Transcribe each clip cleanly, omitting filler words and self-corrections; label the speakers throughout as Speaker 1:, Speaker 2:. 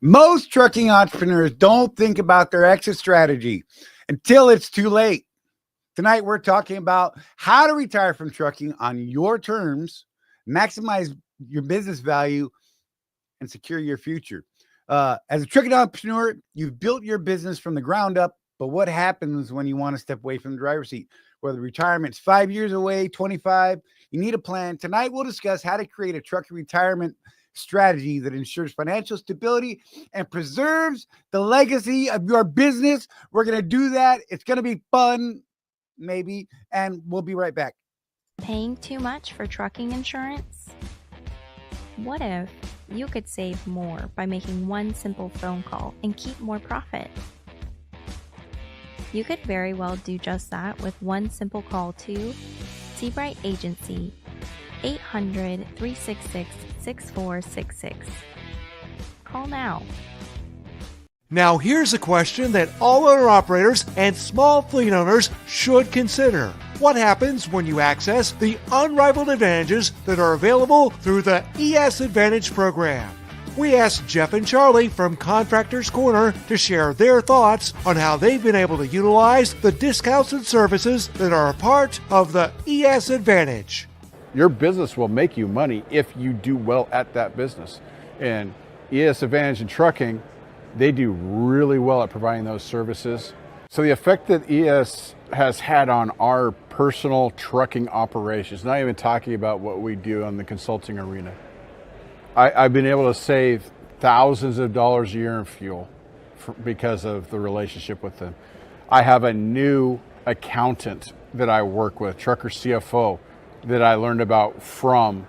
Speaker 1: Most trucking entrepreneurs don't think about their exit strategy until it's too late. Tonight, we're talking about how to retire from trucking on your terms, maximize your business value, and secure your future. As a trucking entrepreneur, you've built your business from the ground up, but what happens when you want to step away from the driver's seat? Whether retirement's 5 years away, 25, you need a plan. Tonight, we'll discuss how to create a trucking retirement strategy that ensures financial stability and preserves the legacy of your business. We're going to do that. It's going to be fun, maybe, and we'll be right back.
Speaker 2: Paying too much for trucking insurance? What if you could save more by making one simple phone call and keep more profit? You could very well do just that with one simple call to Seabright Agency, 800-366-6466. Call now.
Speaker 3: Now here's a question that all owner-operators and small fleet owners should consider. What happens when you access the unrivaled advantages that are available through the ES Advantage program? We asked Jeff and Charley from Contractors Corner to share their thoughts on how they've been able to utilize the discounts and services that are a part of the ES Advantage.
Speaker 4: Your business will make you money if you do well at that business. And ES Advantage in trucking, they do really well at providing those services. So the effect that ES has had on our personal trucking operations, not even talking about what we do on the consulting arena, I've been able to save thousands of dollars a year in fuel because of the relationship with them. I have a new accountant that I work with, trucker CFO, that I learned about from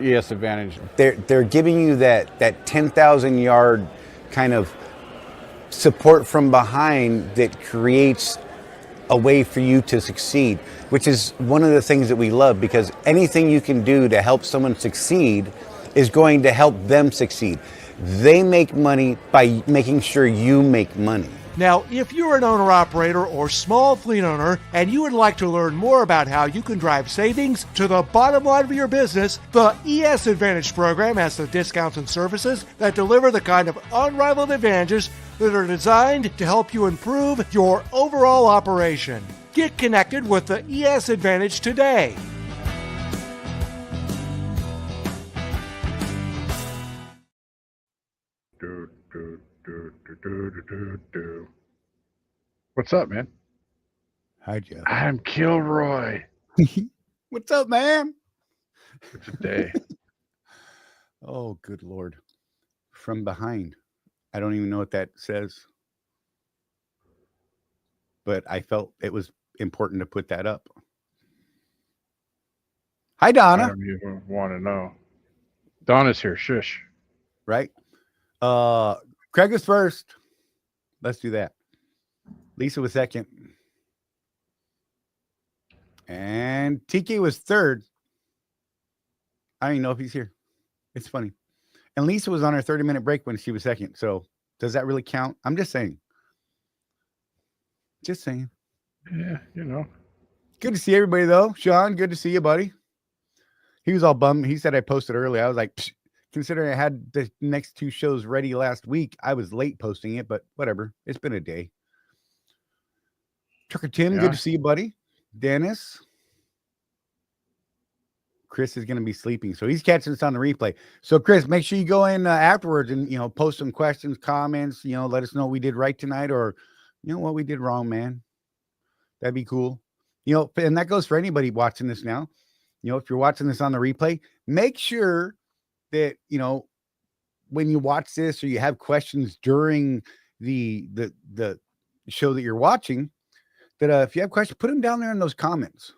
Speaker 4: ES Advantage.
Speaker 1: They're giving you that 10,000 yard kind of support from behind that creates a way for you to succeed, which is one of the things that we love, because anything you can do to help someone succeed is going to help them succeed. They make money by making sure you make money.
Speaker 3: Now, if you're an owner-operator or small fleet owner and you would like to learn more about how you can drive savings to the bottom line of your business, the ES Advantage program has the discounts and services that deliver the kind of unrivaled advantages that are designed to help you improve your overall operation. Get connected with the ES Advantage today.
Speaker 4: What's up, man?
Speaker 1: Hi, Jeff.
Speaker 4: I'm Kilroy.
Speaker 1: What's up, man?
Speaker 4: It's a day.
Speaker 1: Oh, good Lord. From behind. I don't even know what that says. But I felt it was important to put that up. Hi, Donna.
Speaker 4: I don't even want to know. Donna's here. Shush.
Speaker 1: Right? Craig was first. Let's do that. Lisa was second. And TK was third. I don't even know if he's here. It's funny. And Lisa was on her 30-minute break when she was second. So does that really count? I'm just saying. Just saying.
Speaker 4: Yeah, you know.
Speaker 1: Good to see everybody, though. Sean, good to see you, buddy. He was all bummed. He said I posted early. I was like, psh, considering I had the next two shows ready last week, I was late posting it, but whatever. It's been a day. Trucker Tim, good to see you, buddy. Dennis. Chris is going to be sleeping, so he's catching us on the replay. So, Chris, make sure you go in afterwards and, post some questions, comments, let us know what we did right tonight or, what we did wrong, man. That'd be cool. And that goes for anybody watching this now. If you're watching this on the replay, make sure that, when you watch this or you have questions during the show that you're watching, that if you have questions, put them down there in those comments.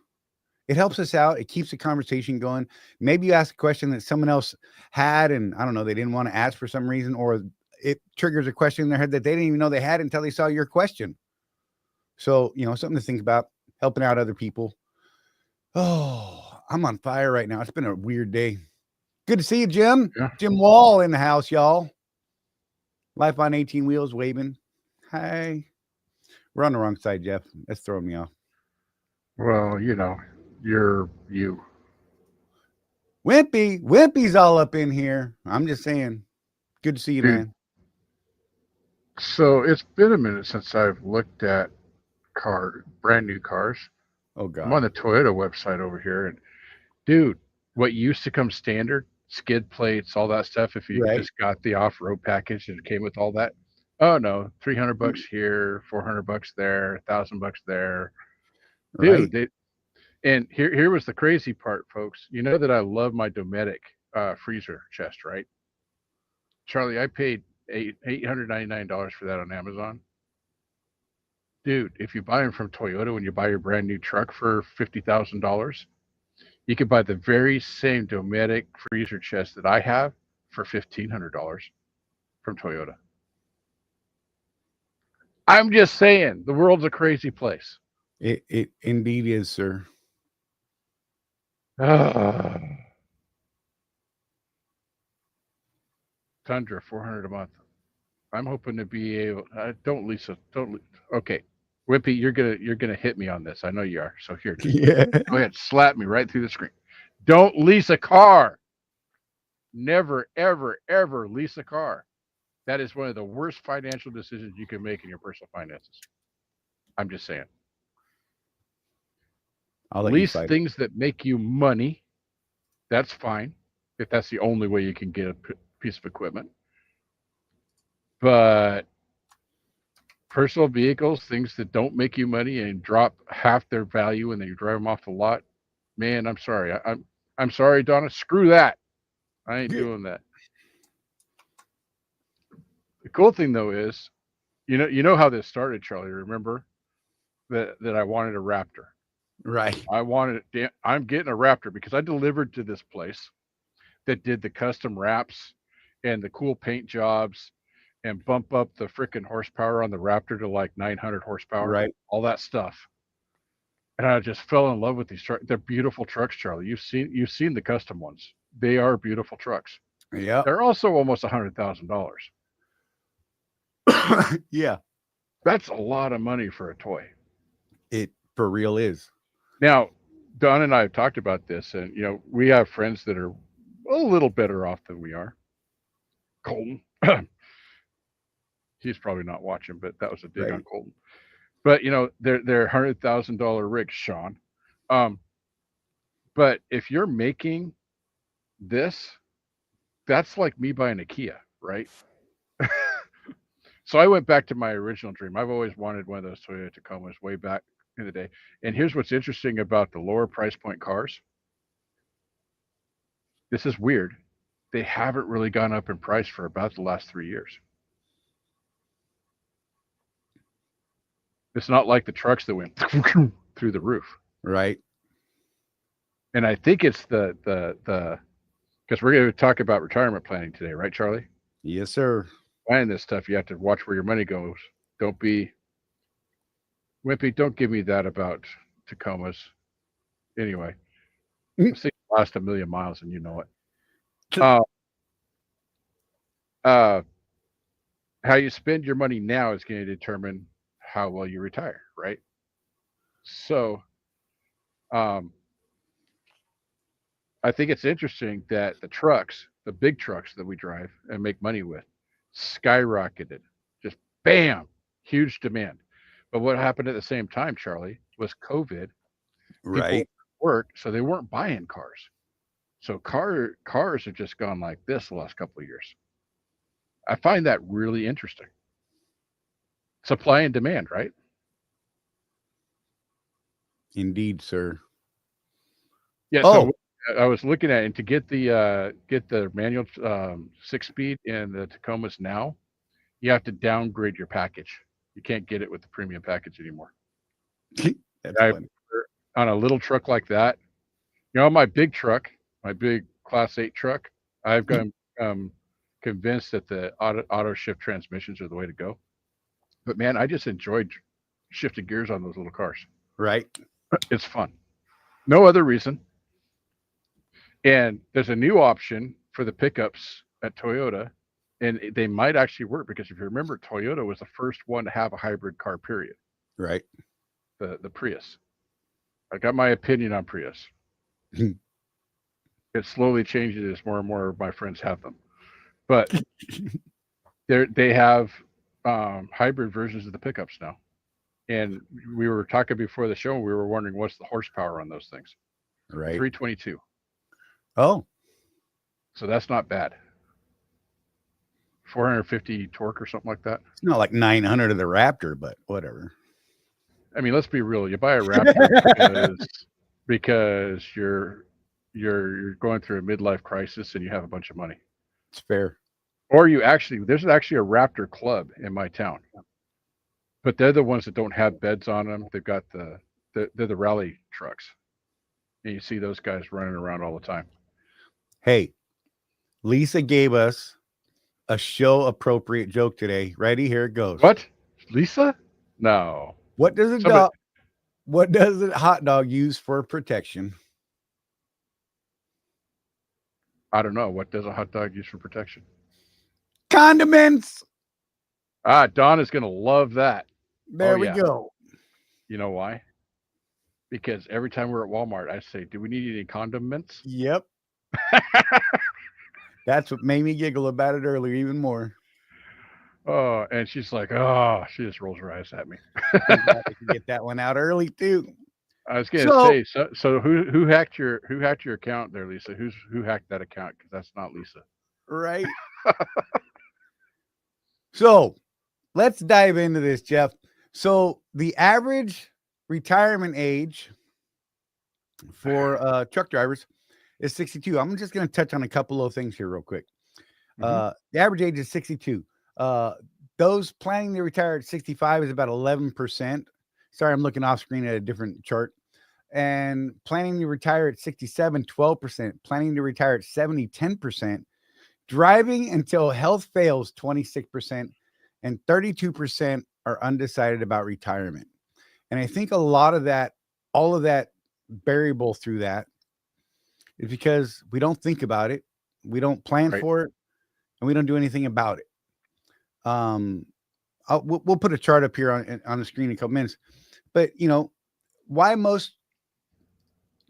Speaker 1: It helps us out. It keeps the conversation going. Maybe you ask a question that someone else had, and I don't know, they didn't want to ask for some reason, or it triggers a question in their head that they didn't even know they had until they saw your question. So, something to think about, helping out other people. Oh, I'm on fire right now. It's been a weird day. Good to see you, Jim. Yeah. Jim Wall in the house, y'all. Life on 18 wheels, waving. Hi. We're on the wrong side, Jeff. That's throwing me off.
Speaker 4: Well, you're you.
Speaker 1: Wimpy's all up in here. I'm just saying. Good to see you,
Speaker 4: Dude.
Speaker 1: man.
Speaker 4: So it's been a minute since I've looked at brand new cars.
Speaker 1: Oh
Speaker 4: I'm on
Speaker 1: God.
Speaker 4: the Toyota website over here, and dude, what used to come standard, skid plates, all that stuff, if you
Speaker 1: Right.
Speaker 4: just got the off-road package and it came with all that. Oh no, $300
Speaker 1: Mm.
Speaker 4: here, $400 there, $1,000 there.
Speaker 1: Right.
Speaker 4: Dude, and here was the crazy part, folks. You know that I love my Dometic freezer chest, right? Charlie, I paid $899 for that on Amazon. Dude, if you buy them from Toyota when you buy your brand new truck for $50,000, you could buy the very same Dometic freezer chest that I have for $1,500 from Toyota. I'm just saying, the world's a crazy place.
Speaker 1: It indeed is, sir.
Speaker 4: Tundra, $400 a month. I'm hoping to be able. Don't, Lisa. Don't. Okay, Wimpy, you're gonna hit me on this. I know you are. So here, just
Speaker 1: Yeah.
Speaker 4: go ahead, slap me right through the screen. Don't lease a car. Never, ever, ever lease a car. That is one of the worst financial decisions you can make in your personal finances. I'm just saying.
Speaker 1: I'll let you
Speaker 4: Lease
Speaker 1: fight it.
Speaker 4: things that make you money. That's fine if that's the only way you can get a piece of equipment. But personal vehicles, things that don't make you money and drop half their value when you drive them off the lot, man, I'm sorry. I'm sorry, Donna. Screw that. I ain't doing that. The cool thing though is, you know how this started, Charlie. Remember that I wanted a Raptor.
Speaker 1: Right.
Speaker 4: I'm getting a Raptor because I delivered to this place that did the custom wraps and the cool paint jobs and bump up the freaking horsepower on the Raptor to like 900 horsepower,
Speaker 1: Right.
Speaker 4: all that stuff. And I just fell in love with these trucks. They're beautiful trucks, Charlie. You've seen the custom ones. They are beautiful trucks.
Speaker 1: Yeah.
Speaker 4: They're also almost $100,000.
Speaker 1: Yeah.
Speaker 4: That's a lot of money for a toy.
Speaker 1: It for real is.
Speaker 4: Now, Don and I have talked about this, and we have friends that are a little better off than we are. Colton, he's probably not watching, but that was a dig
Speaker 1: Right.
Speaker 4: on Colton. But they're $100,000 rigs, Sean. But if you're making this, that's like me buying a Kia, right? So I went back to my original dream. I've always wanted one of those Toyota Tacomas way back in the day. And here's what's interesting about the lower price point cars. This is weird. They haven't really gone up in price for about the last 3 years. It's not like the trucks that went through the roof.
Speaker 1: Right.
Speaker 4: And I think it's the because we're going to talk about retirement planning today, right, Charlie?
Speaker 1: Yes, sir.
Speaker 4: Buying this stuff, you have to watch where your money goes. Don't be Wimpy. Don't give me that about Tacomas. Anyway, this thing lasts 1 million miles, and you know it. How you spend your money now is going to determine how well you retire, right? So, I think it's interesting that the big trucks that we drive and make money with, skyrocketed. Just bam, huge demand. But what happened at the same time, Charlie, was COVID.
Speaker 1: Right.
Speaker 4: People work, so they weren't buying cars. So cars have just gone like this the last couple of years. I find that really interesting. Supply and demand, right?
Speaker 1: Indeed, sir.
Speaker 4: Yeah.
Speaker 1: Oh.
Speaker 4: So I was looking at it, and to get the manual 6-speed in the Tacomas now, you have to downgrade your package. You can't get it with the premium package anymore.
Speaker 1: That's funny.
Speaker 4: On a little truck like that, my big truck, my big Class 8 truck, I've got convinced that the auto shift transmissions are the way to go. But man, I just enjoyed shifting gears on those little cars.
Speaker 1: Right.
Speaker 4: It's fun. No other reason. And there's a new option for the pickups at Toyota, and they might actually work because if you remember, Toyota was the first one to have a hybrid car, period.
Speaker 1: Right.
Speaker 4: The Prius. I got my opinion on Prius. It slowly changes as more and more of my friends have them. But they have hybrid versions of the pickups now. And we were talking before the show, and we were wondering what's the horsepower on those things.
Speaker 1: Right.
Speaker 4: 322.
Speaker 1: Oh,
Speaker 4: So that's not bad. 450 torque or something like that.
Speaker 1: it's not like 900 of the Raptor, but whatever.
Speaker 4: I mean, let's be real. You buy a Raptor because you're going through a midlife crisis and you have a bunch of money.
Speaker 1: It's fair.
Speaker 4: Or there's actually a Raptor club in my town, but they're the ones that don't have beds on them. They've got they're the rally trucks, and you see those guys running around all the time.
Speaker 1: Hey, Lisa gave us a show appropriate joke today. Ready? Here it goes.
Speaker 4: What? Lisa? No.
Speaker 1: What does a hot dog use for protection?
Speaker 4: I don't know. What does a hot dog use for protection?
Speaker 1: Condiments.
Speaker 4: Don is going to love that.
Speaker 1: There we go.
Speaker 4: You know why? Because every time we're at Walmart, I say, do we need any condiments?
Speaker 1: Yep. That's what made me giggle about it earlier even more.
Speaker 4: Oh, and she's like, oh, she just rolls her eyes at me.
Speaker 1: Get that one out early too.
Speaker 4: I was going to say, so who hacked your account there, Lisa? Who hacked that account? Because that's not Lisa,
Speaker 1: right? So let's dive into this, Jeff. So the average retirement age for truck drivers is 62. I'm just going to touch on a couple of things here real quick. The average age is 62. Those planning to retire at 65 is about 11%. Sorry, I'm looking off screen at a different chart. And planning to retire at 67, 12%. Planning to retire at 70, 10%. Driving until health fails, 26%. And 32% are undecided about retirement. And I think a lot of that, all of that variable through that is because we don't think about it. We don't plan for it. And we don't do anything about it. We'll put a chart up here on the screen in a couple minutes, but why most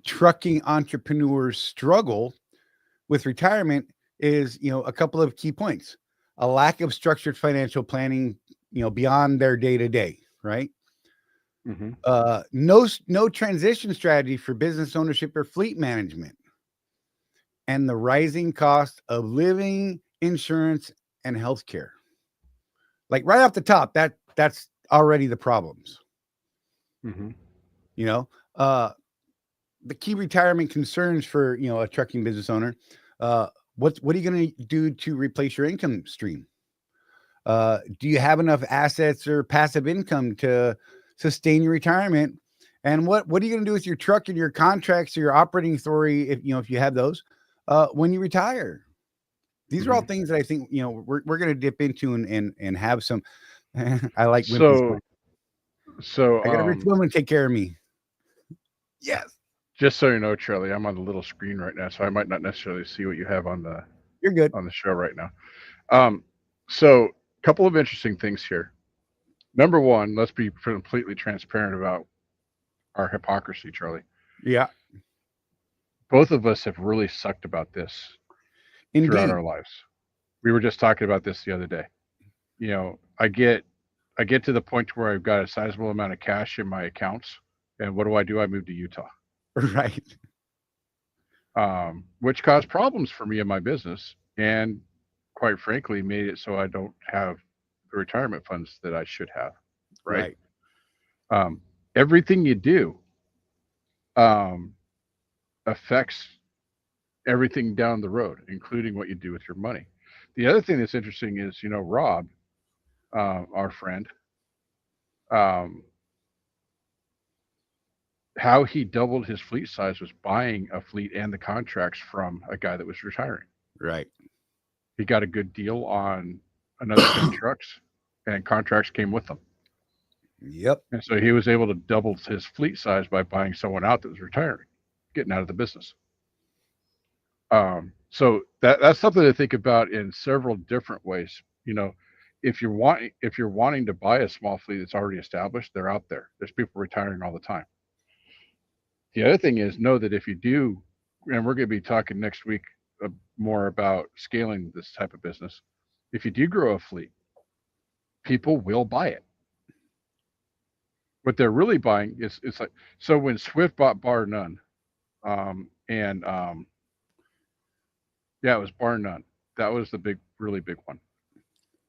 Speaker 1: trucking entrepreneurs struggle with retirement is, a couple of key points: a lack of structured financial planning, beyond their day to day, right? No transition strategy for business ownership or fleet management, and the rising cost of living, insurance, and healthcare. Like right off the top, that's already the problems. The key retirement concerns for a trucking business owner. What are you going to do to replace your income stream? Do you have enough assets or passive income to sustain your retirement? And what are you going to do with your truck and your contracts or your operating authority if you have those when you retire? These are all things that I think, we're going to dip into and have some. I like
Speaker 4: so
Speaker 1: I got a rich woman to take care of me. Yes.
Speaker 4: Just so you know, Charlie, I'm on the little screen right now, so I might not necessarily see what you have on the.
Speaker 1: You're good
Speaker 4: on the show right now. So a couple of interesting things here. Number one, let's be completely transparent about our hypocrisy, Charlie.
Speaker 1: Yeah.
Speaker 4: Both of us have really sucked about this.
Speaker 1: Indeed.
Speaker 4: Throughout our lives. We were just talking about this the other day. I get to the point where I've got a sizable amount of cash in my accounts, and what do? I move to Utah.
Speaker 1: Right.
Speaker 4: Which caused problems for me in my business, and quite frankly, made it so I don't have the retirement funds that I should have. Right. Everything you do affects everything down the road, including what you do with your money. The other thing that's interesting is, Rob, our friend, how he doubled his fleet size was buying a fleet and the contracts from a guy that was retiring.
Speaker 1: Right.
Speaker 4: He got a good deal on another 10 trucks, and contracts came with them.
Speaker 1: Yep.
Speaker 4: And so he was able to double his fleet size by buying someone out that was retiring, getting out of the business. So that's something to think about in several different ways. If you're wanting to buy a small fleet that's already established, they're out there. There's people retiring all the time. The other thing is, know that if you do, and we're going to be talking next week more about scaling this type of business. If you do grow a fleet, people will buy it. What they're really buying is, it's like, so when Swift bought Bar None, yeah, it was Bar None. That was the really big one.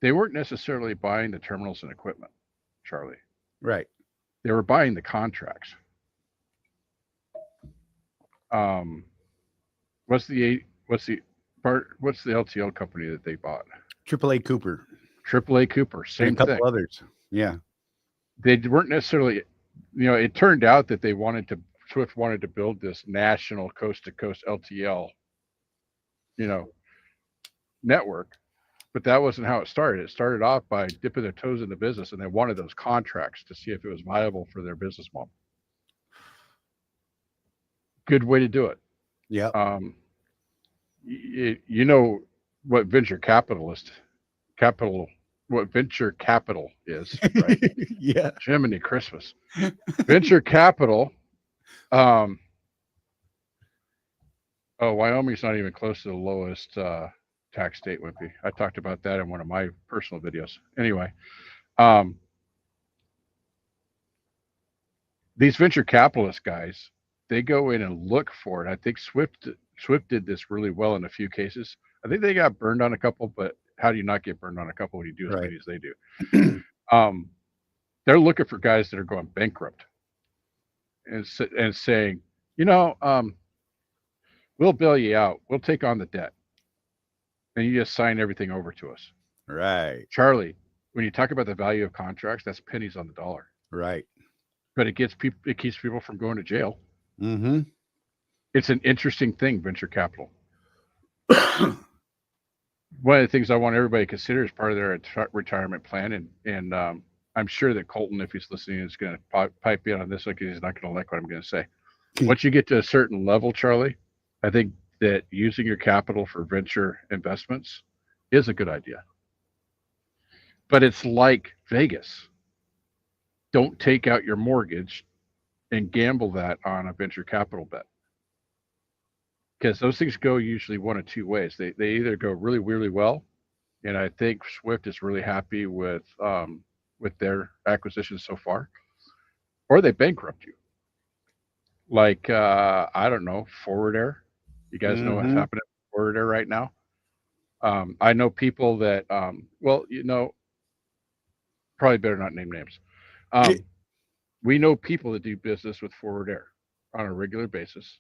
Speaker 4: They weren't necessarily buying the terminals and equipment, Charlie.
Speaker 1: Right.
Speaker 4: They were buying the contracts. What's the LTL company that they bought?
Speaker 1: AAA Cooper.
Speaker 4: AAA Cooper, same
Speaker 1: and a couple
Speaker 4: thing.
Speaker 1: others. Yeah.
Speaker 4: They weren't necessarily, it turned out that Swift wanted to build this national coast to coast LTL, network, but that wasn't how it started. It started off by dipping their toes in the business, and they wanted those contracts to see if it was viable for their business model. Good way to do it.
Speaker 1: Yeah.
Speaker 4: What venture capital is, right?
Speaker 1: Yeah.
Speaker 4: Jiminy Christmas. Venture capital. Wyoming's not even close to the lowest tax state would be. I talked about that in one of my personal videos. Anyway, these venture capitalist guys, they go in and look for it. I think Swift did this really well in a few cases. I think they got burned on a couple, but how do you not get burned on a couple when you do as many as they do? They're looking for guys that are going bankrupt and saying, we'll bail you out. We'll take on the debt. And you just sign everything over to us.
Speaker 1: Right.
Speaker 4: Charlie, when you talk about the value of contracts, that's pennies on the dollar.
Speaker 1: Right.
Speaker 4: But it keeps people from going to jail.
Speaker 1: Mm-hmm.
Speaker 4: It's an interesting thing, venture capital. One of the things I want everybody to consider as part of their retirement plan, and I'm sure that Colton, if he's listening, is going to pipe in on this because he's not going to like what I'm going to say. Once you get to a certain level, Charlie, I think that using your capital for venture investments is a good idea. But it's like Vegas. Don't take out your mortgage and gamble that on a venture capital bet. Because those things go usually one of two ways. They either go really, really well, and I think Swift is really happy with their acquisitions so far, or they bankrupt you. Like, I don't know, Forward Air. You guys know what's happening with Forward Air right now? I know people that, probably better not name names. We know people that do business with Forward Air on a regular basis,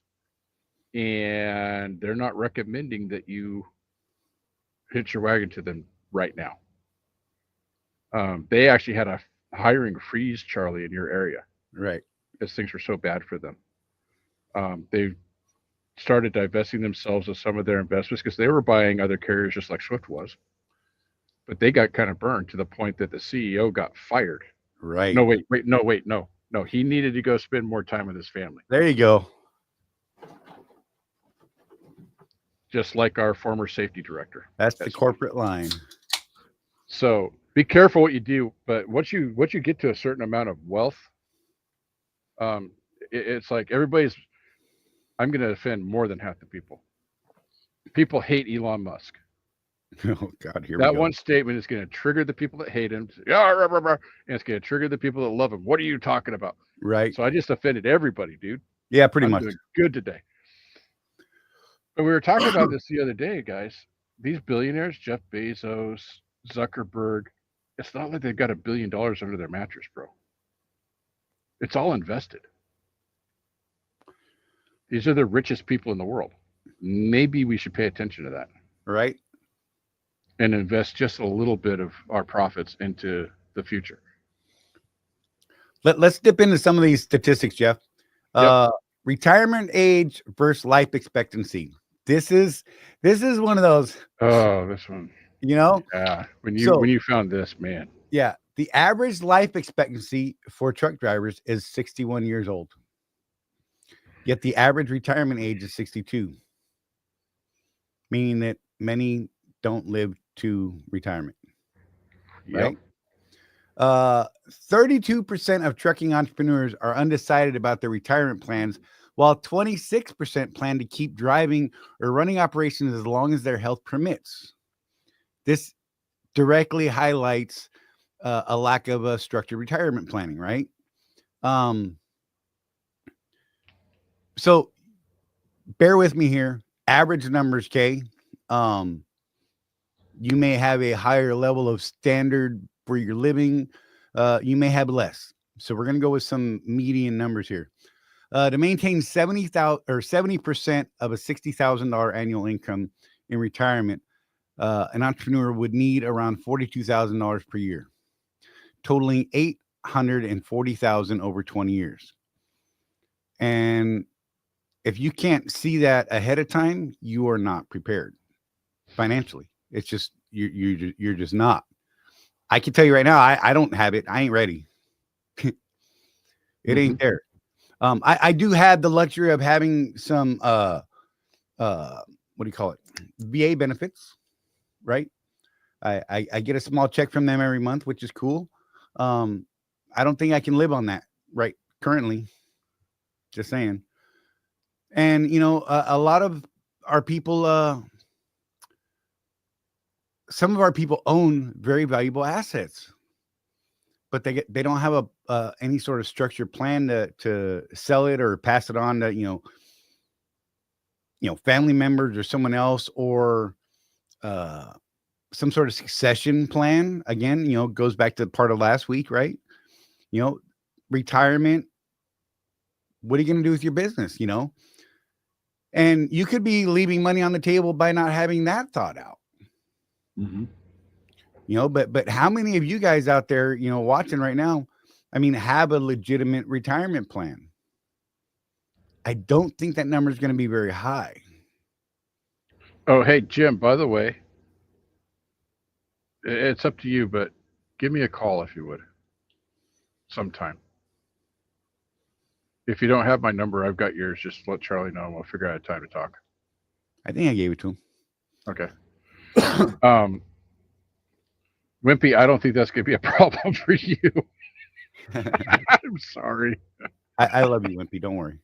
Speaker 4: and they're not recommending that you hitch your wagon to them right now. They actually had a hiring freeze, Charlie, in your area.
Speaker 1: Right.
Speaker 4: Because things were so bad for them. They started divesting themselves of some of their investments because they were buying other carriers just like Swift was. But they got kind of burned to the point that the CEO got fired.
Speaker 1: Right.
Speaker 4: No. He needed to go spend more time with his family.
Speaker 1: There you go.
Speaker 4: Just like our former safety director.
Speaker 1: That's the corporate line.
Speaker 4: So be careful what you do. But once you get to a certain amount of wealth, it's like I'm going to offend more than half the people. People hate Elon Musk.
Speaker 1: Oh God, here we go.
Speaker 4: That one statement is going to trigger the people that hate him. And it's going to trigger the people that love him. What are you talking about?
Speaker 1: Right.
Speaker 4: So I just offended everybody, dude.
Speaker 1: Yeah, pretty much.
Speaker 4: Doing good today. But we were talking about this the other day, guys. These billionaires, Jeff Bezos, Zuckerberg, it's not like they've got $1 billion under their mattress, bro. It's all invested. These are the richest people in the world. Maybe we should pay attention to that.
Speaker 1: Right.
Speaker 4: And invest just a little bit of our profits into the future.
Speaker 1: Let's dip into some of these statistics, Jeff.
Speaker 4: Yep.
Speaker 1: Retirement age versus life expectancy. This is one of those.
Speaker 4: Oh, this one.
Speaker 1: Yeah.
Speaker 4: When you found this, man.
Speaker 1: Yeah. The average life expectancy for truck drivers is 61 years old. Yet the average retirement age is 62. Meaning that many don't live to retirement.
Speaker 4: Right?
Speaker 1: 32% of trucking entrepreneurs are undecided about their retirement plans, while 26% plan to keep driving or running operations as long as their health permits. This directly highlights a lack of a structured retirement planning, right? So bear with me here. Average numbers, Kay. You may have a higher level of standard for your living. You may have less. So we're going to go with some median numbers here. To maintain 70,000 or 70% of a $60,000 annual income in retirement, an entrepreneur would need around $42,000 per year, totaling $840,000 over 20 years. And if you can't see that ahead of time, you are not prepared financially. It's just you're just not. I can tell you right now, I don't have it. I ain't ready. It ain't there. I do have the luxury of having some what do you call it? VA benefits, right? I get a small check from them every month, which is cool. I don't think I can live on that right currently. Just saying. And you know, a lot of our people, some of our people own very valuable assets, but they don't have any sort of structured plan to sell it or pass it on to you know family members or someone else, or some sort of succession plan. Again, you know, goes back to the part of last week, right? You know, retirement. What are you going to do with your business? You know, and you could be leaving money on the table by not having that thought out. You know, but how many of you guys out there, you know, watching right now, I mean, have a legitimate retirement plan? I don't think that number is going to be very high.
Speaker 4: Oh, hey, Jim, by the way, it's up to you, but give me a call if you would sometime. If you don't have my number, I've got yours. Just let Charlie know and we'll figure out a time to talk.
Speaker 1: I think I gave it to him.
Speaker 4: Okay. Wimpy, I don't think that's going to be a problem for you. I'm sorry.
Speaker 1: I love you, Wimpy. Don't worry.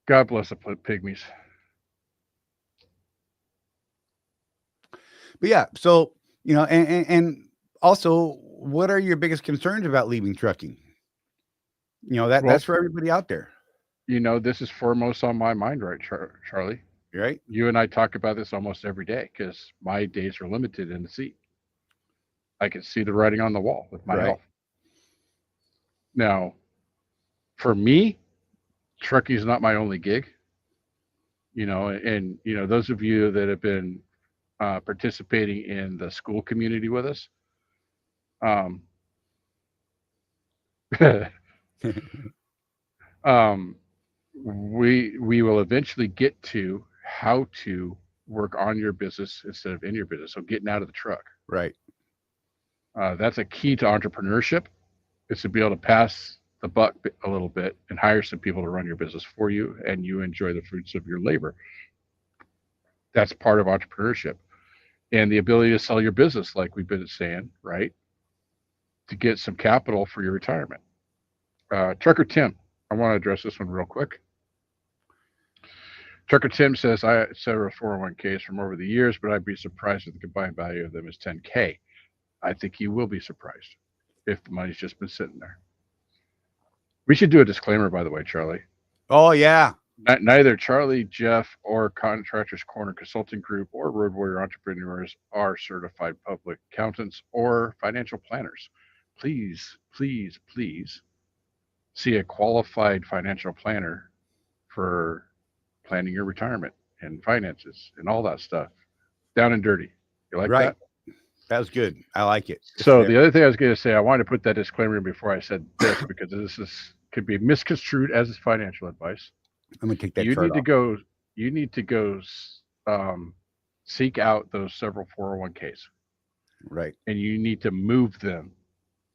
Speaker 4: God bless the pygmies.
Speaker 1: But yeah, so, you know, and also, what are your biggest concerns about leaving trucking? You know, that's for everybody out there.
Speaker 4: You know, this is foremost on my mind, right, Charlie?
Speaker 1: Right?
Speaker 4: You and I talk about this almost every day because my days are limited in the seat. I can see the writing on the wall with my health. Now, for me, trucking is not my only gig. You know, and you know, those of you that have been participating in the school community with us, we will eventually get to how to work on your business instead of in your business. So getting out of the truck.
Speaker 1: Right.
Speaker 4: That's a key to entrepreneurship. Is to be able to pass the buck a little bit and hire some people to run your business for you, and you enjoy the fruits of your labor. That's part of entrepreneurship, and the ability to sell your business, like we've been saying, right? To get some capital for your retirement. Trucker Tim, I want to address this one real quick. Trucker Tim says, I have several 401ks from over the years, but I'd be surprised if the combined value of them is 10K. I think you will be surprised if the money's just been sitting there. We should do a disclaimer, by the way, Charlie.
Speaker 1: Oh, yeah.
Speaker 4: Neither Charley Jeff or Contractors Corner Consulting Group or Road Warrior Entrepreneurs are certified public accountants or financial planners. Please, please, please see a qualified financial planner for planning your retirement and finances and all that stuff. Down and dirty. You like that?
Speaker 1: That was good. I like it.
Speaker 4: So the other thing I was going to say, I wanted to put that disclaimer in before I said this because this could be misconstrued as financial advice.
Speaker 1: I'm gonna take that.
Speaker 4: You need to go seek out those several 401ks.
Speaker 1: Right.
Speaker 4: And you need to move them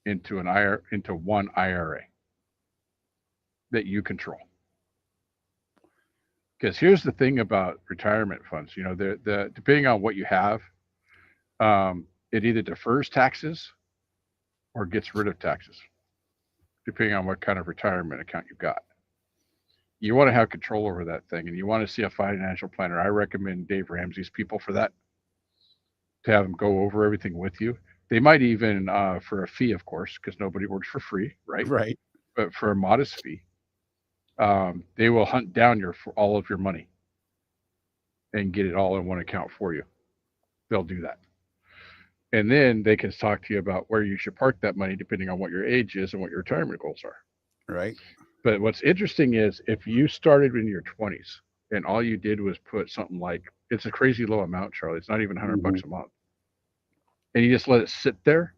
Speaker 4: into one IRA that you control. Because here's the thing about retirement funds, you know, the depending on what you have, it either defers taxes or gets rid of taxes, depending on what kind of retirement account you've got. you want to have control over that thing, and you want to see a financial planner. I recommend Dave Ramsey's people for that, to have them go over everything with you. They might even, for a fee, of course, because nobody works for free, right?
Speaker 1: Right.
Speaker 4: But for a modest fee, they will hunt down for all of your money and get it all in one account for you. They'll do that. And then they can talk to you about where you should park that money depending on what your age is and what your retirement goals are.
Speaker 1: Right.
Speaker 4: But what's interesting is if you started in your 20s and all you did was put something like, it's a crazy low amount, Charlie. It's not even 100 bucks a month. And you just let it sit there.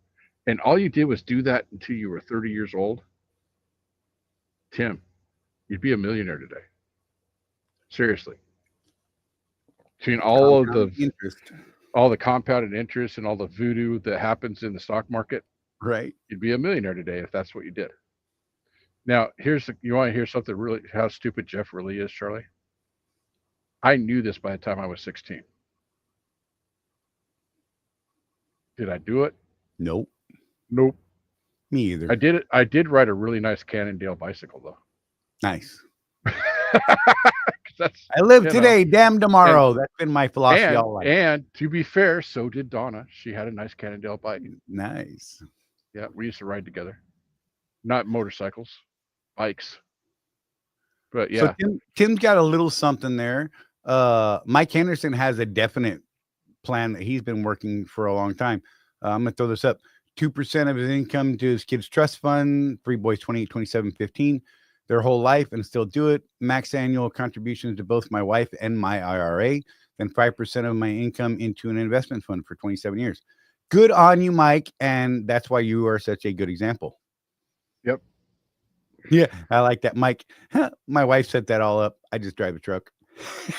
Speaker 4: And all you did was do that until you were 30 years old. Tim, you'd be a millionaire today. Seriously. Between all the compounded interest and all the voodoo that happens in the stock market,
Speaker 1: right,
Speaker 4: you'd be a millionaire today if that's what you did. Now, you want to hear something really, how stupid Jeff really is, Charlie? I knew this by the time I was 16. Did I do it?
Speaker 1: Nope.
Speaker 4: Nope.
Speaker 1: Me either.
Speaker 4: I did it. I did ride a really nice Cannondale bicycle, though.
Speaker 1: Nice.
Speaker 4: I
Speaker 1: live today, damn tomorrow. That's been my philosophy all life.
Speaker 4: And to be fair, so did Donna. She had a nice Cannondale bike.
Speaker 1: Nice.
Speaker 4: Yeah, we used to ride together. Not motorcycles, bikes. But yeah.
Speaker 1: So Tim's got a little something there. Mike Henderson has a definite plan that he's been working for a long time. I'm going to throw this up. 2% of his income to his kids' trust fund, Free Boys 28, 27, 15, their whole life, and still do it. Max annual contributions to both my wife and my IRA, then 5% of my income into an investment fund for 27 years. Good on you, Mike. And that's why you are such a good example.
Speaker 4: Yep.
Speaker 1: Yeah, I like that, Mike. My wife set that all up. I just drive a truck.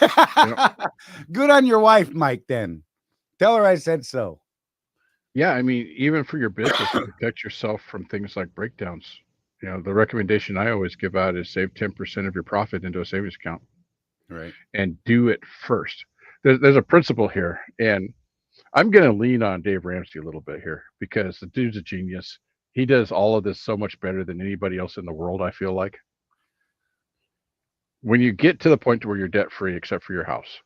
Speaker 4: Yep.
Speaker 1: Good on your wife, Mike, then. Tell her I said so.
Speaker 4: Yeah, I mean, even for your business, protect yourself from things like breakdowns. You know, the recommendation I always give out is save 10% of your profit into a savings account.
Speaker 1: Right.
Speaker 4: And do it first. There's a principle here, and I'm going to lean on Dave Ramsey a little bit here because the dude's a genius. He does all of this so much better than anybody else in the world, I feel like. When you get to the point where you're debt-free except for your house,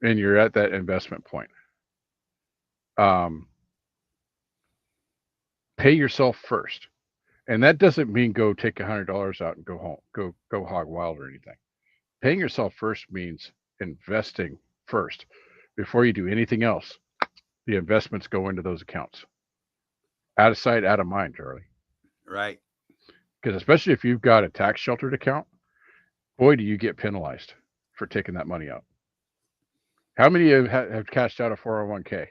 Speaker 4: and you're at that investment point, pay yourself first. And that doesn't mean go take $100 out and go home, go hog wild or anything. Paying yourself first means investing first. Before you do anything else, the investments go into those accounts. Out of sight, out of mind, Charlie.
Speaker 1: Right.
Speaker 4: Because especially if you've got a tax sheltered account, boy, do you get penalized for taking that money out. How many have cashed out a 401k?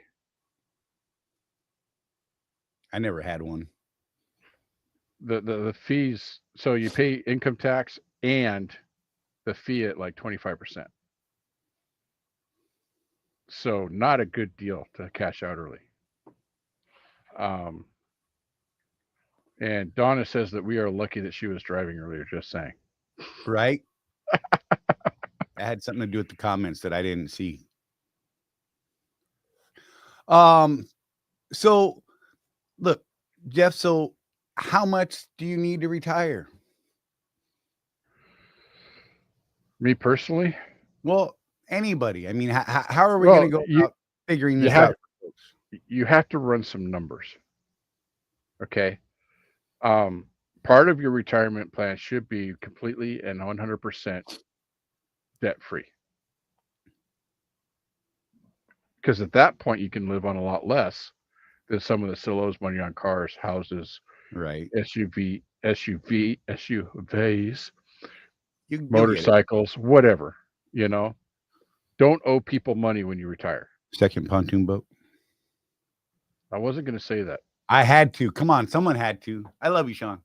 Speaker 1: I never had one.
Speaker 4: The fees, so you pay income tax and the fee at like 25%. So not a good deal to cash out early. And Donna says that we are lucky that she was driving earlier, just saying.
Speaker 1: Right. I had something to do with the comments that I didn't see. So look, Jeff, so how much do you need to retire?
Speaker 4: Me personally?
Speaker 1: Well, anybody. I mean, how are we going to go about figuring this out?
Speaker 4: You have to run some numbers. Okay. Part of your retirement plan should be completely and 100% debt free. Because at that point, you can live on a lot less than someone that still owes money on cars, houses,
Speaker 1: right?
Speaker 4: SUVs, motorcycles, whatever. You know, don't owe people money when you retire.
Speaker 1: Second pontoon boat.
Speaker 4: I wasn't going to say that.
Speaker 1: I had to. Come on, someone had to. I love you, Sean.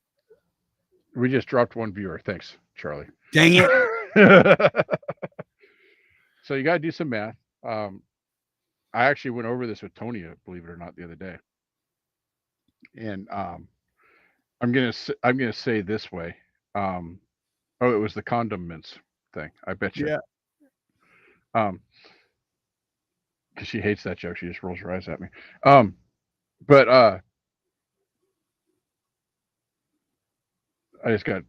Speaker 4: We just dropped one viewer. Thanks, Charlie.
Speaker 1: Dang it.
Speaker 4: So you got to do some math. I actually went over this with Tony, believe it or not, the other day. And I'm gonna say this way. It was the condom mints thing. I bet you.
Speaker 1: Yeah.
Speaker 4: Because she hates that joke. She just rolls her eyes at me. But I just got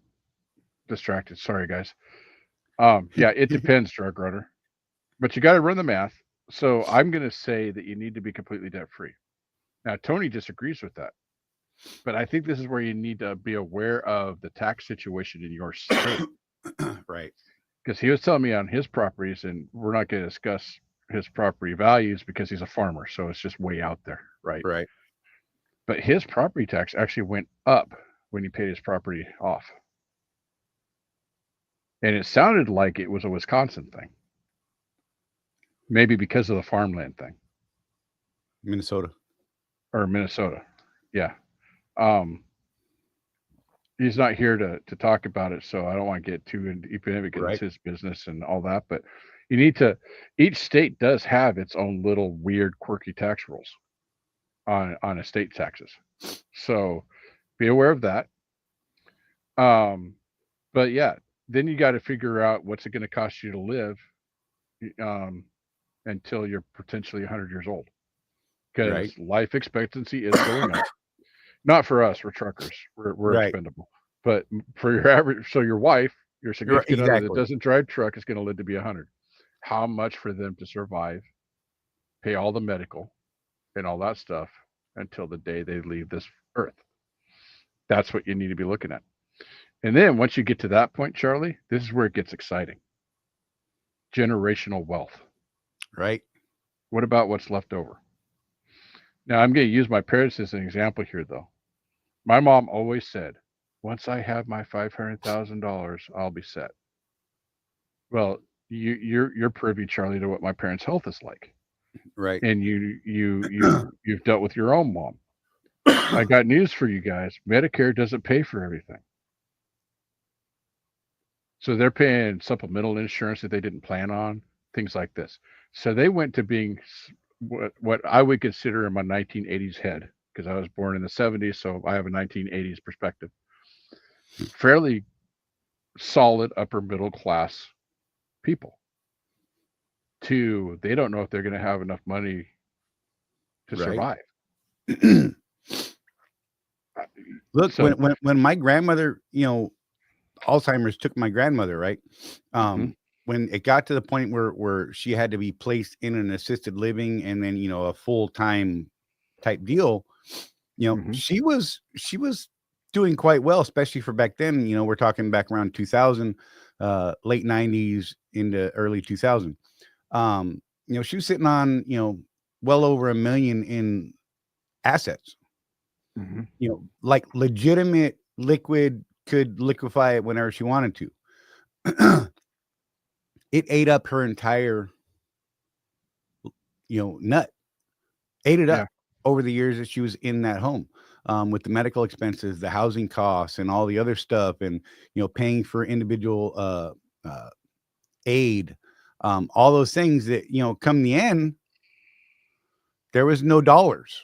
Speaker 4: distracted. Sorry, guys. Yeah, it depends, drug runner, but you got to run the math. So I'm going to say that you need to be completely debt free. Now, Tony disagrees with that, but I think this is where you need to be aware of the tax situation in your state.
Speaker 1: Right.
Speaker 4: Because he was telling me on his properties, and we're not going to discuss his property values because he's a farmer, so it's just way out there, right?
Speaker 1: Right.
Speaker 4: But his property tax actually went up when he paid his property off. And it sounded like it was a Wisconsin thing. Maybe because of the farmland thing.
Speaker 1: Minnesota.
Speaker 4: Or Minnesota. Yeah. He's not here to talk about it, so I don't want to get too deep in it because
Speaker 1: Right.
Speaker 4: it's his business and all that. But you need to, each state does have its own little weird, quirky tax rules on estate taxes. So be aware of that. But yeah, then you got to figure out what's it going to cost you to live until you're potentially 100 years old, because
Speaker 1: Right.
Speaker 4: life expectancy is going up. Not for us, we're truckers, we're
Speaker 1: Right.
Speaker 4: expendable. But for your average, so your wife, your significant other that
Speaker 1: exactly.
Speaker 4: doesn't drive truck is going to live to be 100. How much for them to survive, pay all the medical and all that stuff until the day they leave this earth? That's what you need to be looking at. And then once you get to that point, Charlie, this is where it gets exciting. Generational wealth.
Speaker 1: Right.
Speaker 4: What about what's left over? Now, I'm going to use my parents as an example here, though. My mom always said, once I have my $500,000, I'll be set. Well, you're privy, Charlie, to what my parents' health is like.
Speaker 1: Right.
Speaker 4: And you've dealt with your own mom. I got news for you guys. Medicare doesn't pay for everything. So they're paying supplemental insurance that they didn't plan on, things like this. So they went to being what I would consider in my 1980s head, because I was born in the 70s, so I have a 1980s perspective. Fairly solid upper middle class people. They don't know if they're going to have enough money to
Speaker 1: Right.
Speaker 4: survive.
Speaker 1: Look,
Speaker 4: So-
Speaker 1: when my grandmother, Alzheimer's took my grandmother, right? When it got to the point where she had to be placed in an assisted living and then, a full-time type deal, she was doing quite well, especially for back then. We're talking back around 2000, late 90s into early 2000. She was sitting on, well over $1 million in assets. Like legitimate liquid, could liquefy it whenever she wanted to. It ate up her entire, nut. Ate it up over the years that she was in that home, with the medical expenses, the housing costs, and all the other stuff, and paying for individual aid, all those things that come the end, there was no dollars,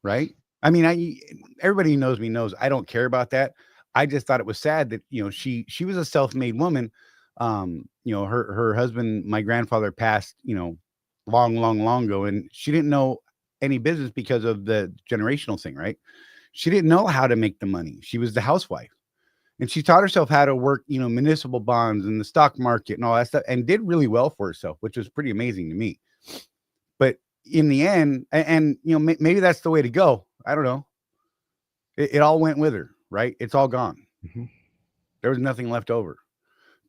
Speaker 1: right? I mean, everybody knows me knows I don't care about that. I just thought it was sad that she was a self-made woman. Her husband, my grandfather, passed long ago, and she didn't know any business because of the generational thing, right? She didn't know how to make the money. She was the housewife, and she taught herself how to work municipal bonds and the stock market and all that stuff, and did really well for herself, which was pretty amazing to me. But in the end, and maybe that's the way to go. I don't know. It all went with her, right? It's all gone. There was nothing left over.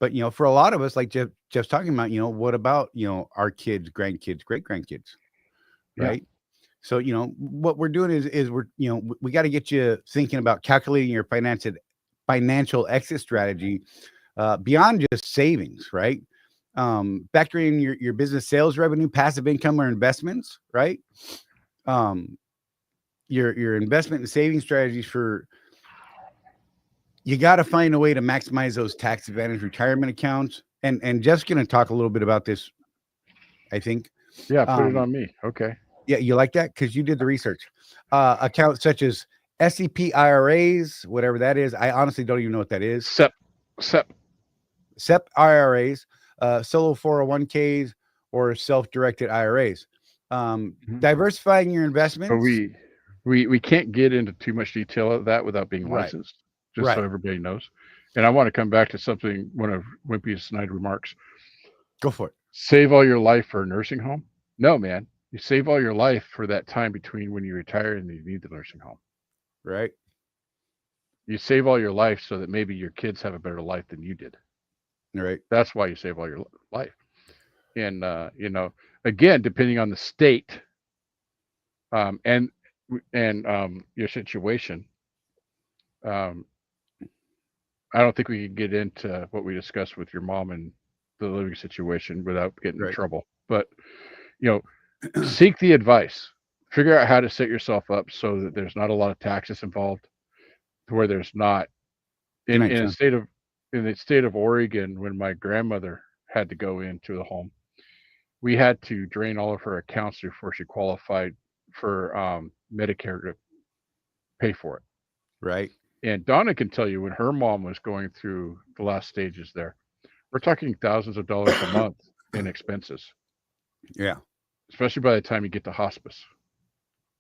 Speaker 1: But for a lot of us, like Jeff's talking about, what about our kids, grandkids, great grandkids, right? So what we're doing is we're we got to get you thinking about calculating your financial exit strategy beyond just savings, right? Factoring your business sales revenue, passive income, or investments, right? Your investment and saving strategies you got to find a way to maximize those tax advantage retirement accounts. And Jeff's going to talk a little bit about this, I think.
Speaker 4: Yeah, put it on me. Okay.
Speaker 1: Yeah, you like that? Because you did the research. Accounts such as SEP IRAs, whatever that is. I honestly don't even know what that is. SEP IRAs, solo 401ks, or self-directed IRAs. Diversifying your investments.
Speaker 4: But we can't get into too much detail of that without being licensed, just so everybody knows. And I want to come back to something, one of Wimpy's snide remarks.
Speaker 1: Go for it.
Speaker 4: Save all your life for a nursing home? No, man. You save all your life for that time between when you retire and you need the nursing home.
Speaker 1: Right.
Speaker 4: You save all your life so that maybe your kids have a better life than you did.
Speaker 1: Right.
Speaker 4: That's why you save all your life. And, again, depending on the state and your situation, I don't think we can get into what we discussed with your mom and the living situation without getting in trouble. But, seek the advice. Figure out how to set yourself up so that there's not a lot of taxes involved, to where there's not. In the state of Oregon, when my grandmother had to go into the home, we had to drain all of her accounts before she qualified for Medicare to pay for it.
Speaker 1: Right.
Speaker 4: And Donna can tell you, when her mom was going through the last stages there, we're talking thousands of dollars a month in expenses.
Speaker 1: Yeah.
Speaker 4: Especially by the time you get to hospice.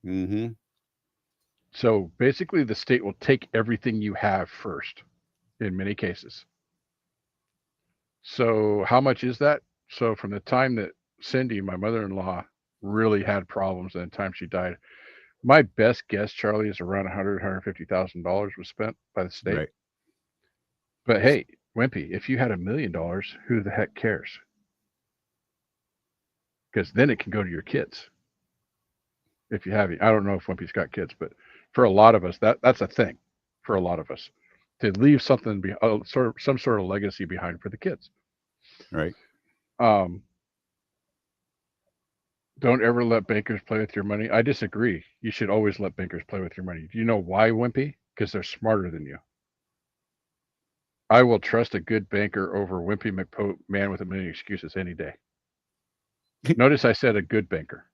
Speaker 1: Mm-hmm.
Speaker 4: So basically, the state will take everything you have first in many cases. So how much is that? So from the time that Cindy, my mother-in-law, really had problems and the time she died, my best guess, Charlie, is around $150,000 was spent by the state.
Speaker 1: Right.
Speaker 4: But hey, Wimpy, if you had $1 million, who the heck cares? Because then it can go to your kids. If you have, I don't know if Wimpy's got kids, but for a lot of us, that's a thing. For a lot of us, to leave something, some sort of legacy behind for the kids.
Speaker 1: Right.
Speaker 4: Don't ever let bankers play with your money. I disagree. You should always let bankers play with your money. Do you know why, Wimpy? Because they're smarter than you. I will trust a good banker over Wimpy McPote, man with a million excuses, any day. Notice I said a good banker.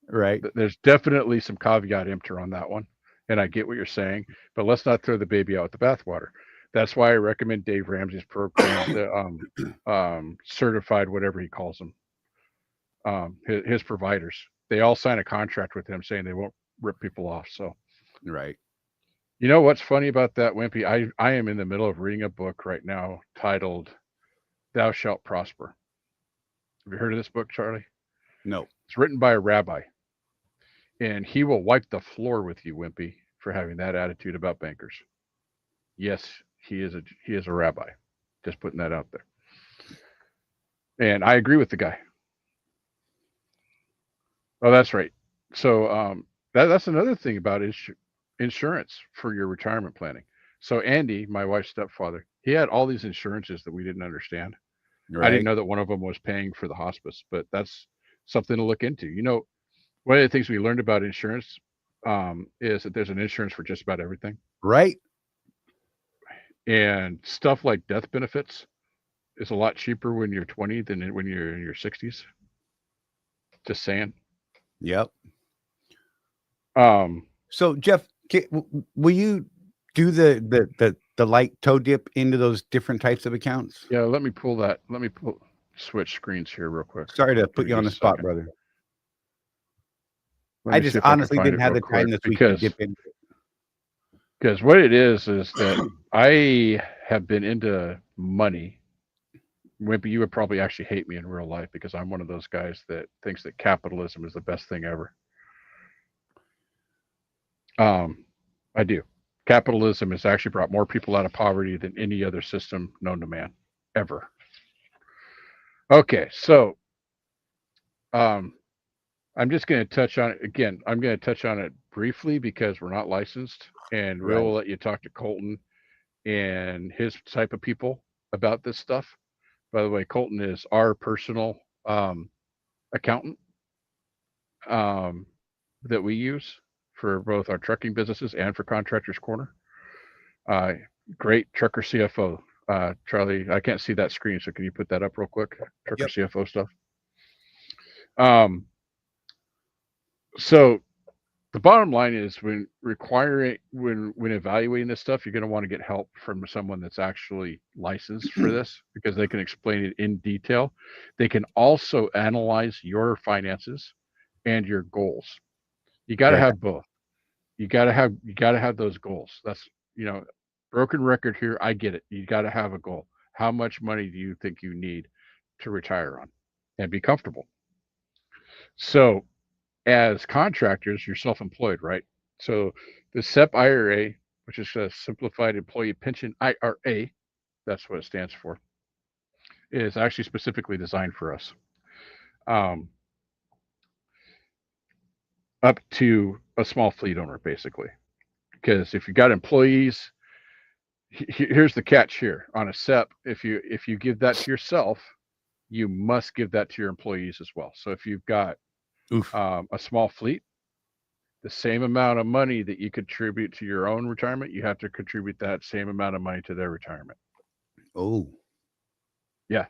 Speaker 1: Right.
Speaker 4: There's definitely some caveat emptor on that one, and I get what you're saying, but let's not throw the baby out with the bathwater. That's why I recommend Dave Ramsey's program, the certified, whatever he calls them, his providers. They all sign a contract with him saying they won't rip people off. So,
Speaker 1: right.
Speaker 4: You know what's funny about that, Wimpy? I am in the middle of reading a book right now titled "Thou Shalt Prosper." Have you heard of this book, Charlie?
Speaker 1: No.
Speaker 4: It's written by a rabbi. And he will wipe the floor with you, Wimpy, for having that attitude about bankers. Yes, he is a rabbi. Just putting that out there. And I agree with the guy. Oh, that's right. So that's another thing about insurance for your retirement planning. So Andy, my wife's stepfather, he had all these insurances that we didn't understand. Right. I didn't know that one of them was paying for the hospice, but that's something to look into. One of the things we learned about insurance is that there's an insurance for just about everything.
Speaker 1: Right.
Speaker 4: And stuff like death benefits is a lot cheaper when you're 20 than when you're in your 60s. Just saying.
Speaker 1: Yep. So Jeff, will you do the light toe dip into those different types of accounts?
Speaker 4: Yeah, let me switch screens here real quick.
Speaker 1: Sorry to put you on the spot, brother. I just honestly didn't have the time this week to dip into it.
Speaker 4: Because what it is that I have been into money. Wimpy, you would probably actually hate me in real life because I'm one of those guys that thinks that capitalism is the best thing ever. I do. Capitalism has actually brought more people out of poverty than any other system known to man, ever. Okay, so I'm just going to touch on it again. I'm going to touch on it briefly because we're not licensed, and we'll let you talk to Colton and his type of people about this stuff. By the way, Colton is our personal accountant that we use for both our trucking businesses and for Contractors Corner. Great trucker CFO. Charlie, I can't see that screen, so can you put that up real quick? Trucker CFO stuff. So the bottom line is when evaluating this stuff, you're going to want to get help from someone that's actually licensed for this because they can explain it in detail. They can also analyze your finances and your goals. You got to have both. You got to have those goals. That's, broken record here. I get it. You got to have a goal. How much money do you think you need to retire on and be comfortable? So, as contractors, you're self-employed, right? So, the SEP IRA, which is a Simplified Employee Pension IRA, that's what it stands for, is actually specifically designed for us. Up to a small fleet owner, basically. Because if you got employees, here's the catch here on a SEP. If you give that to yourself, you must give that to your employees as well. So if you've got a small fleet, the same amount of money that you contribute to your own retirement, you have to contribute that same amount of money to their retirement.
Speaker 1: Oh,
Speaker 4: yeah.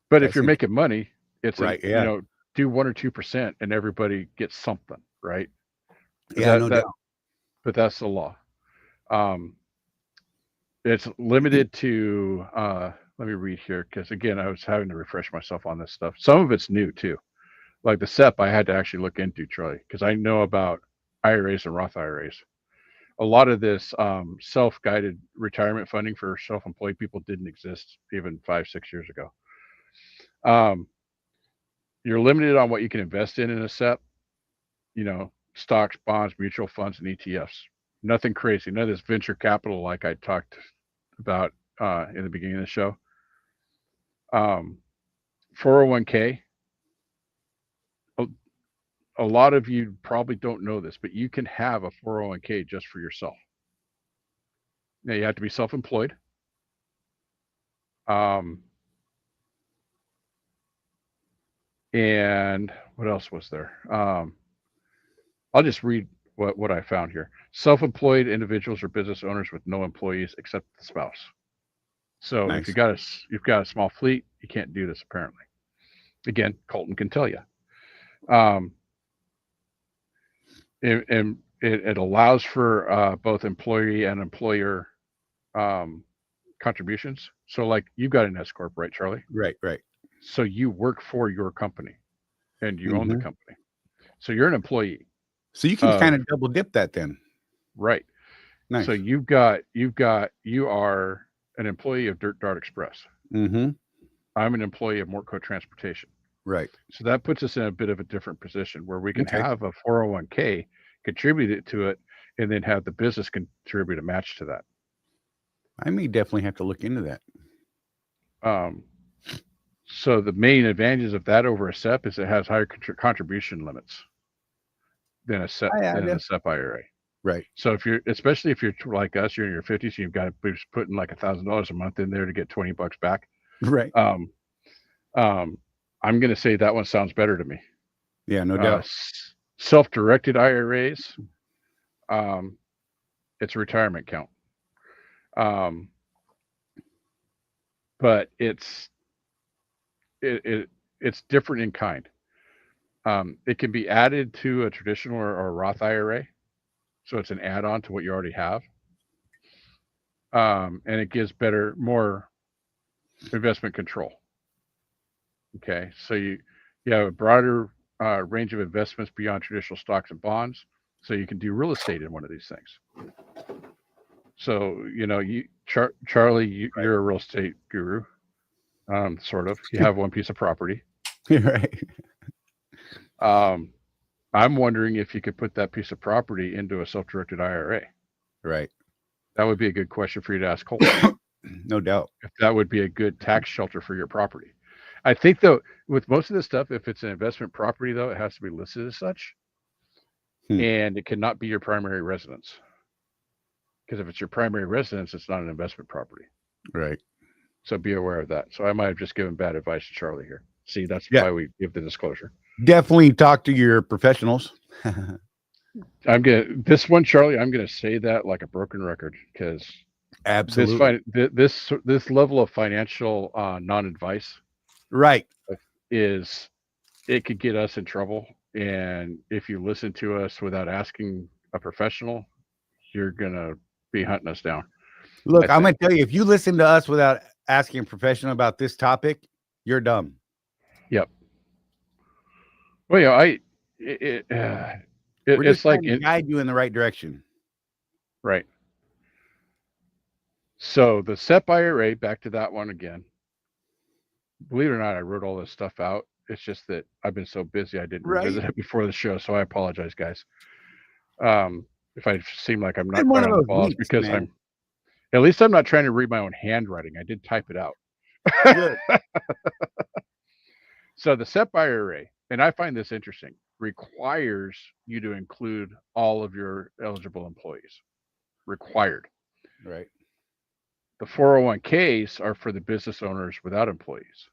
Speaker 4: But
Speaker 1: That's
Speaker 4: if you're making money, it's
Speaker 1: right. Yeah.
Speaker 4: Do 1 or 2% and everybody gets something, right? But
Speaker 1: Yeah, no doubt.
Speaker 4: But that's the law. It's limited to let me read here, because again, I was having to refresh myself on this stuff. Some of it's new too. Like the SEP, I had to actually look into, Charlie, because I know about IRAs and Roth IRAs. A lot of this self-guided retirement funding for self-employed people didn't exist even 5-6 years ago. You're limited on what you can invest in a SEP. Stocks, bonds, mutual funds, and ETFs. Nothing crazy. None of this venture capital like I talked about in the beginning of the show. 401k. A lot of you probably don't know this, but you can have a 401k just for yourself. Now you have to be self-employed. And what else was there? I'll just read what I found here. Self-employed individuals or business owners with no employees except the spouse. So
Speaker 1: Nice.
Speaker 4: if you've got a small fleet, you can't do this apparently. Again, Colton can tell you. It allows for both employee and employer contributions. So like you've got an S corp, right, Charlie?
Speaker 1: Right.
Speaker 4: So you work for your company and you own the company. So you're an employee.
Speaker 1: So you can kind of double dip that then.
Speaker 4: Right.
Speaker 1: Nice.
Speaker 4: So you are an employee of Dirt Dart Express.
Speaker 1: Mm-hmm.
Speaker 4: I'm an employee of Mortco Transportation.
Speaker 1: Right.
Speaker 4: So that puts us in a bit of a different position where we can have a 401k, contribute it to it, and then have the business contribute a match to that.
Speaker 1: I may definitely have to look into that.
Speaker 4: So the main advantages of that over a SEP is it has higher contribution limits than a SEP IRA.
Speaker 1: Right.
Speaker 4: So especially if you're like us, you're in your 50s, you've got to be putting like $1,000 a month in there to get $20 back.
Speaker 1: Right.
Speaker 4: I'm going to say that one sounds better to me.
Speaker 1: Yeah, no doubt.
Speaker 4: Self-directed IRAs, it's a retirement account. But it's different in kind. It can be added to a traditional or a Roth IRA. So it's an add-on to what you already have. And it gives more investment control. Okay, so you have a broader range of investments beyond traditional stocks and bonds. So you can do real estate in one of these things. So, Charlie, you're a real estate guru, sort of. You have one piece of property.
Speaker 1: Right.
Speaker 4: I'm wondering if you could put that piece of property into a self-directed IRA.
Speaker 1: Right.
Speaker 4: That would be a good question for you to ask Cole.
Speaker 1: No doubt.
Speaker 4: If that would be a good tax shelter for your property. I think, though, with most of this stuff, if it's an investment property, though, it has to be listed as such. And it cannot be your primary residence. Because if it's your primary residence, it's not an investment property.
Speaker 1: Right.
Speaker 4: So be aware of that. So I might have just given bad advice to Charlie here. See, that's why we give the disclosure.
Speaker 1: Definitely talk to your professionals.
Speaker 4: This one, Charlie, I'm gonna say that like a broken record, because
Speaker 1: absolutely
Speaker 4: this level of financial non-advice,
Speaker 1: right,
Speaker 4: it could get us in trouble. And if you listen to us without asking a professional, you're gonna be hunting us down.
Speaker 1: Look, I'm gonna tell you, if you listen to us without asking a professional about this topic, you're dumb.
Speaker 4: Yep. Well, yeah,
Speaker 1: we're just like to guide you in the right direction.
Speaker 4: Right. So the SEP IRA, back to that one again. Believe it or not, I wrote all this stuff out. It's just that I've been so busy I didn't revisit it before the show, so I apologize, guys. If I seem like I'm not
Speaker 1: Been one
Speaker 4: quite
Speaker 1: of
Speaker 4: on the
Speaker 1: those
Speaker 4: balls,
Speaker 1: weeks,
Speaker 4: because
Speaker 1: man.
Speaker 4: at least I'm not trying to read my own handwriting. I did type it out.
Speaker 1: Good.
Speaker 4: So the SEP IRA, and I find this interesting, requires you to include all of your eligible employees. Required.
Speaker 1: Right.
Speaker 4: The 401ks are for the business owners without employees.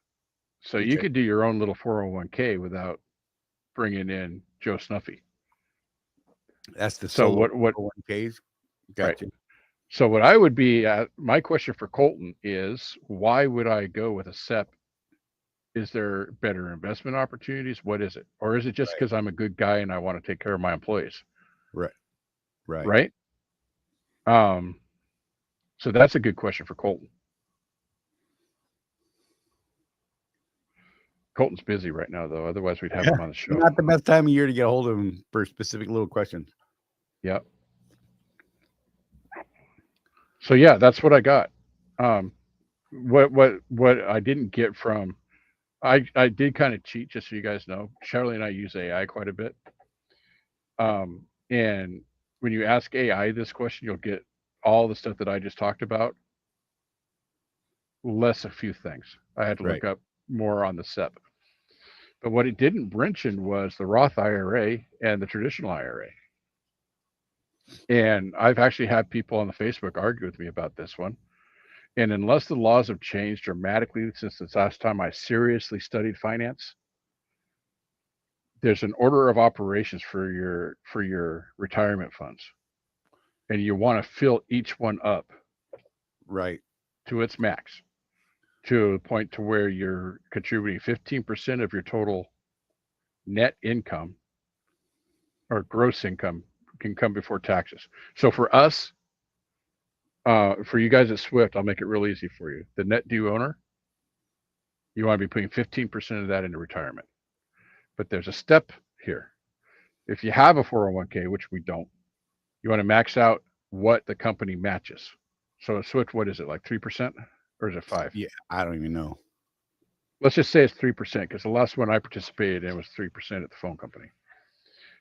Speaker 4: So you
Speaker 1: Okay.
Speaker 4: could do your own little 401k without bringing in Joe Snuffy.
Speaker 1: That's the
Speaker 4: So
Speaker 1: solo
Speaker 4: what
Speaker 1: 401ks.
Speaker 4: right.
Speaker 1: Gotcha.
Speaker 4: So what I would be my question for Colton is, why would I go with a SEP? Is there better investment opportunities? What is it? Or is it just because I'm a good guy and I want to take care of my employees?
Speaker 1: Right. Right.
Speaker 4: Right. So that's a good question for Colton. Colton's busy right now, though. Otherwise, we'd have him on the show.
Speaker 1: Not the best time of year to get a hold of him for specific little questions.
Speaker 4: Yep. So yeah, that's what I got. What I didn't get from, I did kind of cheat, just so you guys know. Charley and I use AI quite a bit. And when you ask AI this question, you'll get all the stuff that I just talked about, less a few things. I had to look up more on the SEP. But what it didn't mention was the Roth IRA and the traditional IRA. And I've actually had people on the Facebook argue with me about this one. And unless the laws have changed dramatically since the last time I seriously studied finance, there's an order of operations for your retirement funds. And you want to fill each one up to its max, to the point to where you're contributing 15% of your total net income or gross income can come before taxes. So for us, for you guys at Swift, I'll make it real easy for you. The net due owner, you want to be putting 15% of that into retirement. But there's a step here. If you have a 401k, which we don't, you want to max out what the company matches. So at Swift, what is it, like 3%? Or is it 5%?
Speaker 1: Yeah, I don't even know.
Speaker 4: Let's just say it's 3%, because the last one I participated in was 3% at the phone company.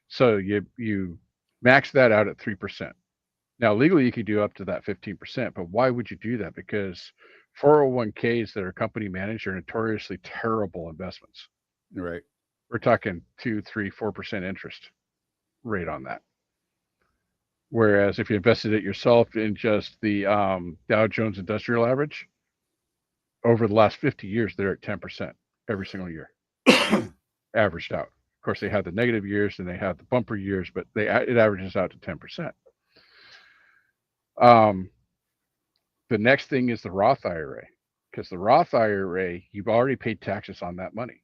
Speaker 4: So you max that out at 3%. Now, legally, you could do up to that 15%, but why would you do that? Because 401ks that are company managed are notoriously terrible investments.
Speaker 1: Right.
Speaker 4: We're talking 2, 3, 4% interest rate on that. Whereas if you invested it yourself in just the Dow Jones Industrial Average, over the last 50 years, they're at 10% every single year, averaged out. Of course, they have the negative years and they have the bumper years, but it averages out to 10%. The next thing is the Roth IRA, because the Roth IRA, you've already paid taxes on that money.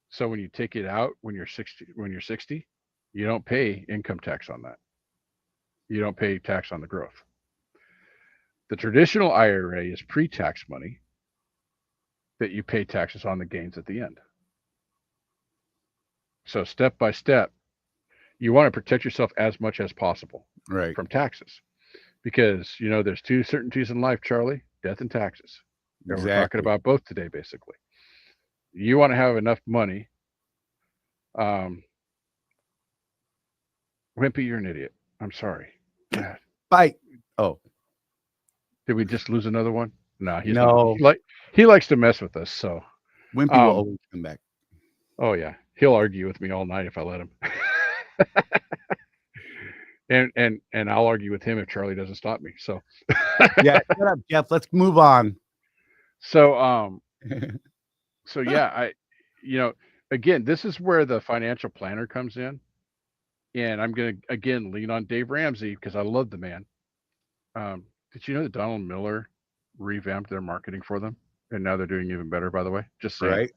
Speaker 4: So when you take it out when you're 60, you don't pay income tax on that. You don't pay tax on the growth. The traditional IRA is pre-tax money that you pay taxes on the gains at the end. So step by step, you want to protect yourself as much as possible from taxes. Because, there's two certainties in life, Charley: death and taxes. And we're talking about both today, basically. You want to have enough money. Wimpy, you're an idiot. I'm sorry.
Speaker 1: Bye. Oh.
Speaker 4: Did we just lose another one? No, he likes to mess with us. So
Speaker 1: Wimpy will always come back.
Speaker 4: Oh yeah, he'll argue with me all night if I let him. and I'll argue with him if Charley doesn't stop me. So
Speaker 1: yeah, shut up, Jeff. Let's move on.
Speaker 4: So so yeah, again, this is where the financial planner comes in, and I'm gonna again lean on Dave Ramsey because I love the man. Did you know that Donald Miller revamped their marketing for them, and now they're doing even better? By the way, just saying.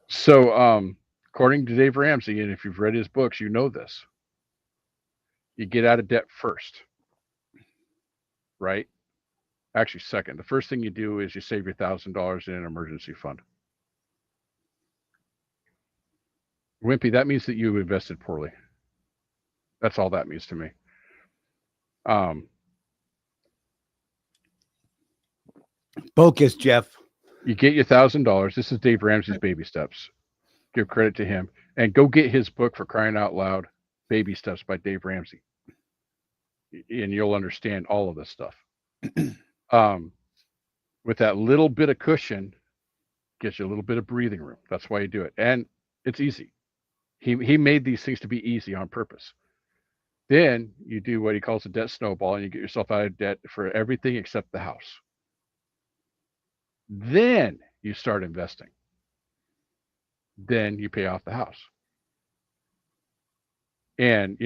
Speaker 4: So according to Dave Ramsey, and if you've read his books, you know this. You get out of debt first, right? Actually, second. The first thing you do is you save your $1,000 in an emergency fund. Wimpy, that means that you invested poorly. That's all that means to me.
Speaker 1: Focus, Jeff.
Speaker 4: You get your $1,000. This is Dave Ramsey's baby steps. Give credit to him, and go get his book, for crying out loud, Baby Steps by Dave Ramsey, and you'll understand all of this stuff. With that little bit of cushion, gives you a little bit of breathing room. That's why you do it, and it's easy. He made these things to be easy on purpose. Then you do what he calls a debt snowball, and you get yourself out of debt for everything except the house. Then you start investing. Then you pay off the house. And,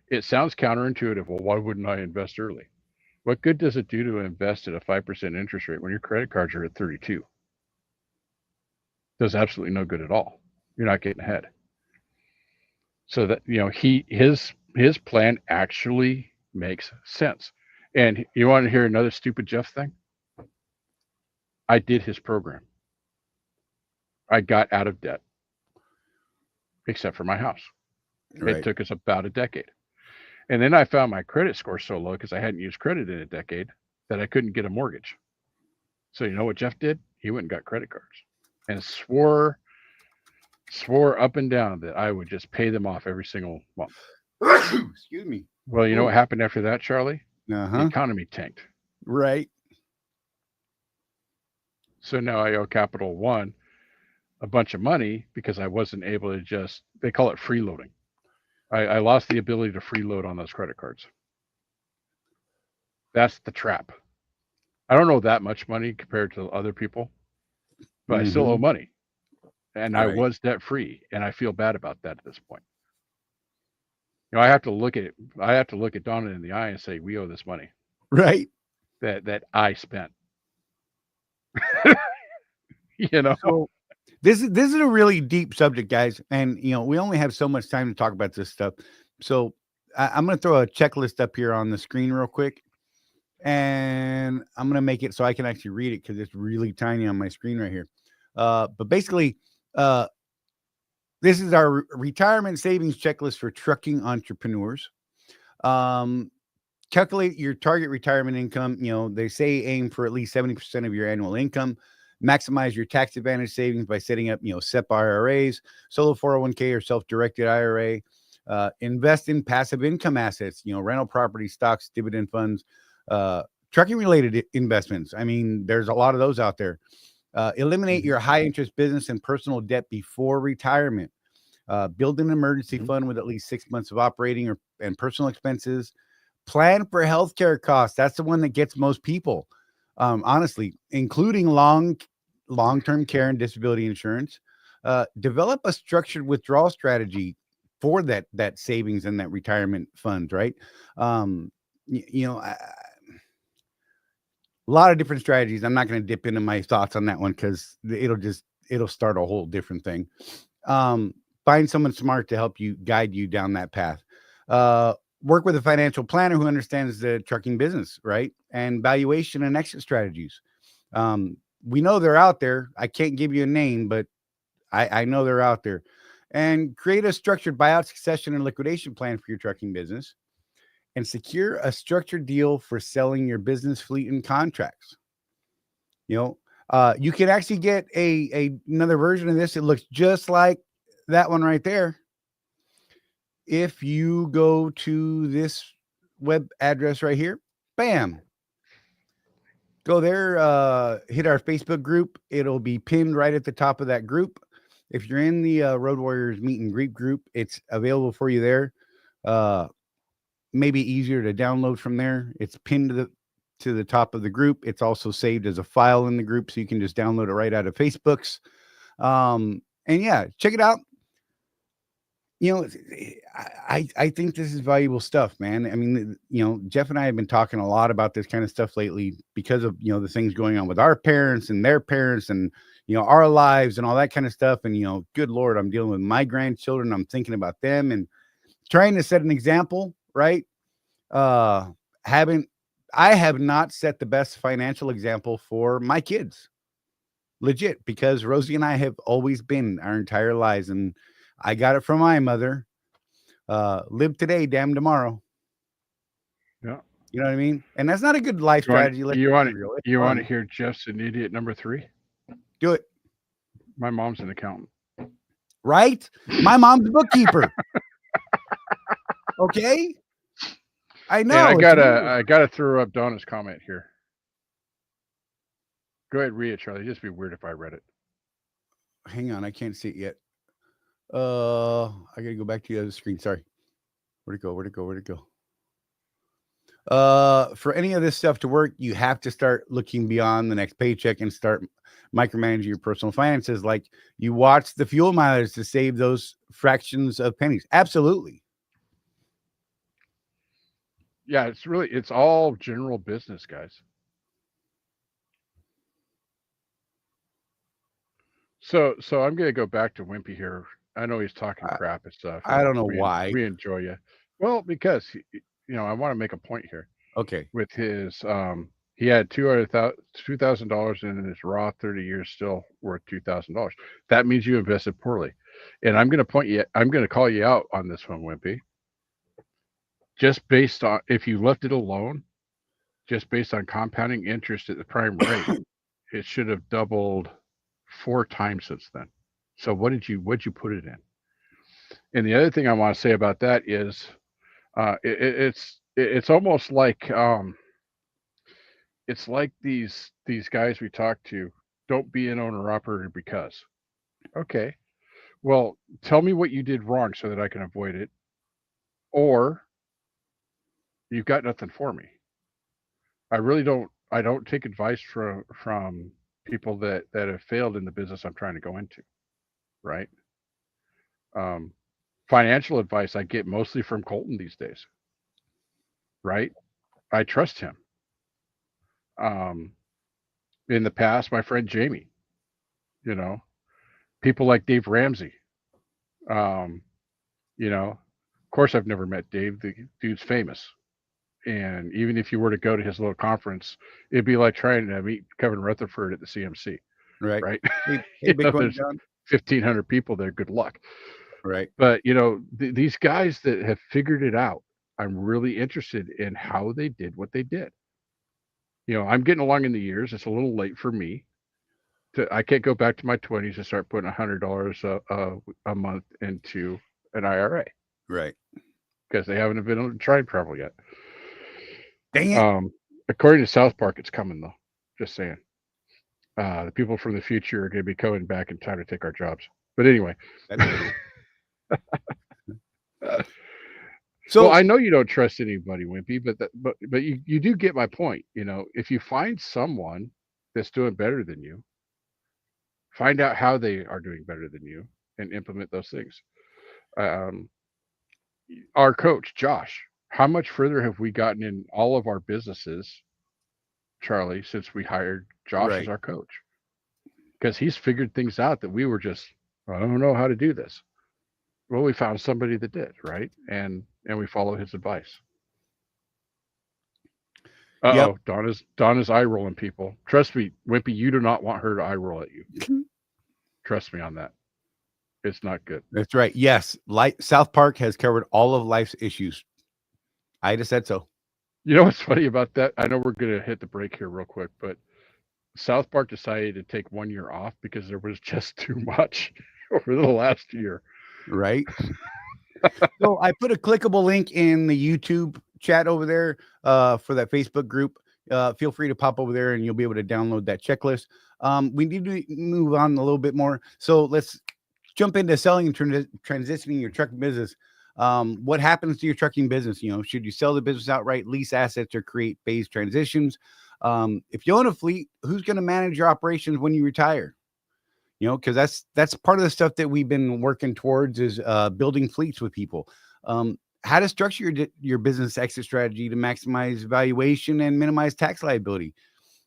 Speaker 4: it sounds counterintuitive. Well, why wouldn't I invest early? What good does it do to invest at a 5% interest rate when your credit cards are at 32? Does absolutely no good at all. You're not getting ahead. So that, his plan actually makes sense. And you want to hear another stupid Jeff thing? I did his program. I got out of debt, except for my house. Right. It took us about a decade. And then I found my credit score so low because I hadn't used credit in a decade that I couldn't get a mortgage. So you know what Jeff did? He went and got credit cards and swore up and down that I would just pay them off every single month.
Speaker 1: Excuse me.
Speaker 4: Well, you know what happened after that, Charlie?
Speaker 1: Uh-huh.
Speaker 4: The economy tanked.
Speaker 1: Right.
Speaker 4: So now I owe Capital One a bunch of money because I wasn't able to they call it freeloading. I lost the ability to freeload on those credit cards. That's the trap. I don't owe that much money compared to other people, but I still owe money. And I was debt free, and I feel bad about that at this point. I have to look at Donna in the eye and say, we owe this money.
Speaker 1: Right.
Speaker 4: That I spent.
Speaker 1: So this is a really deep subject, guys. And, we only have so much time to talk about this stuff. So I'm going to throw a checklist up here on the screen real quick. And I'm going to make it so I can actually read it because it's really tiny on my screen right here. But basically, this is our retirement savings checklist for trucking entrepreneurs. Calculate your target retirement income. They say aim for at least 70% of your annual income. Maximize your tax advantage savings by setting up, SEP IRAs, solo 401k, or self-directed IRA. Invest in passive income assets, rental property, stocks, dividend funds, trucking related investments. I mean, there's a lot of those out there. Eliminate your high interest business and personal debt before retirement. Build an emergency fund with at least 6 months of operating and personal expenses. Plan for healthcare costs. That's the one that gets most people. Honestly, including long-term care and disability insurance. Develop a structured withdrawal strategy for that savings and that retirement fund, right? A lot of different strategies. I'm not going to dip into my thoughts on that one because it'll start a whole different thing. Find someone smart to help you guide you down that path. Work with a financial planner who understands the trucking business, right? And valuation and exit strategies. We know they're out there. I can't give you a name, but I know they're out there. And create a structured buyout, succession, and liquidation plan for your trucking business. And secure a structured deal for selling your business fleet and contracts. You can actually get another version of this. It looks just like that one right there. If you go to this web address right here, bam, go there, hit our Facebook group. It'll be pinned right at the top of that group. If you're in the Road Warriors meet and greet group, it's available for you there. Maybe easier to download from there. It's pinned to the top of the group. It's also saved as a file in the group, so you can just download it right out of Facebook's. And yeah, check it out. I think this is valuable stuff, man. I mean, Jeff and I have been talking a lot about this kind of stuff lately because of, the things going on with our parents and their parents and, our lives and all that kind of stuff. And, good Lord, I'm dealing with my grandchildren. I'm thinking about them and trying to set an example, right? I have not set the best financial example for my kids, legit, because Rosie and I have always been our entire lives. And I got it from my mother. Live today, damn tomorrow.
Speaker 4: Yeah.
Speaker 1: You know what I mean? And that's not a good life
Speaker 4: You want
Speaker 1: strategy. Let's
Speaker 4: you
Speaker 1: be
Speaker 4: want
Speaker 1: real. It's
Speaker 4: you want to
Speaker 1: fun.
Speaker 4: hear Jeff's an idiot number 3?
Speaker 1: Do it.
Speaker 4: My mom's an accountant.
Speaker 1: Right? My mom's a bookkeeper. Okay? I
Speaker 4: And
Speaker 1: know. It's weird.
Speaker 4: I gotta throw up Donna's comment here. Go ahead, read it, Charlie. It'd just be weird if I read it.
Speaker 1: Hang on, I can't see it yet. I gotta go back to the other screen. Sorry. Where'd it go? For any of this stuff to work, you have to start looking beyond the next paycheck and start micromanaging your personal finances. Like you watch the fuel mileage to save those fractions of pennies. Absolutely.
Speaker 4: Yeah, it's all general business, guys. So I'm gonna go back to Wimpy here. I know he's talking crap and stuff.
Speaker 1: I don't know why.
Speaker 4: We enjoy you. Well, because I want to make a point here.
Speaker 1: Okay.
Speaker 4: With his he had $2,000 in his Roth 30 years, still worth $2,000. That means you invested poorly. And I'm going to call you out on this one, Wimpy. Just based on, if you left it alone, just based on compounding interest at the prime rate, it should have doubled 4 times since then. So what'd you put it in? And the other thing I want to say about that is it's almost like it's like these guys we talk to, don't be an owner operator because. Okay. Well, tell me what you did wrong so that I can avoid it. Or you've got nothing for me. I don't take advice from people that have failed in the business I'm trying to go into. Right? Financial advice I get mostly from Colton these days. Right? I trust him. In the past, my friend Jamie, people like Dave Ramsey. Of course, I've never met Dave. The dude's famous. And even if you were to go to his little conference, it'd be like trying to meet Kevin Rutherford at the CMC.
Speaker 1: Right.
Speaker 4: Hey,
Speaker 1: Bitcoin
Speaker 4: there's 1,500 people there. Good luck.
Speaker 1: Right.
Speaker 4: But, these guys that have figured it out, I'm really interested in how they did what they did. I'm getting along in the years. It's a little late for me. I can't go back to my 20s and start putting $100 a month into an IRA.
Speaker 1: Right.
Speaker 4: Because they haven't been on time travel yet.
Speaker 1: Dang it.
Speaker 4: According to South Park, it's coming though. Just saying. The people from the future are going to be coming back in time to take our jobs. But anyway. So I know you don't trust anybody, Wimpy, but you do get my point. If you find someone that's doing better than you, find out how they are doing better than you and implement those things. Our coach, Josh, how much further have we gotten in all of our businesses, Charlie, since we hired Josh as our coach? Because he's figured things out that we were just, I don't know how to do this. Well, we found somebody that did, right? And we follow his advice.
Speaker 1: Yep.
Speaker 4: Donna's eye rolling people. Trust me, Wimpy, you do not want her to eye roll at you. Trust me on that. It's not good.
Speaker 1: That's right. Yes. South Park has covered all of life's issues. I just said so.
Speaker 4: You know what's funny about that? I know we're going to hit the break here real quick, but South Park decided to take 1 year off because there was just too much over the last year.
Speaker 1: Right. So I put a clickable link in the YouTube chat over there for that Facebook group. Feel free to pop over there and you'll be able to download that checklist. We need to move on a little bit more. So let's jump into selling and transitioning your trucking business. What happens to your trucking business? Should you sell the business outright, lease assets, or create phased transitions? If you own a fleet, who's going to manage your operations when you retire? Because that's part of the stuff that we've been working towards is building fleets with people. How to structure your business exit strategy to maximize valuation and minimize tax liability,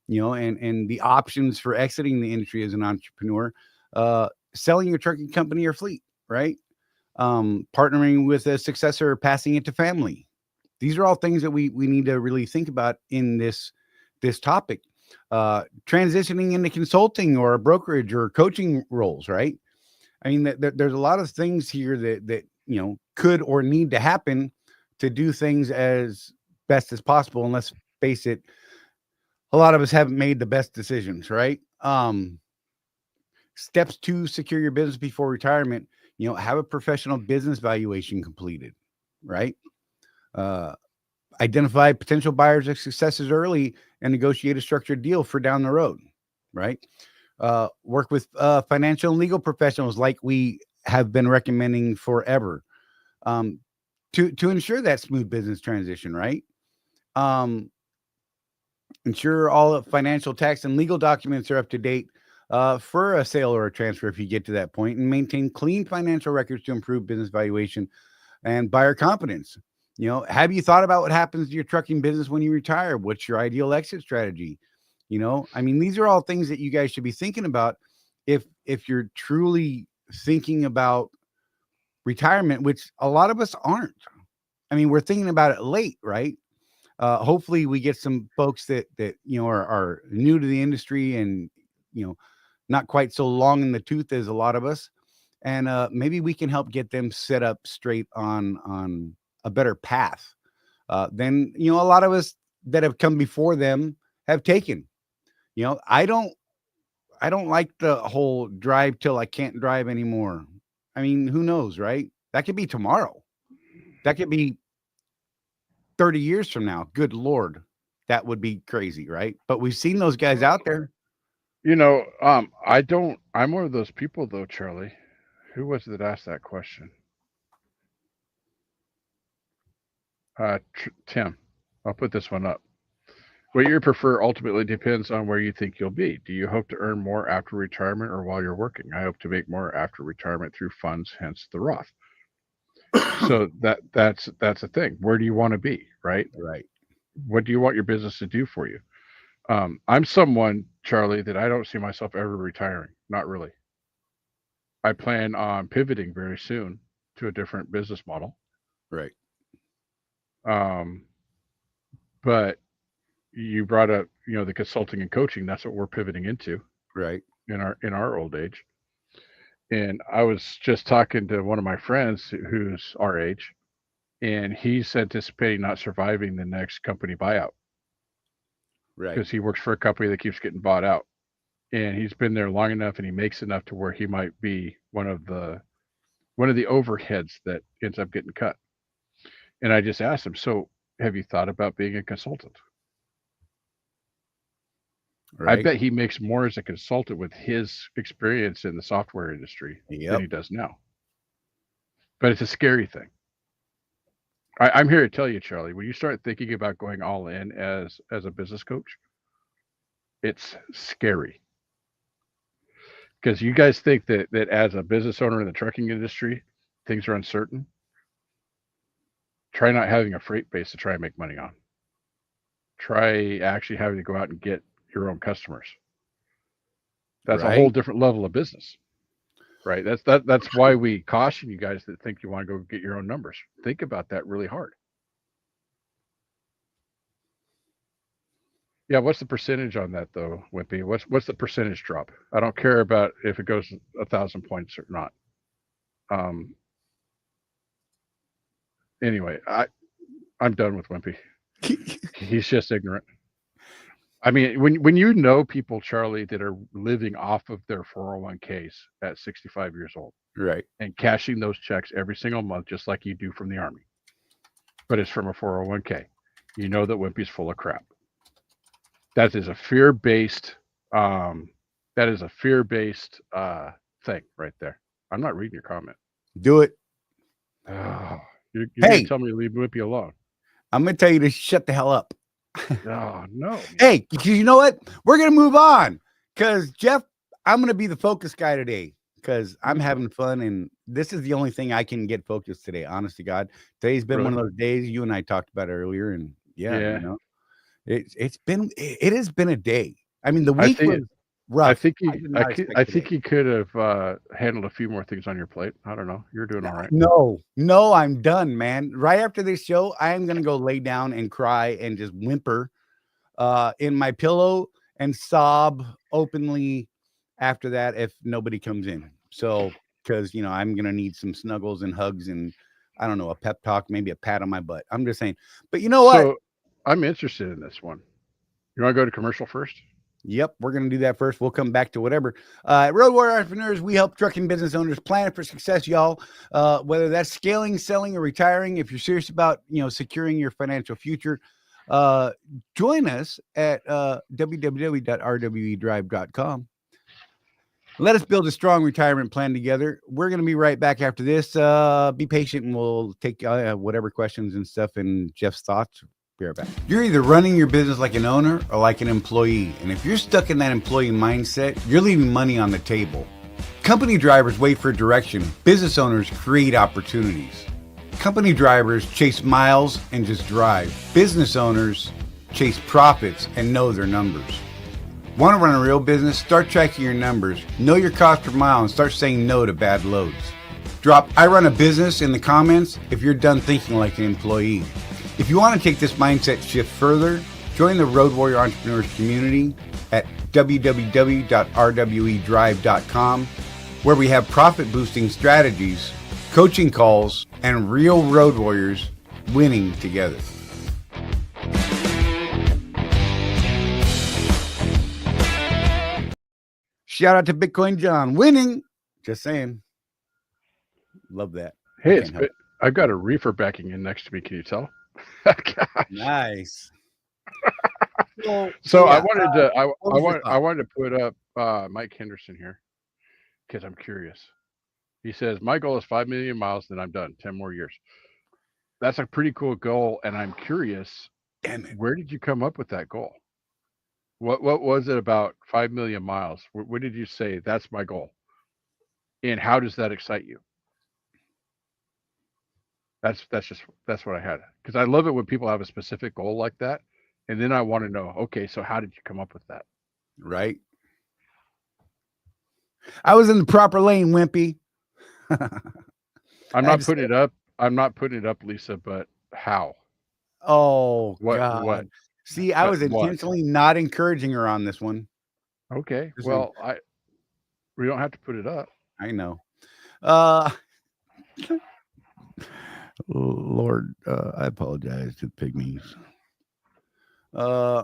Speaker 1: and the options for exiting the industry as an entrepreneur, selling your trucking company or fleet, right? Partnering with a successor or passing it to family. These are all things that we need to really think about in this topic. Transitioning into consulting or brokerage or coaching roles, right? I mean, there's a lot of things here that could or need to happen to do things as best as possible. And let's face it, a lot of us haven't made the best decisions, right? Steps to secure your business before retirement, have a professional business valuation completed, right? Identify potential buyers or successes early and negotiate a structured deal for down the road, right? Work with financial and legal professionals like we have been recommending forever, to ensure that smooth business transition, right? Ensure all financial, tax, and legal documents are up to date for a sale or a transfer if you get to that point, and maintain clean financial records to improve business valuation and buyer confidence. Have you thought about what happens to your trucking business when you retire? What's your ideal exit strategy? These are all things that you guys should be thinking about if you're truly thinking about retirement, which a lot of us aren't. We're thinking about it late, right? Hopefully we get some folks that are new to the industry and not quite so long in the tooth as a lot of us, and maybe we can help get them set up straight on a better path than a lot of us that have come before them have taken. I don't like the whole drive till I can't drive anymore. Who knows, right? That could be tomorrow. That could be 30 years from now. Good Lord. That would be crazy, right? But we've seen those guys out there.
Speaker 4: I'm one of those people though, Charlie. Who was it that asked that question? Tim, I'll put this one up. What you prefer ultimately depends on where you think you'll be. Do you hope to earn more after retirement or while you're working? I hope to make more after retirement through funds, hence the Roth. So that's a thing. Where do you want to be, right?
Speaker 1: Right.
Speaker 4: What do you want your business to do for you? I'm someone, Charlie, that I don't see myself ever retiring. Not really. I plan on pivoting very soon to a different business model.
Speaker 1: Right.
Speaker 4: But you brought up, the consulting and coaching. That's what we're pivoting into,
Speaker 1: right,
Speaker 4: in our old age. And I was just talking to one of my friends who's our age, and he's anticipating not surviving the next company buyout,
Speaker 1: right?
Speaker 4: Because he works for a company that keeps getting bought out, and he's been there long enough, and he makes enough to where he might be one of the overheads that ends up getting cut. And I just asked him, so have you thought about being a consultant? Right. I bet he makes more as a consultant with his experience in the software industry than he does now. But it's a scary thing. I'm here to tell you, Charlie, when you start thinking about going all in as a business coach, it's scary. Because you guys think that as a business owner in the trucking industry, things are uncertain. Try not having a freight base to try and make money on. Try actually having to go out and get your own customers. That's a whole different level of business, right? That's why we caution you guys that think you want to go get your own numbers. Think about that really hard. Yeah, what's the percentage on that though, Wimpy? What's the percentage drop? I don't care about if it goes 1,000 points or not. Anyway, I'm done with Wimpy. He's just ignorant. When you know people, Charlie, that are living off of their 401ks at 65 years old,
Speaker 1: right,
Speaker 4: and cashing those checks every single month, just like you do from the Army, but it's from a 401k, you know that Wimpy's full of crap. That is a fear-based. That is a fear-based thing right there. I'm not reading your comment.
Speaker 1: Do it.
Speaker 4: Oh, you're gonna tell me to leave Wimpy alone.
Speaker 1: I'm gonna tell you to shut the hell up.
Speaker 4: Oh, no.
Speaker 1: Hey, you know what? We're going to move on because, Jeff, I'm going to be the focus guy today because I'm having fun. And this is the only thing I can get focused today. Honest to God. Today's been one of those days you and I talked about earlier. And it has been a day. The week was rough.
Speaker 4: I think he could have handled a few more things on your plate. I don't know. You're doing all right.
Speaker 1: No, I'm done, man. Right after this show, I am going to go lay down and cry and just whimper in my pillow and sob openly after that if nobody comes in. So, because, I'm going to need some snuggles and hugs and, I don't know, a pep talk, maybe a pat on my butt. I'm just saying. But you know what?
Speaker 4: I'm interested in this one. You want to go to commercial first?
Speaker 1: Yep, we're going to do that first. We'll come back to whatever. At Road Warrior Entrepreneurs, we help trucking business owners plan for success, y'all. Whether that's scaling, selling, or retiring, if you're serious about securing your financial future, join us at www.rwedrive.com. Let us build a strong retirement plan together. We're going to be right back after this. Be patient, and we'll take whatever questions and stuff and Jeff's thoughts. Be right back. You're either running your business like an owner or like an employee. And if you're stuck in that employee mindset, you're leaving money on the table. Company drivers wait for direction. Business owners create opportunities. Company drivers chase miles and just drive. Business owners chase profits and know their numbers. Want to run a real business? Start tracking your numbers. Know your cost per mile and start saying no to bad loads. Drop "I run a business" in the comments if you're done thinking like an employee. If you want to take this mindset shift further, join the Road Warrior Entrepreneurs community at www.rwedrive.com, where we have profit boosting strategies, coaching calls, and real road warriors winning together. Shout out to Bitcoin John, winning. Just saying. Love that.
Speaker 4: Hey, I've got a reefer backing in next to me. Can you tell?
Speaker 1: Nice.
Speaker 4: So
Speaker 1: yeah,
Speaker 4: I wanted to put up Mike Henderson here because I'm curious. He says my goal is 5 million miles, then I'm done. 10 more years. That's a pretty cool goal, and I'm curious. Where did you come up with that goal? What was it about 5 million miles? What did you say? That's my goal. And how does that excite you? That's what I had, because I love it when people have a specific goal like that, and then I want to know, okay, so how did you come up with that?
Speaker 1: Right. I was in the proper lane, Wimpy.
Speaker 4: I'm not putting it up. I'm not putting it up, Lisa. But how?
Speaker 1: Oh,
Speaker 4: what?
Speaker 1: God.
Speaker 4: What?
Speaker 1: See, I was intentionally not encouraging her on this one.
Speaker 4: Okay. Well, we don't have to put it up.
Speaker 1: I know. Lord, I apologize to the pygmies.
Speaker 4: Yeah.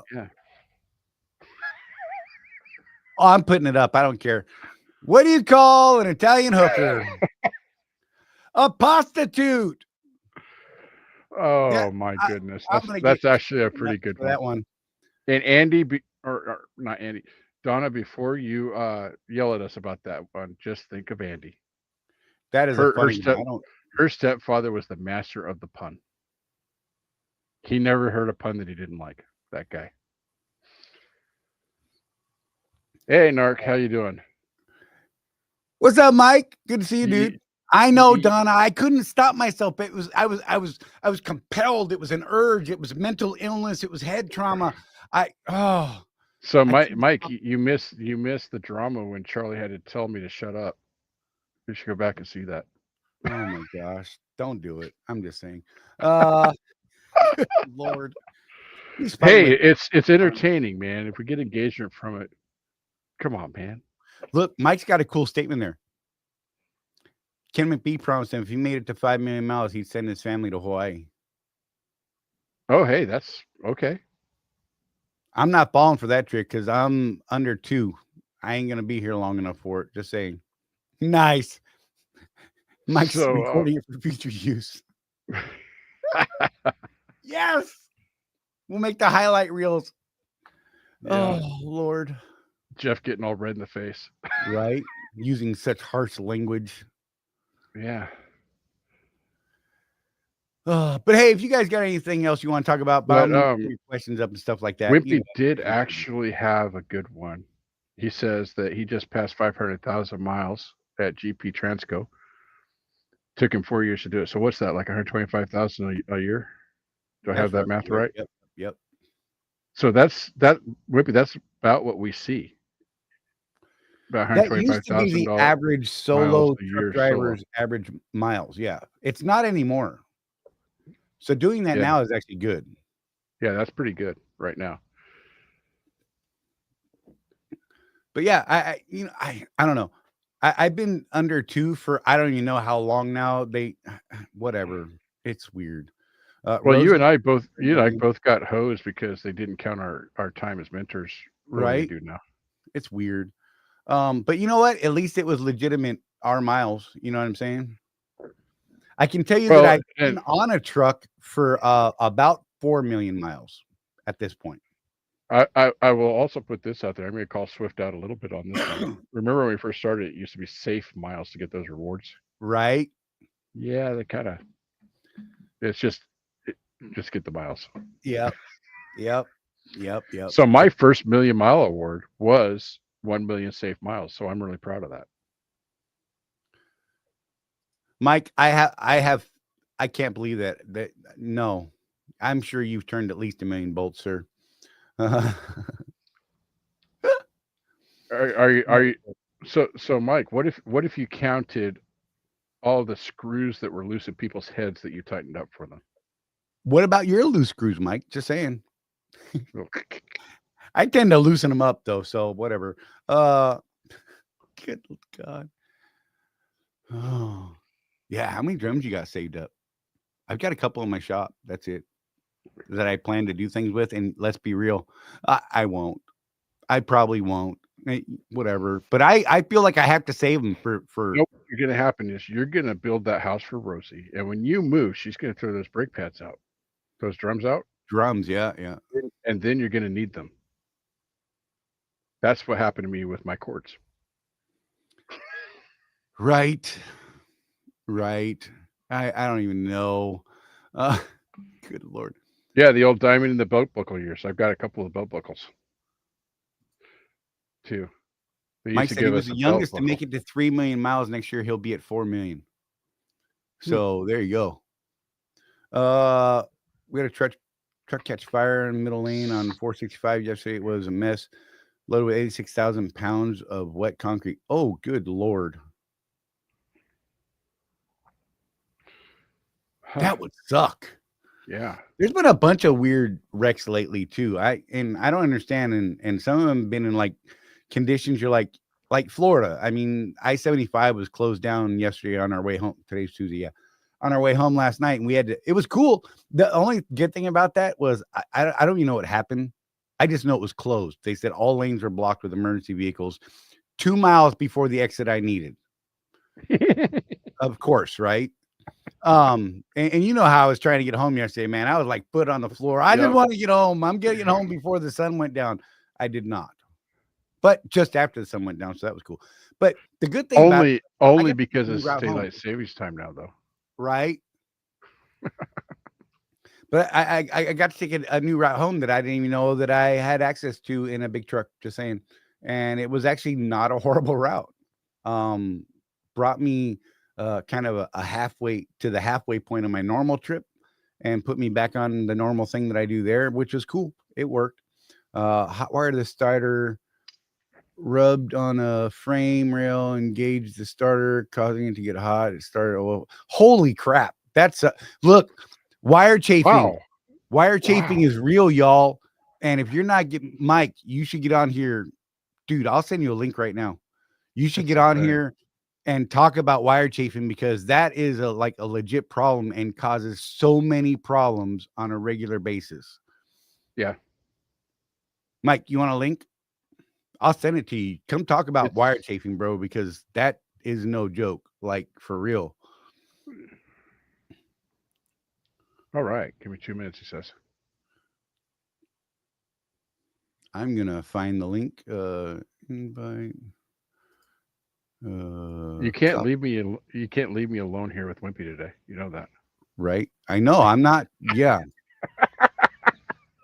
Speaker 1: Oh, I'm putting it up. I don't care. What do you call an Italian hooker? A prostitute.
Speaker 4: Oh, my goodness. That's actually a pretty good one.
Speaker 1: That one.
Speaker 4: And Andy, or not Andy, Donna, before you yell at us about that one, just think of Andy.
Speaker 1: That is
Speaker 4: her stepfather was the master of the pun. He never heard a pun that he didn't like. That guy. Hey, Narc, how you doing?
Speaker 1: What's up, Mike? Good to see you, dude. I know, Donna. I couldn't stop myself. I was compelled. It was an urge. It was mental illness. It was head trauma.
Speaker 4: So Mike, you missed the drama when Charlie had to tell me to shut up. You should go back and see that.
Speaker 1: Oh my gosh. Don't do it. I'm just saying. Lord.
Speaker 4: Hey, it's entertaining, man. If we get engagement from it, come on, man.
Speaker 1: Look, Mike's got a cool statement there. Ken McBee promised him if he made it to 5 million miles, he'd send his family to Hawaii.
Speaker 4: Oh, hey, that's okay.
Speaker 1: I'm not falling for that trick because I'm under 2. I ain't going to be here long enough for it. Just saying. Nice. Mike's recording it for future use. Yes. We'll make the highlight reels. Yeah. Oh, Lord.
Speaker 4: Jeff getting all red in the face.
Speaker 1: Right? Using such harsh language.
Speaker 4: Yeah.
Speaker 1: But hey, if you guys got anything else you want to talk about, questions up and stuff like that.
Speaker 4: Wimpy did actually have a good one. He says that he just passed 500,000 miles at GP Transco. Took him 4 years to do it. So what's that, like 125,000 a year? Do I have that math right?
Speaker 1: Yep.
Speaker 4: So that's Wimpy. That's about what we see. About $125,000.
Speaker 1: That used to be the average solo truck driver's average miles. Yeah, it's not anymore. So doing that now is actually good.
Speaker 4: Yeah, that's pretty good right now.
Speaker 1: But yeah, I don't know. I've been under 2 for I don't even know how long now. Whatever. It's weird.
Speaker 4: Well, you
Speaker 1: Rosie,
Speaker 4: and I both got hosed because they didn't count our time as mentors the way they
Speaker 1: right?
Speaker 4: do now.
Speaker 1: It's weird. But you know what? At least it was legitimate our miles. You know what I'm saying? I can tell you that
Speaker 4: Well,
Speaker 1: I've been
Speaker 4: and
Speaker 1: on a truck for about 4 million miles at this point.
Speaker 4: I will also put this out there. I'm going to call Swift out a little bit on this one. Remember when we first started, it used to be safe miles to get those rewards.
Speaker 1: Right?
Speaker 4: Yeah, they kind of. It's just get the miles.
Speaker 1: Yep. Yep. Yep. Yep.
Speaker 4: So my first million-mile award was 1 million safe miles. So I'm really proud of that.
Speaker 1: Mike, I can't believe that. No, I'm sure you've turned at least 1 million bolts, sir.
Speaker 4: Are you? So Mike, what if you counted all the screws that were loose in people's heads that you tightened up for them?
Speaker 1: What about your loose screws, Mike? Just saying. I tend to loosen them up though, so whatever. Good God. Oh, yeah. How many drums you got saved up? I've got a couple in my shop. That's it. That I plan to do things with. And let's be real, I won't. I probably won't. Whatever. But I feel like I have to save them for.
Speaker 4: Nope. What's going to happen is you're going to build that house for Rosie, and when you move, she's going to throw those brake pads out, those drums out.
Speaker 1: Drums, yeah, yeah.
Speaker 4: And then you're going to need them. That's what happened to me with my chords.
Speaker 1: Right. I don't even know. Good Lord.
Speaker 4: Yeah, the old diamond in the belt buckle years. I've got a couple of belt buckles too.
Speaker 1: Mike said he was the youngest to make it to 3 million miles. Next year he'll be at 4 million. So there you go. We had a truck catch fire in middle lane on 465 yesterday. It was a mess. Loaded with 86,000 pounds of wet concrete. Oh, good Lord. That would suck.
Speaker 4: Yeah.
Speaker 1: There's been a bunch of weird wrecks lately too. I don't understand. And some of them have been in like conditions you're like Florida. I mean, I-75 was closed down yesterday on our way home. Today's Tuesday. Yeah. On our way home last night. And it was cool. The only good thing about that was I don't even know what happened. I just know it was closed. They said all lanes were blocked with emergency vehicles 2 miles before the exit I needed. Of course, right? And you know how I was trying to get home yesterday, man. I was like foot on the floor. I didn't want to get home. I'm getting home before the sun went down. I did not. But just after the sun went down, so that was cool. But the good thing
Speaker 4: only because it's daylight savings time now, though.
Speaker 1: Right. But I got to take a new route home that I didn't even know that I had access to in a big truck, just saying. And it was actually not a horrible route. Brought me kind of a halfway to the halfway point of my normal trip and put me back on the normal thing that I do there, which was cool. It worked. Hot wired the starter, rubbed on a frame rail, engaged the starter, causing it to get hot. It started. Oh, holy crap. That's look. Wire chafing.
Speaker 4: Wow.
Speaker 1: Wire chafing is real, y'all. And if you're not getting Mike, you should get on here. Dude, I'll send you a link right now. You should get on here and talk about wire chafing because that is a legit problem and causes so many problems on a regular basis.
Speaker 4: Yeah.
Speaker 1: Mike, you want a link? I'll send it to you. Come talk about wire chafing, bro, because that is no joke. Like for real.
Speaker 4: All right. Give me 2 minutes, he says.
Speaker 1: I'm going to find the link. Invite.
Speaker 4: You can't leave me alone here with Wimpy today. You know that.
Speaker 1: Right. I know. I'm not. Yeah.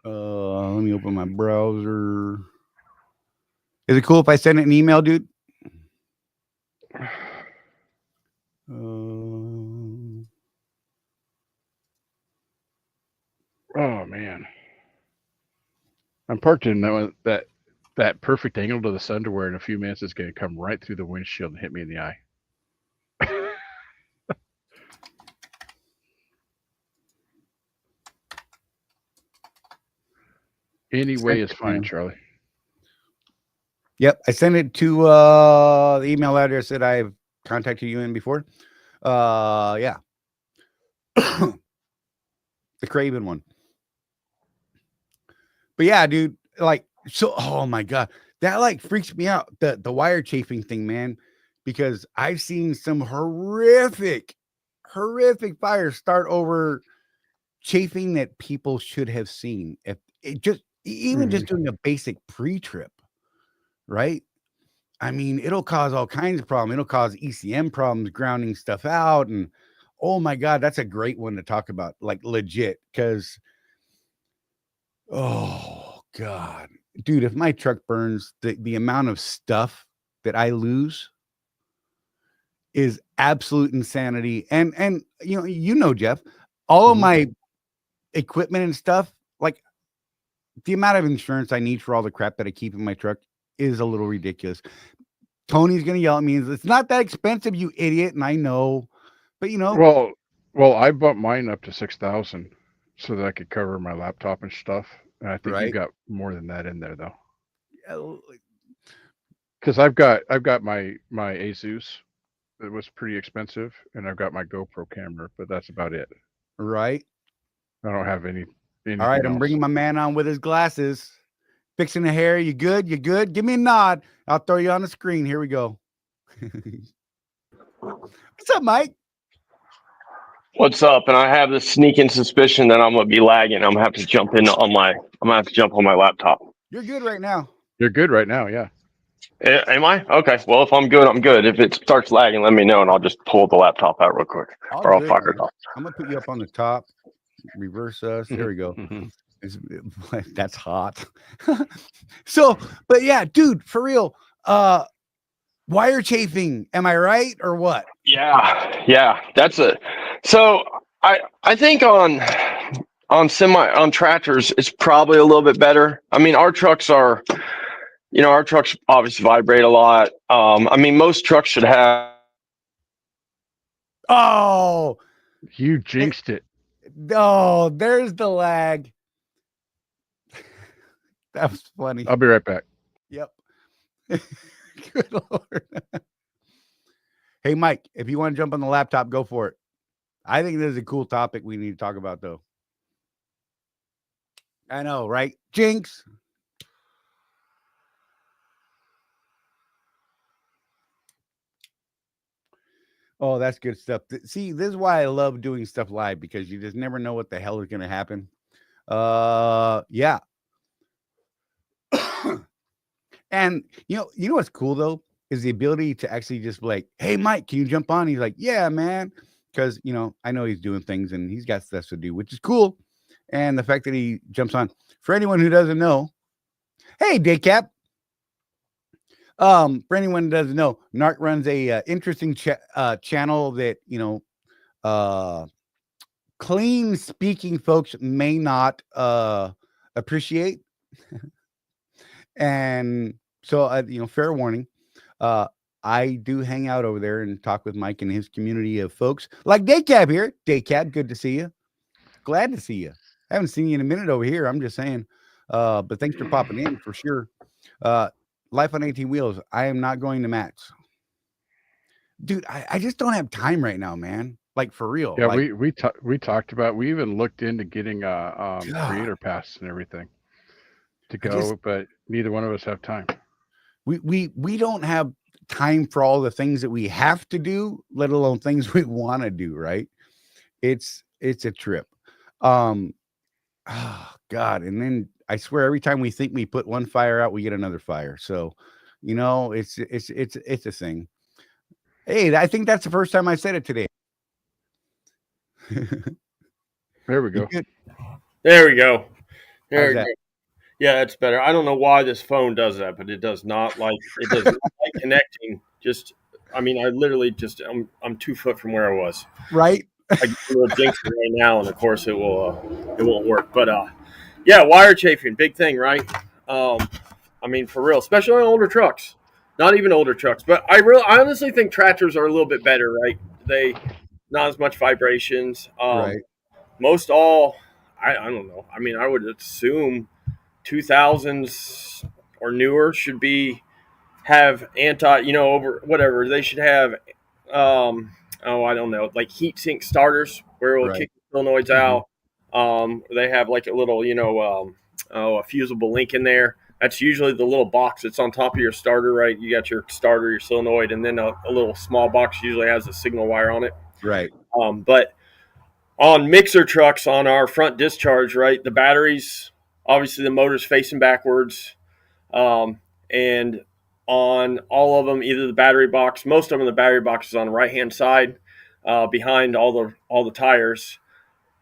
Speaker 1: Let me open my browser. Is it cool if I send it an email, dude?
Speaker 4: Oh man, I'm parked in that perfect angle to the sun to where in a few minutes it's going to come right through the windshield and hit me in the eye. Any way is fine, Charlie.
Speaker 1: Yep, I sent it to the email address that I've contacted you in before. Yeah. the Craven one. But yeah, dude, like, so, oh my God, that like freaks me out. The wire chafing thing, man, because I've seen some horrific fires start over chafing that people should have seen. If it just, even just doing a basic pre-trip, right? I mean, it'll cause all kinds of problems. It'll cause ECM problems, grounding stuff out. And oh my God, that's a great one to talk about, like legit. Because, oh God, dude, if my truck burns, the amount of stuff that I lose is absolute insanity. And you know, Jeff, all of my equipment and stuff, like the amount of insurance I need for all the crap that I keep in my truck is a little ridiculous. Tony's gonna yell at me. It's not that expensive, you idiot. And I know, but
Speaker 4: Well, I bumped mine up to 6,000 so that I could cover my laptop and stuff. And I think you
Speaker 1: right?
Speaker 4: got more than that in there though,
Speaker 1: Uh,
Speaker 4: because I've got my Asus. It was pretty expensive, and I've got my GoPro camera, but that's about it.
Speaker 1: Right.
Speaker 4: I don't have anything
Speaker 1: All right. I'm
Speaker 4: else.
Speaker 1: bringing my man on with his glasses, fixing the hair. You good? You good? Give me a nod. I'll throw you on the screen. Here we go. What's up, Mike?
Speaker 5: What's up? And I have this sneaking suspicion that I'm gonna be lagging. I'm gonna have to jump on my laptop.
Speaker 1: You're good right now.
Speaker 4: You're good right now, yeah.
Speaker 5: Am I? Okay. Well, if I'm good, I'm good. If it starts lagging, let me know, and I'll just pull the laptop out real quick, or I'll
Speaker 1: Good,
Speaker 5: fire it
Speaker 1: man.
Speaker 5: off.
Speaker 1: I'm gonna put you up on the top. Reverse us. There we go. That's hot. So, but yeah, dude, for real. Wire chafing. Am I right or what?
Speaker 5: Yeah. That's it. So I think on tractors, it's probably a little bit better. I mean, our trucks obviously vibrate a lot. I mean, most trucks should have.
Speaker 1: Oh,
Speaker 4: You jinxed it.
Speaker 1: oh, there's the lag. That was funny.
Speaker 4: I'll be right back.
Speaker 1: Yep. Good Lord. Hey, Mike, if you want to jump on the laptop, go for it. I think this is a cool topic we need to talk about, though. I know, right? Jinx. Oh, that's good stuff. See, this is why I love doing stuff live, because you just never know what the hell is going to happen. Yeah. And you know what's cool though is the ability to actually just be like, hey, Mike, can you jump on? He's like, yeah, man, because I know he's doing things and he's got stuff to do, which is cool. And the fact that he jumps on, for anyone who doesn't know, hey, Daycap. For anyone who doesn't know, Narc runs a interesting channel that clean speaking folks may not appreciate. And so, fair warning, I do hang out over there and talk with Mike and his community of folks like Daycab here. Daycab, good to see you. Glad to see you. I haven't seen you in a minute over here. I'm just saying, but thanks for popping in for sure. Life on 18 wheels. I am not going to match. Dude, I just don't have time right now, man. Like for real.
Speaker 4: Yeah,
Speaker 1: like,
Speaker 4: we talked about, we even looked into getting creator pass and everything to go, but neither one of us have time.
Speaker 1: We don't have time for all the things that we have to do, let alone things we want to do, right? It's a trip. Oh God. And then I swear every time we think we put one fire out, we get another fire. So, it's a thing. Hey, I think that's the first time I said it today.
Speaker 5: There we go. There we go. Yeah, that's better. I don't know why this phone does that, but it does not like connecting. I literally I'm 2 foot from where I was.
Speaker 1: Right.
Speaker 5: I get a little jinx right now, and of course it won't work. But yeah, wire chafing, big thing, right? For real, especially on older trucks. Not even older trucks, but I honestly think tractors are a little bit better, right? They not as much vibrations.
Speaker 1: Right.
Speaker 5: Most all, I don't know. I would assume 2000s or newer should have over whatever they should have. I don't know, like heat sink starters where it will kick the solenoids out. They have like a little, a fusible link in there. That's usually the little box that's on top of your starter, right? You got your starter, your solenoid, and then a little small box usually has a signal wire on it.
Speaker 1: Right.
Speaker 5: But on mixer trucks, on our front discharge, right, the batteries, obviously the motor's facing backwards. And on all of them, either the battery box, most of them, the battery box is on the right-hand side, behind all the tires,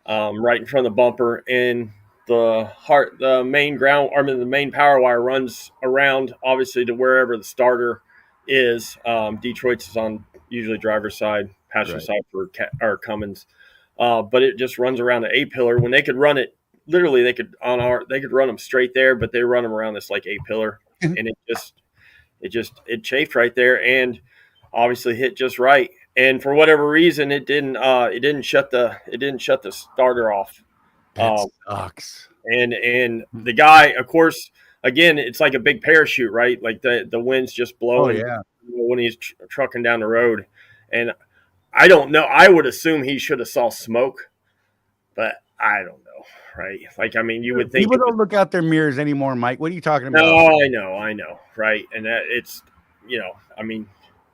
Speaker 5: right in front of the bumper. And the main power wire runs around, obviously, to wherever the starter is. Detroit's is on usually driver's side, passenger side for Cummins. But it just runs around the A-pillar. When they could run it, literally they could run them straight there, but they run them around this like A-pillar, and it chafed right there, and obviously hit just right. And for whatever reason, it didn't shut the starter off.
Speaker 1: That sucks.
Speaker 5: And the guy, of course, again, it's like a big parachute, right? Like the wind's just blowing when he's trucking down the road. And I don't know. I would assume he should have saw smoke, but I don't know, right? Like, I mean, you would think
Speaker 1: people don't look out their mirrors anymore, Mike. What are you talking about?
Speaker 5: No, I know, right? And that it's, I mean,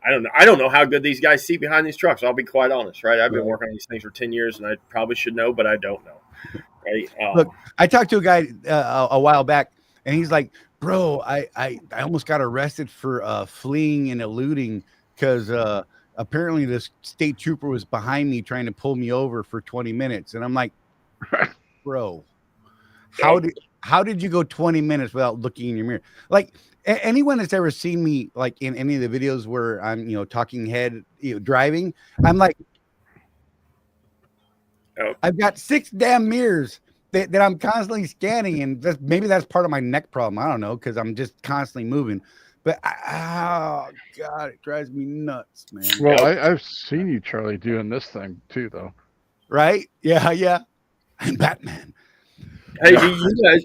Speaker 5: I don't know how good these guys see behind these trucks. I'll be quite honest, right? I've been working on these things for 10 years, and I probably should know, but I don't know. Right?
Speaker 1: Look, I talked to a guy a while back, and he's like, "Bro, I almost got arrested for fleeing and eluding because apparently this state trooper was behind me trying to pull me over for 20 minutes." And I'm like, "Bro, how did you go 20 minutes without looking in your mirror?" Like, anyone that's ever seen me, like in any of the videos where I'm, talking head, driving, I'm like, I've got 6 damn mirrors that I'm constantly scanning, and maybe that's part of my neck problem. I don't know, because I'm just constantly moving. But oh God, it drives me nuts, man.
Speaker 4: Well, I've seen you, Charlie, doing this thing too, though.
Speaker 1: Right? Yeah. I'm Batman.
Speaker 5: Hey,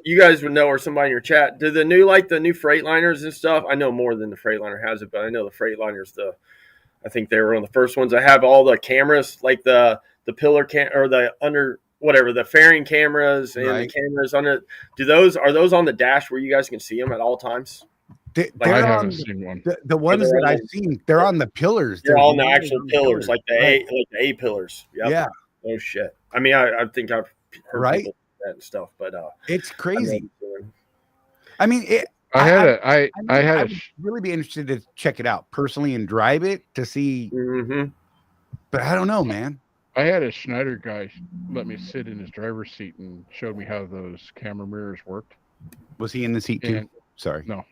Speaker 5: you guys would know, or somebody in your chat, do the new Freightliners and stuff? I know more than the Freightliner has it, but I know the Freightliners. I think they were one of the first ones that have all the cameras, like the pillar or the under whatever the fairing cameras and the cameras on it. Are those on the dash where you guys can see them at all times?
Speaker 4: I haven't seen one.
Speaker 1: The ones that I've seen, they're on the pillars.
Speaker 5: They're on the actual pillars, like the A pillars. Yep.
Speaker 1: Yeah.
Speaker 5: Oh shit. I mean, I think I've heard people do that and stuff, but
Speaker 1: it's crazy. I mean,
Speaker 4: I
Speaker 1: would really be interested to check it out personally and drive it to see.
Speaker 5: Mm-hmm.
Speaker 1: But I don't know, man.
Speaker 4: I had a Schneider guy let me sit in his driver's seat and showed me how those camera mirrors worked.
Speaker 1: Was he in the seat too? Sorry.
Speaker 4: No.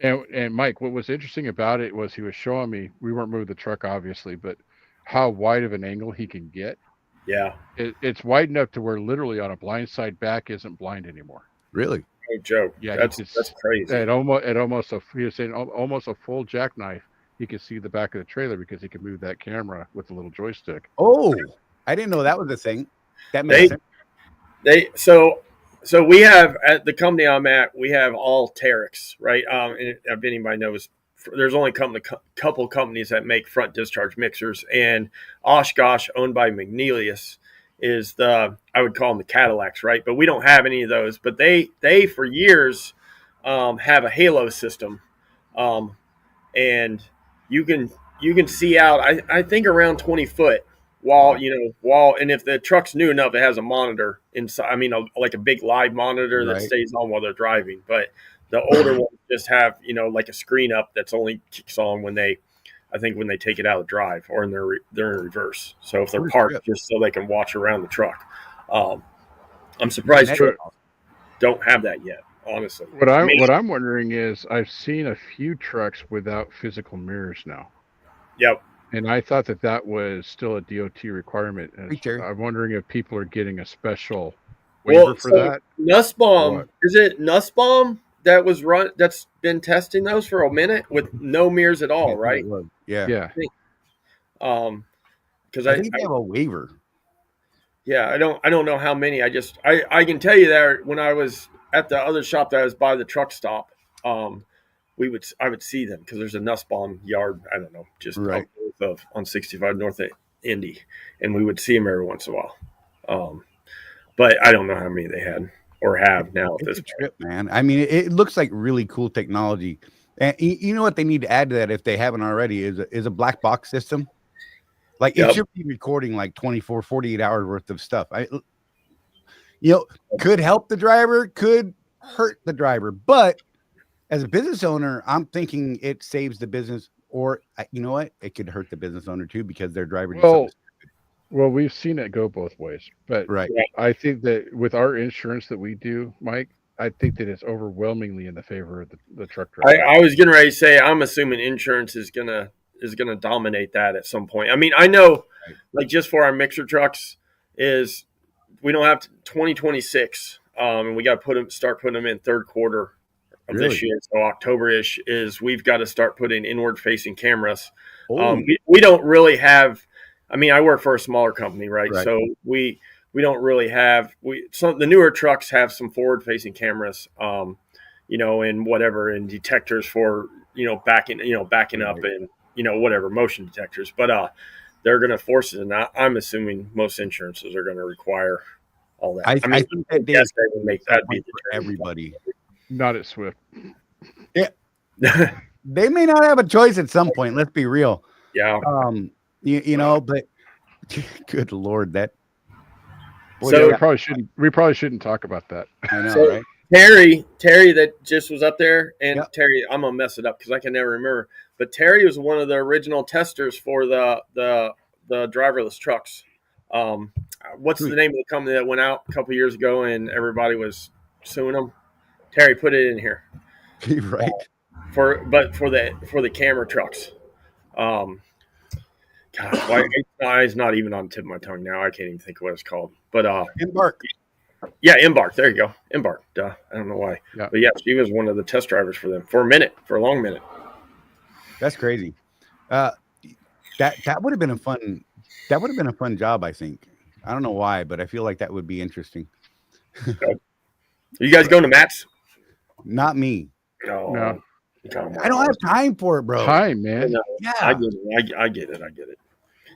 Speaker 4: And Mike, what was interesting about it was he was showing me, we weren't moving the truck obviously, but how wide of an angle he can get.
Speaker 5: Yeah.
Speaker 4: It's wide enough to where literally on a blind side back isn't blind anymore.
Speaker 1: Really?
Speaker 5: No joke. Yeah, that's crazy.
Speaker 4: Almost he was saying almost a full jackknife. He could see the back of the trailer because he could move that camera with a little joystick.
Speaker 1: Oh, I didn't know that was a thing. That makes sense.
Speaker 5: So we have, at the company I'm at, we have all Terex, right? And if anybody knows, there's only a couple companies that make front discharge mixers, and Oshkosh, owned by McNeilius, is I would call them the Cadillacs, right? But we don't have any of those. But they for years have a halo system, and you can see out, I think, around 20 foot. And if the truck's new enough, it has a monitor inside. I mean, like a big live monitor that stays on while they're driving. But the older ones just have, like a screen up that's only kicks on when they take it out of drive, or they're in reverse. So if they're parked, just so they can watch around the truck. I'm surprised trucks don't have that yet, honestly.
Speaker 4: What I'm wondering is, I've seen a few trucks without physical mirrors now.
Speaker 5: Yep.
Speaker 4: And I thought that was still a DOT requirement. I'm wondering if people are getting a special waiver for that.
Speaker 5: Nussbaum, is it Nussbaum that's been testing those for a minute with no mirrors at all, right?
Speaker 1: Yeah.
Speaker 5: Because
Speaker 1: I think they have a waiver.
Speaker 5: Yeah, I don't know how many. I can tell you that when I was at the other shop that I was by the truck stop, I would see them because there's a Nussbaum yard. I don't know, just on 65 north of Indy, and we would see them every once in a But I don't know how many they had or have now at
Speaker 1: It's
Speaker 5: this
Speaker 1: a
Speaker 5: point.
Speaker 1: trip, man. I mean, it looks like really cool technology. And you know what they need to add to that if they haven't already is a black box system. Like it
Speaker 5: Yep.
Speaker 1: should be recording like 24, 48 hours worth of stuff. Could help the driver, could hurt the driver. But as a business owner, I'm thinking it saves the business, or you know what? It could hurt the business owner too because their driver did something.
Speaker 4: Well, we've seen it go both ways, but
Speaker 1: Right.
Speaker 4: I think that with our insurance that we do, Mike, I think that it's overwhelmingly in the favor of the truck driver.
Speaker 5: I was getting ready to say I'm assuming insurance is gonna dominate that at some point. I mean, I know, like just for our mixer trucks, is we don't have 2026, and we got to start putting them in third quarter of this year. So October-ish is we've got to start putting inward facing cameras. We don't really have. I mean, I work for a smaller company, right? So we don't really have the newer trucks have some forward facing cameras, and whatever, and detectors for backing up and whatever motion detectors. But they're going to force it, and I'm assuming most insurances are going to require all that.
Speaker 1: I think that they
Speaker 5: would make that be
Speaker 1: for everybody.
Speaker 4: Not at Swift.
Speaker 1: Yeah, they may not have a choice at some point. Let's be real.
Speaker 5: Yeah.
Speaker 1: But good Lord, that.
Speaker 4: Boy, so we probably shouldn't talk about that.
Speaker 1: I know, right?
Speaker 5: Terry that just was up there, and Terry, I'm gonna mess it up because I can never remember. But Terry was one of the original testers for the driverless trucks. What's the name of the company that went out a couple years ago and everybody was suing them? Terry, put it in here.
Speaker 1: Right.
Speaker 5: For the camera trucks. God, it's not even on the tip of my tongue now. I can't even think of what it's called. But
Speaker 1: Embark.
Speaker 5: Yeah, Embark. There you go. Embark. Duh. I don't know why. Yeah. But yeah, she was one of the test drivers for them for a long minute.
Speaker 1: That's crazy. That would have been a fun. That would have been a fun job, I think. I don't know why, but I feel like that would be interesting.
Speaker 5: You guys going to Matt's?
Speaker 1: Not me.
Speaker 5: No.
Speaker 1: I don't have time for it, bro.
Speaker 4: Time, man.
Speaker 5: Yeah. I get it.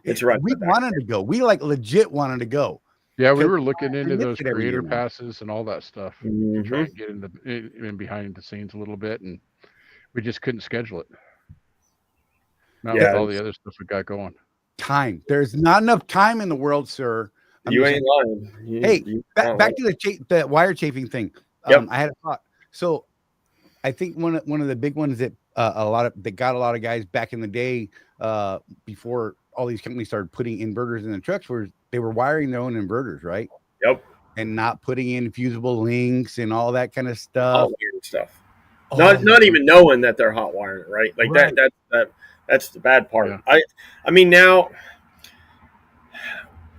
Speaker 5: It's right.
Speaker 1: We wanted to go. We legit wanted to go.
Speaker 4: Yeah, we were looking into those creator passes and all that stuff to try and get in behind the scenes a little bit, and we just couldn't schedule it. Not with all the other stuff we got going.
Speaker 1: Time. There's not enough time in the world, sir.
Speaker 5: You ain't lying.
Speaker 1: Back to the wire chafing thing. I had a thought. So I think one of the big ones that got a lot of guys back in the day, before all these companies started putting inverters in the trucks, they were wiring their own inverters, right?
Speaker 5: Yep.
Speaker 1: And not putting in fusible links and all that kind of stuff.
Speaker 5: All weird stuff. Not even knowing that they're hot wiring it, right? Like that's the bad part. Yeah. I mean, now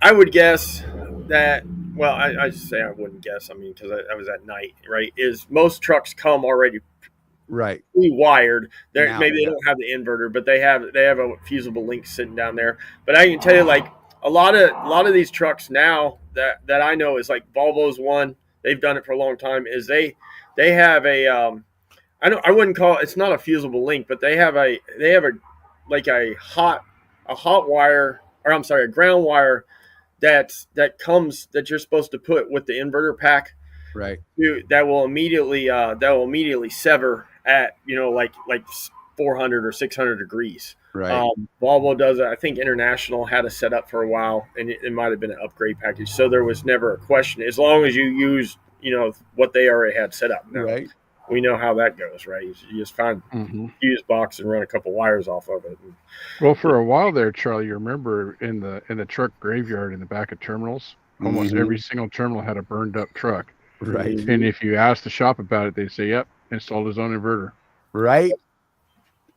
Speaker 5: I would guess that. Well, I just say I wouldn't guess. I mean, because I was at night, right? Is most trucks come already pre-wired. Maybe they don't have the inverter, but they have a fusible link sitting down there. But I can tell you, like a lot of these trucks now that I know is like Volvo's one. They've done it for a long time. Is they have a I wouldn't call it. It's not a fusible link, but they have a hot wire, or I'm sorry, a ground wire that you're supposed to put with the inverter pack,
Speaker 1: right?
Speaker 5: That will immediately sever at like 400 or 600 degrees.
Speaker 1: Right.
Speaker 5: Volvo does it. I think International had a setup for a while, and it might have been an upgrade package. So there was never a question as long as you use what they already had set up. Now,
Speaker 1: right.
Speaker 5: We know how that goes, right? You just find fuse box and run a couple wires off of it.
Speaker 4: Well, for a while there, Charlie, you remember in the truck graveyard in the back of terminals, almost every single terminal had a burned up truck.
Speaker 1: Right.
Speaker 4: And if you asked the shop about it, they'd say, "Yep, installed his own inverter."
Speaker 1: Right.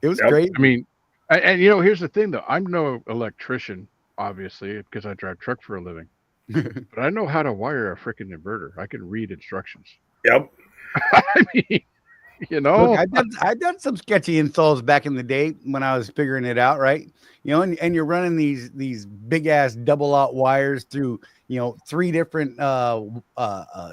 Speaker 1: It was great.
Speaker 4: I mean, and here's the thing though. I'm no electrician, obviously, because I drive truck for a living. But I know how to wire a freaking inverter. I can read instructions.
Speaker 5: Yep.
Speaker 4: I mean,
Speaker 1: Look, I've done some sketchy installs back in the day when I was figuring it out, right? And you're running these big ass double out wires through 3 different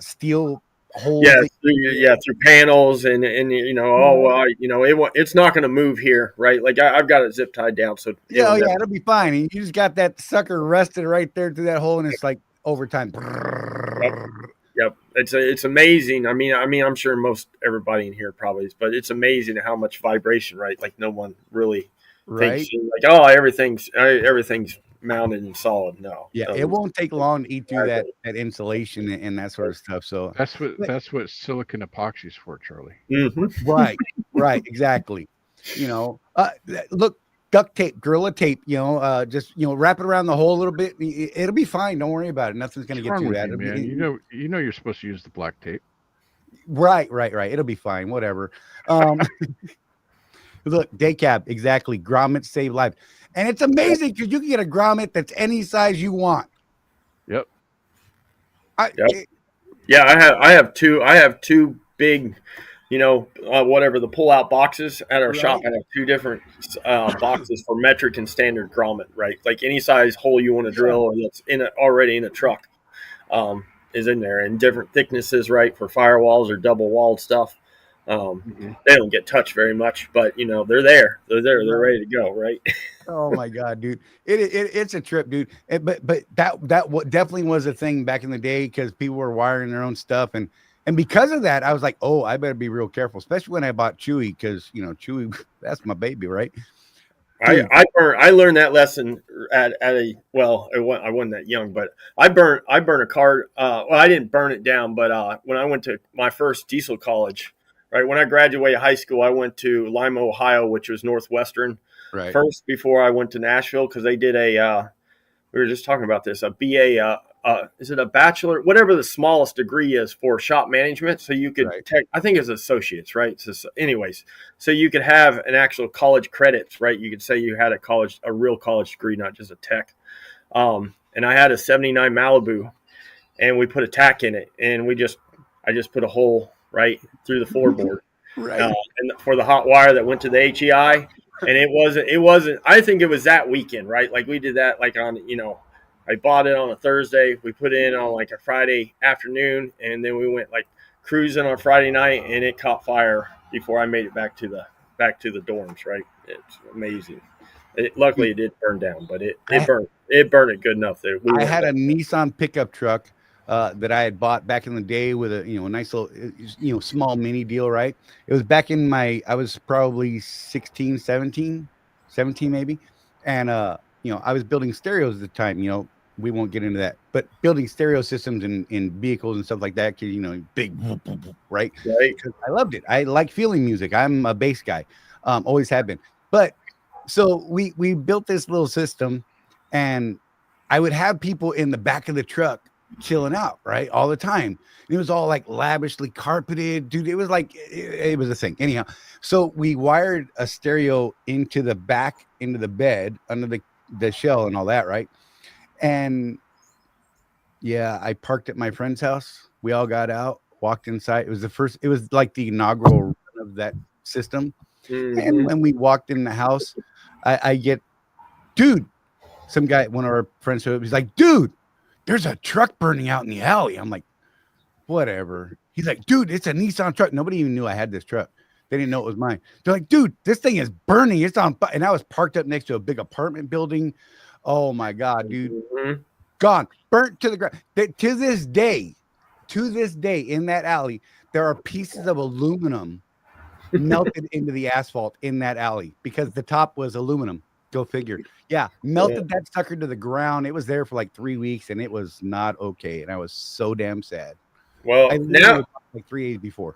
Speaker 1: steel holes.
Speaker 5: Yeah, through panels and it's not going to move here, right? Like I've got it zip tied down, so
Speaker 1: it'll be fine. And you just got that sucker rested right there through that hole, and it's like over time.
Speaker 5: Yep. It's amazing. I mean, I'm sure most everybody in here probably is, but it's amazing how much vibration, right? Like no one really
Speaker 1: Right?
Speaker 5: thinks like, oh, everything's mounted and solid. No.
Speaker 1: Yeah, it won't take long to eat through that insulation and that sort of stuff. So
Speaker 4: That's what silicon epoxy's for, Charlie.
Speaker 5: Mm-hmm.
Speaker 1: right, exactly. Look, duct tape, Gorilla tape, just wrap it around the hole a little bit. It'll be fine. Don't worry about it. Nothing's gonna get through that.
Speaker 4: You, man? You know you're supposed to use the black tape.
Speaker 1: Right. It'll be fine. Whatever. Look, day cab, exactly. Grommets save lives. And it's amazing because you can get a grommet that's any size you want.
Speaker 4: Yep.
Speaker 5: I have two big, whatever the pull-out boxes at our shop. I have two different boxes for metric and standard grommet, right? Like any size hole you want to drill, and it's already in a truck, is in there, and different thicknesses, right, for firewalls or double-walled stuff. They don't get touched very much, but they're there. They're ready to go, right?
Speaker 1: Oh my God, dude! It's a trip, dude. But that definitely was a thing back in the day because people were wiring their own stuff, and because of that, I was like, oh, I better be real careful, especially when I bought Chewy because Chewy, that's my baby, right?
Speaker 5: I learned that lesson at I wasn't that young, but I burnt a car. I didn't burn it down, but when I went to my first diesel college. Right. When I graduated high school, I went to Lima, Ohio, which was Northwestern first before I went to Nashville because they did we were just talking about this, a BA, is it a bachelor, whatever the smallest degree is for shop management. So you could I think it's associates, right? So anyways, so you could have an actual college credits, right? You could say you had a real college degree, not just a tech. And I had a 79 Malibu and we put a tack in it and I just put a hole right through the floorboard, and for the hot wire that went to the HEI, and it wasn't. I think it was that weekend, right? Like we did that, like on, I bought it on a Thursday, we put it in on like a Friday afternoon, and then we went like cruising on Friday night, and it caught fire before I made it back to the dorms. Right? It's amazing. Luckily, it did burn down, but it burned it good enough that
Speaker 1: I had a Nissan pickup truck. That I had bought back in the day with a nice little small mini deal, right? It was back in I was probably 17 maybe, and I was building stereos at the time. We won't get into that, but building stereo systems in vehicles and stuff like that, big, right? Because I loved it. I like feeling music. I'm a bass guy, always have been. But so we built this little system, and I would have people in the back of the truck chilling out, right, all the time. It was all like lavishly carpeted, dude. It was like it was a thing. Anyhow, so we wired a stereo into the bed under the shell and all that, right? And yeah, I parked at my friend's house. We all got out, walked inside. It was like the inaugural run of that system. And when we walked in the house, I get, dude, some guy, one of our friends, he's like, dude, there's a truck burning out in the alley. I'm like, whatever. He's like, dude, it's a Nissan truck. Nobody even knew I had this truck. They didn't know it was mine. They're like, dude, this thing is burning. It's on fire. And I was parked up next to a big apartment building. Oh my God, dude. Gone, burnt to the ground. To this day, in that alley, there are pieces of aluminum melted into the asphalt in that alley because the top was aluminum. Go figure. Yeah, melted that sucker to the ground. It was there for like 3 weeks, and it was not okay. And I was so damn sad.
Speaker 5: Well, now
Speaker 1: like 3 days before.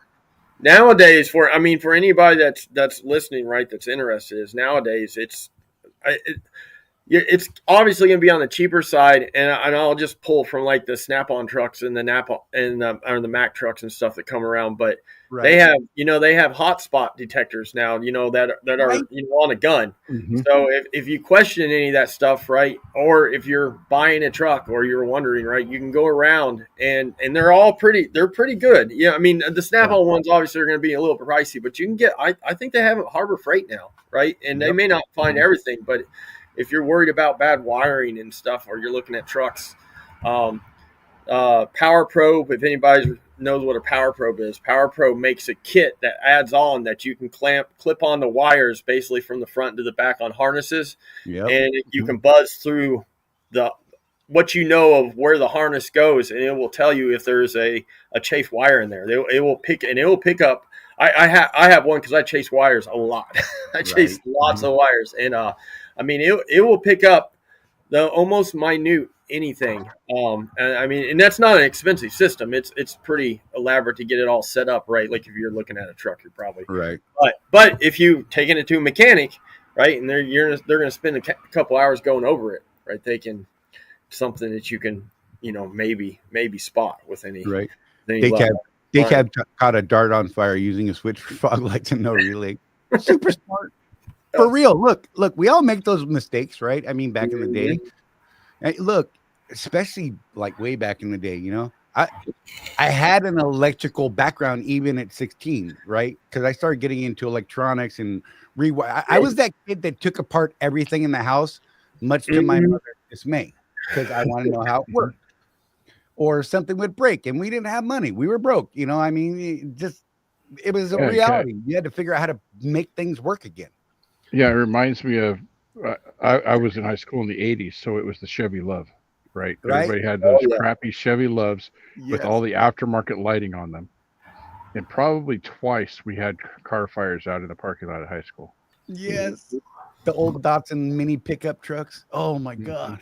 Speaker 5: Nowadays, for anybody that's listening, right, that's interested, is nowadays it's obviously going to be on the cheaper side, and I'll just pull from like the Snap-on trucks and the Napa and the Mack trucks and stuff that come around, but they have hotspot detectors now, that are on a gun. So if you question any of that stuff, right, or if you're buying a truck or you're wondering, right, you can go around and they're pretty good. Yeah, I mean the Snap-on ones obviously are going to be a little pricey, but you can get. I think they have Harbor Freight now, right, and they may not find everything, but if you're worried about bad wiring and stuff, or you're looking at trucks, Power Probe, if anybody knows what a Power Probe is, Power Probe makes a kit that adds on that you can clip on the wires basically from the front to the back on harnesses. And you can buzz through what you know of where the harness goes, and it will tell you if there's a chafe wire in there. It will pick up. I have one because I chase wires a lot. I chase lots of wires, and I mean it will pick up the almost minute anything. And that's not an expensive system. It's pretty elaborate to get it all set up right. Like if you're looking at a truck, you're probably
Speaker 1: right.
Speaker 5: But if you taking it to a mechanic, right, and they're going to spend a couple hours going over it, right, they can something that you can maybe spot with any
Speaker 1: right.
Speaker 5: Any
Speaker 1: They caught a dart on fire using a switch for fog lights and no relay. Super smart. For real. Look, we all make those mistakes, right? I mean, back in the day. And look, especially like way back in the day, I had an electrical background even at 16, right? Because I started getting into electronics and rewire. I was that kid that took apart everything in the house, much to my mother's dismay, because I want to know how it worked. Or something would break and we didn't have money. We were broke. I mean, it was a reality. You had to figure out how to make things work again.
Speaker 4: Yeah, it reminds me of, I was in high school in the 80s, so it was the Chevy Love, right? Everybody had those crappy Chevy Loves with all the aftermarket lighting on them. And probably twice we had car fires out in the parking lot at high school.
Speaker 1: Yes. The old Datsun mini pickup trucks. Oh my God.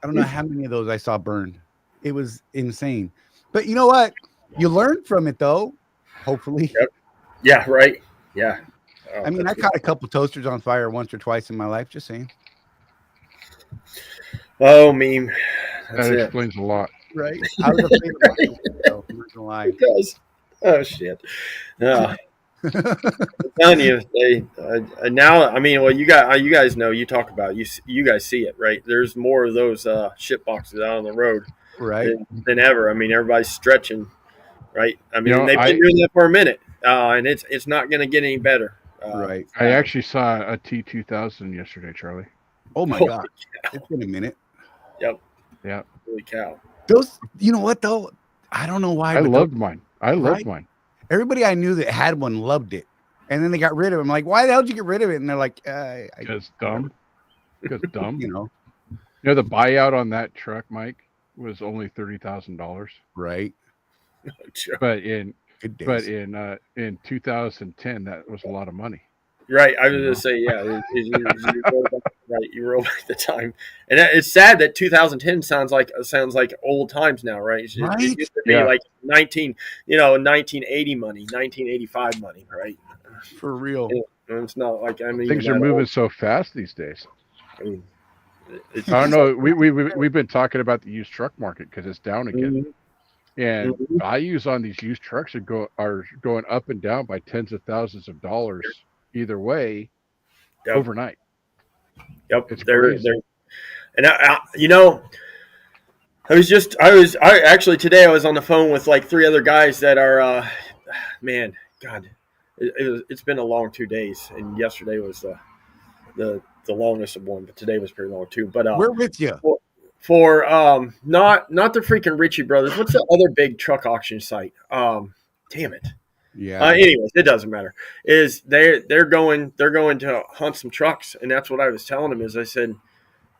Speaker 1: I don't know how many of those I saw burned. It was insane. But you know what? You learned from it though, hopefully.
Speaker 5: Yep. Yeah, right. Yeah. Oh,
Speaker 1: I mean, I caught a couple toasters on fire once or twice in my life, just saying.
Speaker 5: Oh, meme. That's
Speaker 4: that explains a lot.
Speaker 1: Right. I was afraid of mine, so I'm not gonna lie.
Speaker 5: It does. Oh shit. Yeah. I'm telling you, now. I mean, well, you guys know. You talk about you guys see it, right? There's more of those shit boxes out on the road,
Speaker 1: right,
Speaker 5: than ever. I mean, everybody's stretching, right? I mean, they've been doing that for a minute, and it's not going to get any better.
Speaker 1: Right.
Speaker 4: I actually saw a T2000 yesterday, Charlie.
Speaker 1: Oh my God. It's been a minute.
Speaker 5: Yep.
Speaker 4: Yeah.
Speaker 5: Holy cow.
Speaker 1: Those. You know what though? I don't know why.
Speaker 4: I loved mine. I loved mine.
Speaker 1: Everybody I knew that had one loved it, and then they got rid of it. I'm like, why the hell did you get rid of it? And they're like,
Speaker 4: because dumb. Because dumb.
Speaker 1: The
Speaker 4: buyout on that truck, Mike, was only $30,000.
Speaker 1: Right.
Speaker 4: But in 2010, that was a lot of money.
Speaker 5: Right. I was going to say, yeah. You roll back the time, and it's sad that 2010 sounds like old times now, right? It used to be like 1980 money, 1985 money, right?
Speaker 1: For real.
Speaker 5: It's not like
Speaker 4: things are moving so fast these days. I mean, I don't know. We've been talking about the used truck market because it's down again, and values on these used trucks are going up and down by tens of thousands of dollars either way overnight.
Speaker 5: Yep,
Speaker 4: it's
Speaker 5: they're and I today I was on the phone with like 3 other guys that are man, God, it's been a long 2 days, and yesterday was the longest of one, but today was pretty long too. But
Speaker 1: we're with you
Speaker 5: for not the freaking Ritchie Brothers. What's the other big truck auction site? Damn it.
Speaker 1: Yeah.
Speaker 5: Anyways, it doesn't matter. Is they're going to hunt some trucks, and that's what I was telling them. Is I said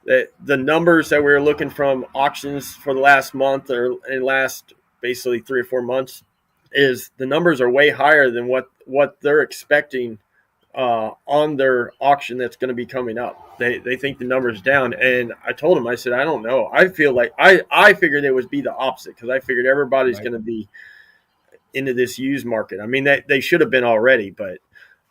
Speaker 5: that the numbers that we were looking from auctions for the last month or last basically 3 or 4 months is the numbers are way higher than what they're expecting on their auction that's going to be coming up. They think the number's down, and I told them, I said, I don't know. I feel like I figured it would be the opposite, because I figured everybody's going to be into this used market. I mean, they should have been already, but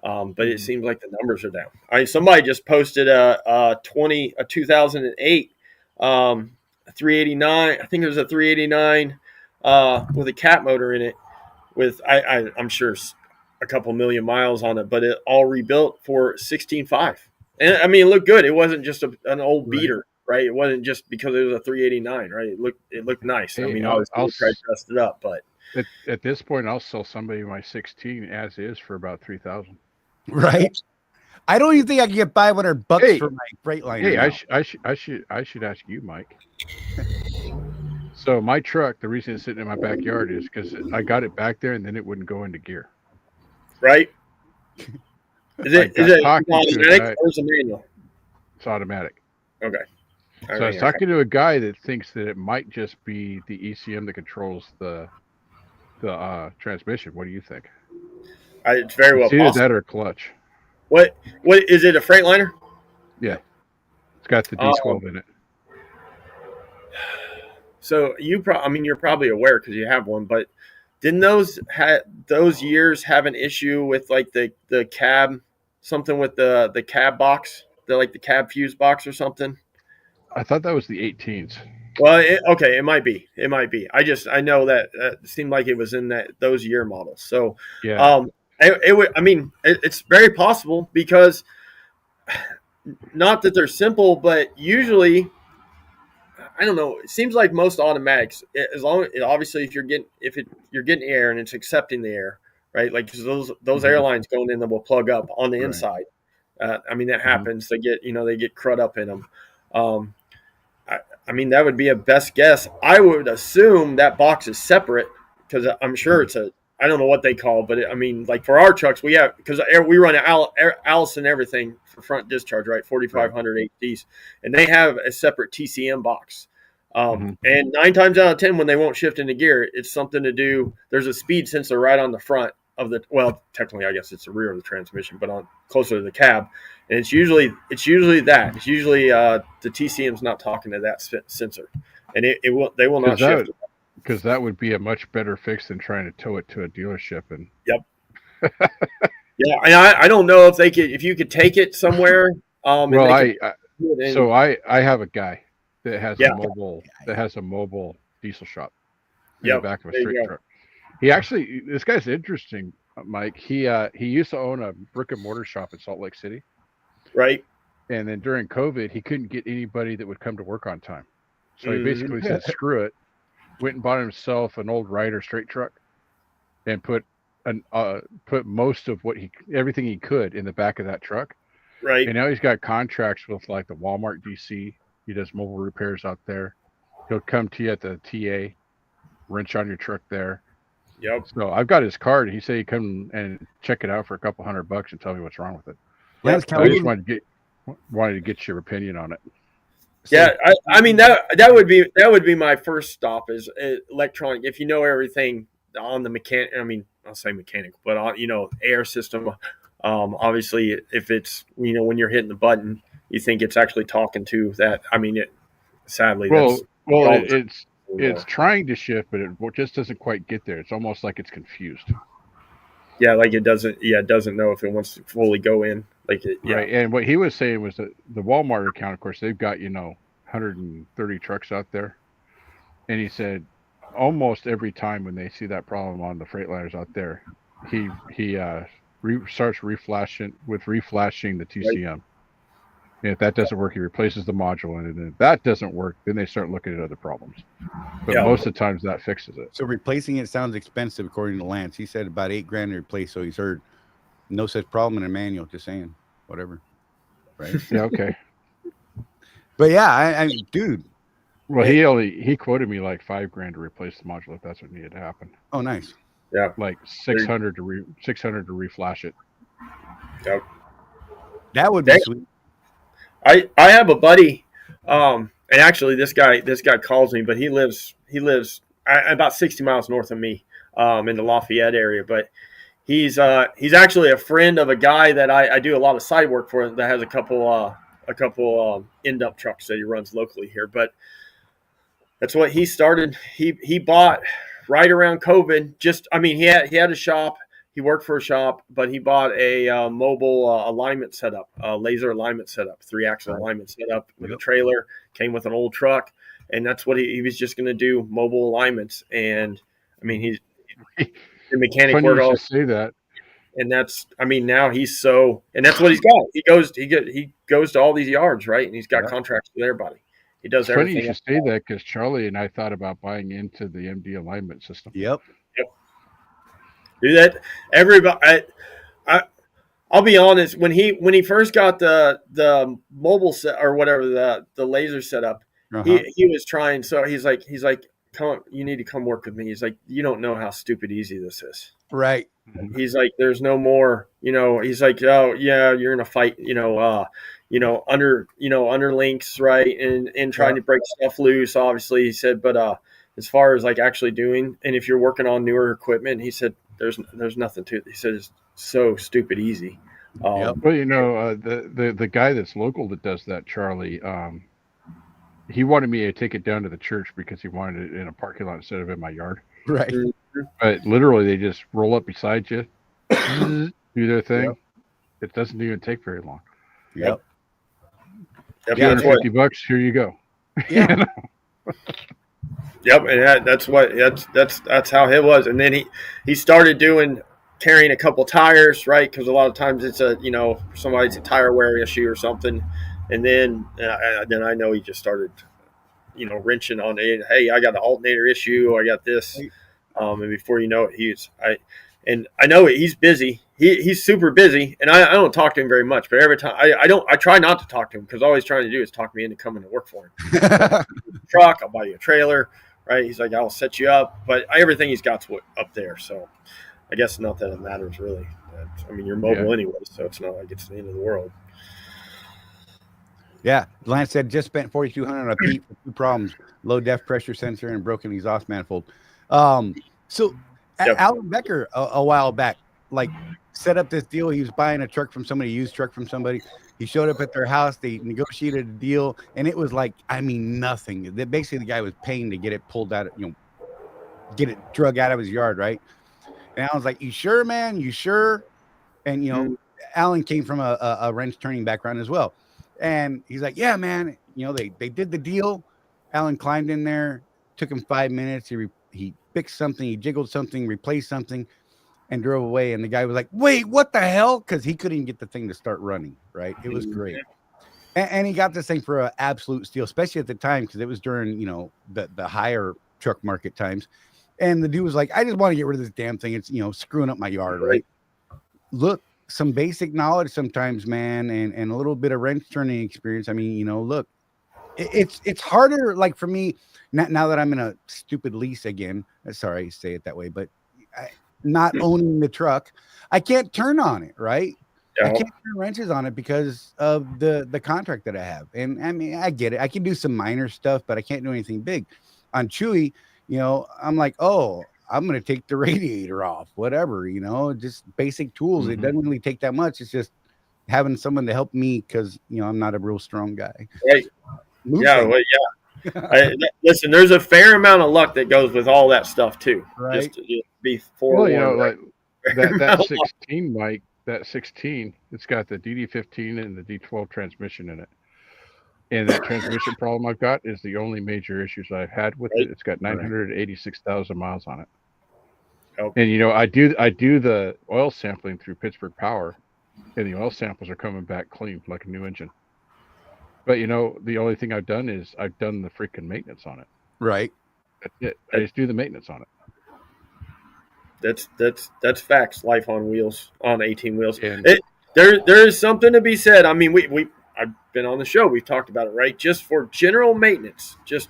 Speaker 5: it seems like the numbers are down. Somebody just posted a 2008 389. I think it was a 389 with a cat motor in it, with I'm sure a couple million miles on it, but it all rebuilt for $16,500. And I mean, it looked good. It wasn't just an old beater, right? It wasn't just because it was a 389, right? It looked nice.
Speaker 4: Hey,
Speaker 5: I mean, I'll try to dust it up, but.
Speaker 4: At this point, I'll sell somebody my 16 as is for about $3,000.
Speaker 1: Right. I don't even think I can get $500 for my Freightliner.
Speaker 4: Hey, I should ask you, Mike. So my truck, the reason it's sitting in my backyard is because I got it back there and then it wouldn't go into gear.
Speaker 5: Right. Is it automatic or is it manual?
Speaker 4: It's automatic.
Speaker 5: Okay.
Speaker 4: So I was talking to a guy that thinks that it might just be the ECM that controls the transmission. What do you think?
Speaker 5: It's very well
Speaker 4: It's either
Speaker 5: possible.
Speaker 4: that or clutch.
Speaker 5: What is it? A Freightliner?
Speaker 4: Yeah, it's got the D12 in it.
Speaker 5: So you're probably aware because you have one, but didn't those years have an issue with like the cab, something with the cab box, the cab fuse box or something?
Speaker 4: I thought that was the 18s.
Speaker 5: Well, it might be. I know that it seemed like it was in those year models. So,
Speaker 4: Yeah.
Speaker 5: It's very possible because not that they're simple, but usually, I don't know. It seems like most automatics, as long obviously if you're getting air and it's accepting the air, right? Like 'cause those airlines going in that will plug up on the inside. That happens. They get crud up in them. That would be a best guess. I would assume that box is separate because I'm sure it's I don't know what they call, but like for our trucks, we have, because we run Allison everything for front discharge, right? 4,500 HDs, and they have a separate TCM box. And 9 times out of 10, when they won't shift into gear, it's something to do. There's a speed sensor right on the front of technically, I guess it's the rear of the transmission, but on closer to the cab. And it's usually that. It's usually the TCM's not talking to that sensor, and they will not shift.
Speaker 4: Because that would be a much better fix than trying to tow it to a dealership. And
Speaker 5: yep. Yeah, and I don't know if you could take it somewhere.
Speaker 4: I have a guy that has a mobile diesel shop in the back of a straight truck. This guy's interesting, Mike. He used to own a brick and mortar shop in Salt Lake City.
Speaker 5: Right.
Speaker 4: And then during COVID, he couldn't get anybody that would come to work on time. So he basically said, screw it. Went and bought himself an old Ryder straight truck and put most of everything he could in the back of that truck.
Speaker 5: Right.
Speaker 4: And now he's got contracts with like the Walmart DC. He does mobile repairs out there. He'll come to you at the TA, wrench on your truck there.
Speaker 5: Yep.
Speaker 4: So I've got his card. He said he'd come and check it out for a couple $100 and tell me what's wrong with it.
Speaker 1: Yeah,
Speaker 4: so I just wanted to get your opinion on it.
Speaker 5: Yeah, that would be my first stop is electronic. If you know everything on the I'll say mechanical, but on air system. Obviously, if it's when you're hitting the button, you think it's actually talking to that. Sadly,
Speaker 4: it's trying to shift, but it just doesn't quite get there. It's almost like it's confused.
Speaker 5: Yeah, like it doesn't know if it wants to fully go in.
Speaker 4: Right. And what he was saying was that the Walmart account, of course, they've got 130 trucks out there, and he said almost every time when they see that problem on the Freightliners out there, he starts reflashing the TCM. Right. And if that doesn't work, he replaces the module, and if that doesn't work, then they start looking at other problems. But most of the times that fixes it.
Speaker 1: So replacing it sounds expensive, according to Lance. He said about $8,000 to replace. So he's heard no such problem in a manual. Just saying, whatever. Right?
Speaker 4: Yeah. Okay.
Speaker 1: But yeah, dude.
Speaker 4: Well, he quoted me like $5,000 to replace the module if that's what needed to happen.
Speaker 1: Oh, nice.
Speaker 5: Yeah.
Speaker 4: Like 600 to reflash it.
Speaker 5: Yep.
Speaker 1: That would be sweet.
Speaker 5: I have a buddy, and actually this guy calls me, but he lives about 60 miles north of me, in the Lafayette area. But he's actually a friend of a guy that I do a lot of side work for that has a couple end-up trucks that he runs locally here. But that's what he started. He bought right around COVID. He had a shop. He worked for a shop, but he bought a mobile alignment setup, laser alignment setup, 3-axle alignment setup with a trailer. Came with an old truck, and that's what he was just going to do, mobile alignments. And he's the mechanic work all.
Speaker 4: Say that.
Speaker 5: And that's now he's and that's what he's got. He goes to all these yards, right? And he's got contracts with everybody. He does everything.
Speaker 4: Funny you should say that, because Charlie and I thought about buying into the MD alignment system.
Speaker 1: Yep.
Speaker 5: Do that. Everybody. I'll be honest. When he first got the mobile set or whatever the laser setup, he was trying. So he's like, you need to come work with me. He's like, you don't know how stupid easy this is.
Speaker 1: Right.
Speaker 5: He's like, there's no more, he's like, oh yeah, you're in a fight, under links, right, and trying to break stuff loose. Obviously, he said, but as far as like actually doing, and if you're working on newer equipment, he said, there's nothing to it. He said it's so stupid easy.
Speaker 4: Well, the guy that's local that does that, Charlie, he wanted me to take it down to the church because he wanted it in a parking lot instead of in my yard.
Speaker 1: Right.
Speaker 4: But literally, they just roll up beside you, do their thing. Yep. It doesn't even take very long.
Speaker 1: Yep.
Speaker 4: $250, here you go.
Speaker 1: Yeah.
Speaker 5: Yep, and that's how it was. And then he started carrying a couple tires, right? Because a lot of times it's somebody's a tire wear issue or something. And then I know he just started, wrenching on it. Hey, I got an alternator issue. I got this. And before you know it, I know he's busy. He's super busy, and I don't talk to him very much. But every time I try not to talk to him because all he's trying to do is talk me into coming to work for him. Truck, I'll buy you a trailer, right? He's like, I'll set you up, but everything he's got's up there. So I guess not that it matters really. I mean, you're mobile anyway, so it's not like it's the end of the world.
Speaker 1: Yeah, Lance said just spent $4,200 on a Pete for 2 problems: low depth pressure sensor and broken exhaust manifold. Alan Becker a while back, like, set up this deal. He was buying a truck from somebody, used truck from somebody. He showed up at their house. They negotiated a deal, and it was like, I mean, nothing. Basically, the guy was paying to get it pulled out, get it drug out of his yard, right? And I was like, "You sure, man? You sure?" And Alan came from a wrench turning background as well, and he's like, "Yeah, man." They did the deal. Alan climbed in there. Took him 5 minutes. He fixed something. He jiggled something, replaced something, and drove away. And the guy was like, "Wait, what the hell?" Because he couldn't even get the thing to start running. Right? It was great. And he got this thing for an absolute steal, especially at the time, because it was during the higher truck market times. And the dude was like, "I just want to get rid of this damn thing. It's screwing up my yard." Right? Look, some basic knowledge sometimes, man, and a little bit of wrench turning experience. I mean, look, it's harder. Like for me. Now that I'm in a stupid lease again, sorry to say it that way, but not owning the truck, I can't turn on it, right? I can't turn wrenches on it because of the contract that I have. And I mean, I get it. I can do some minor stuff, but I can't do anything big. On Chewy, I'm like, oh, I'm going to take the radiator off, whatever, just basic tools. Mm-hmm. It doesn't really take that much. It's just having someone to help me because, I'm not a real strong guy.
Speaker 5: Right. Listen, there's a fair amount of luck that goes with all that stuff too.
Speaker 1: Right.
Speaker 5: Just to be forewarned.
Speaker 4: Well, like that 16, Mike, that 16, it's got the DD15 and the D12 transmission in it. And that transmission problem I've got is the only major issues I've had with it. It's got 986,000 miles on it. Okay. And I do the oil sampling through Pittsburgh Power, and the oil samples are coming back clean like a new engine. But the only thing I've done is I've done the freaking maintenance on it.
Speaker 1: Right.
Speaker 4: That's it. I just do the maintenance on
Speaker 5: it. That's facts. Life on wheels, on 18 wheels. And there is something to be said. I mean, I've been on the show. We've talked about it, right? Just for general maintenance, just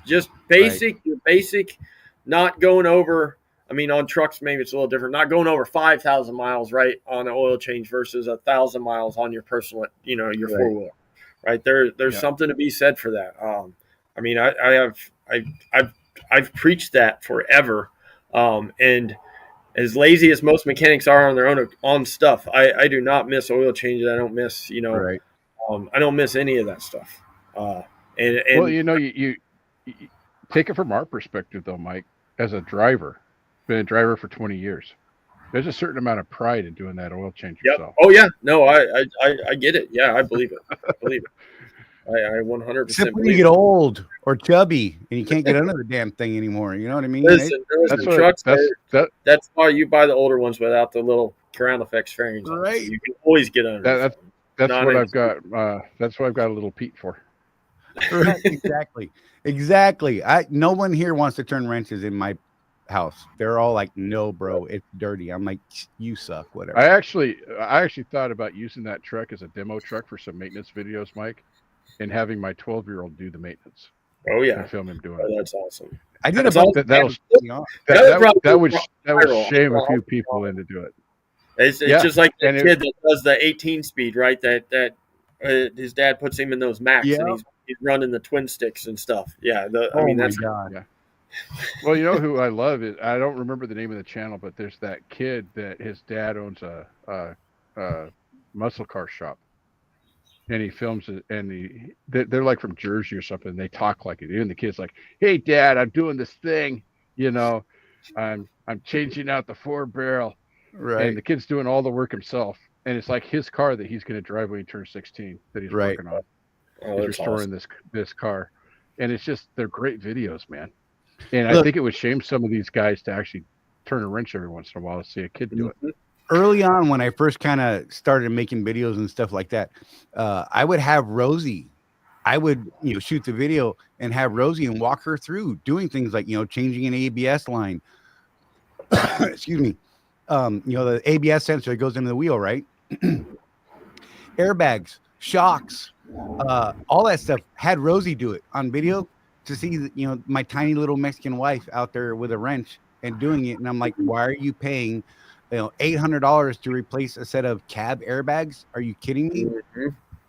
Speaker 5: basic, your basic, not going over. I mean, on trucks maybe it's a little different. Not going over 5,000 miles, right, on an oil change versus 1,000 miles on your personal, your 4-wheeler. Right, there's something to be said for that. I mean, I've preached that forever, and as lazy as most mechanics are on their own stuff, I do not miss oil changes. I don't miss I don't miss any of that stuff.
Speaker 4: well, you take it from our perspective though, Mike. As a driver, been a driver for 20 years. There's a certain amount of pride in doing that oil change yourself.
Speaker 5: Oh yeah, no, I get it. Yeah, I believe it. I 100%
Speaker 1: Except when you get old or chubby and you can't get under the damn thing anymore. You know what I mean?
Speaker 5: Listen, that's why you buy the older ones without the little ground effects fairings.
Speaker 1: Right.
Speaker 5: You can always get under.
Speaker 4: That's what I've got. That's what I've got a little Pete for.
Speaker 1: Right, exactly. No one here wants to turn wrenches in my house. They're all like, "No, bro, it's dirty." I'm like, "You suck." Whatever.
Speaker 4: I actually thought about using that truck as a demo truck for some maintenance videos, Mike, and having my 12-year-old do the maintenance.
Speaker 5: Oh yeah,
Speaker 4: and film him doing it.
Speaker 5: That's awesome.
Speaker 1: I did
Speaker 5: That's
Speaker 1: about
Speaker 5: all-
Speaker 4: that would
Speaker 5: viral.
Speaker 4: shame a few people into do it.
Speaker 5: It's
Speaker 4: Yeah,
Speaker 5: just like the
Speaker 4: and
Speaker 5: kid that does the 18 speed, right? That his dad puts him in those Macs,
Speaker 1: Yeah.
Speaker 5: and he's running the twin sticks and stuff. Yeah,
Speaker 1: Oh
Speaker 5: I mean
Speaker 1: my
Speaker 5: that's
Speaker 1: god.
Speaker 4: Yeah. Well, you know who I love is I don't remember the name of the channel, but there's that kid that his dad owns a muscle car shop, and he films it, and they're like from Jersey or something. And they talk like it, and the kid's like, "Hey, Dad, I'm doing this thing, you know, I'm changing out the 4 barrel."
Speaker 1: Right.
Speaker 4: And the kid's doing all the work himself. And it's like his car that he's going to drive when he turns 16 that he's
Speaker 1: Right.
Speaker 4: working on.
Speaker 5: oh,
Speaker 4: He's
Speaker 5: that's
Speaker 4: restoring
Speaker 5: awesome.
Speaker 4: this car. And it's just, they're great videos, man. And
Speaker 1: Look.
Speaker 4: I think it would shame some of these guys to actually turn a wrench every once in a while to see a kid do it.
Speaker 1: Early on, when I first kind of started making videos and stuff like that, I would have Rosie. I would, shoot the video and have Rosie and walk her through doing things like, changing an ABS line. Excuse me. The ABS sensor that goes into the wheel, right? Airbags, shocks, all that stuff. Had Rosie do it on video to see, my tiny little Mexican wife out there with a wrench and doing it. And I'm like, why are you paying, $800 to replace a set of cab airbags? Are you kidding me?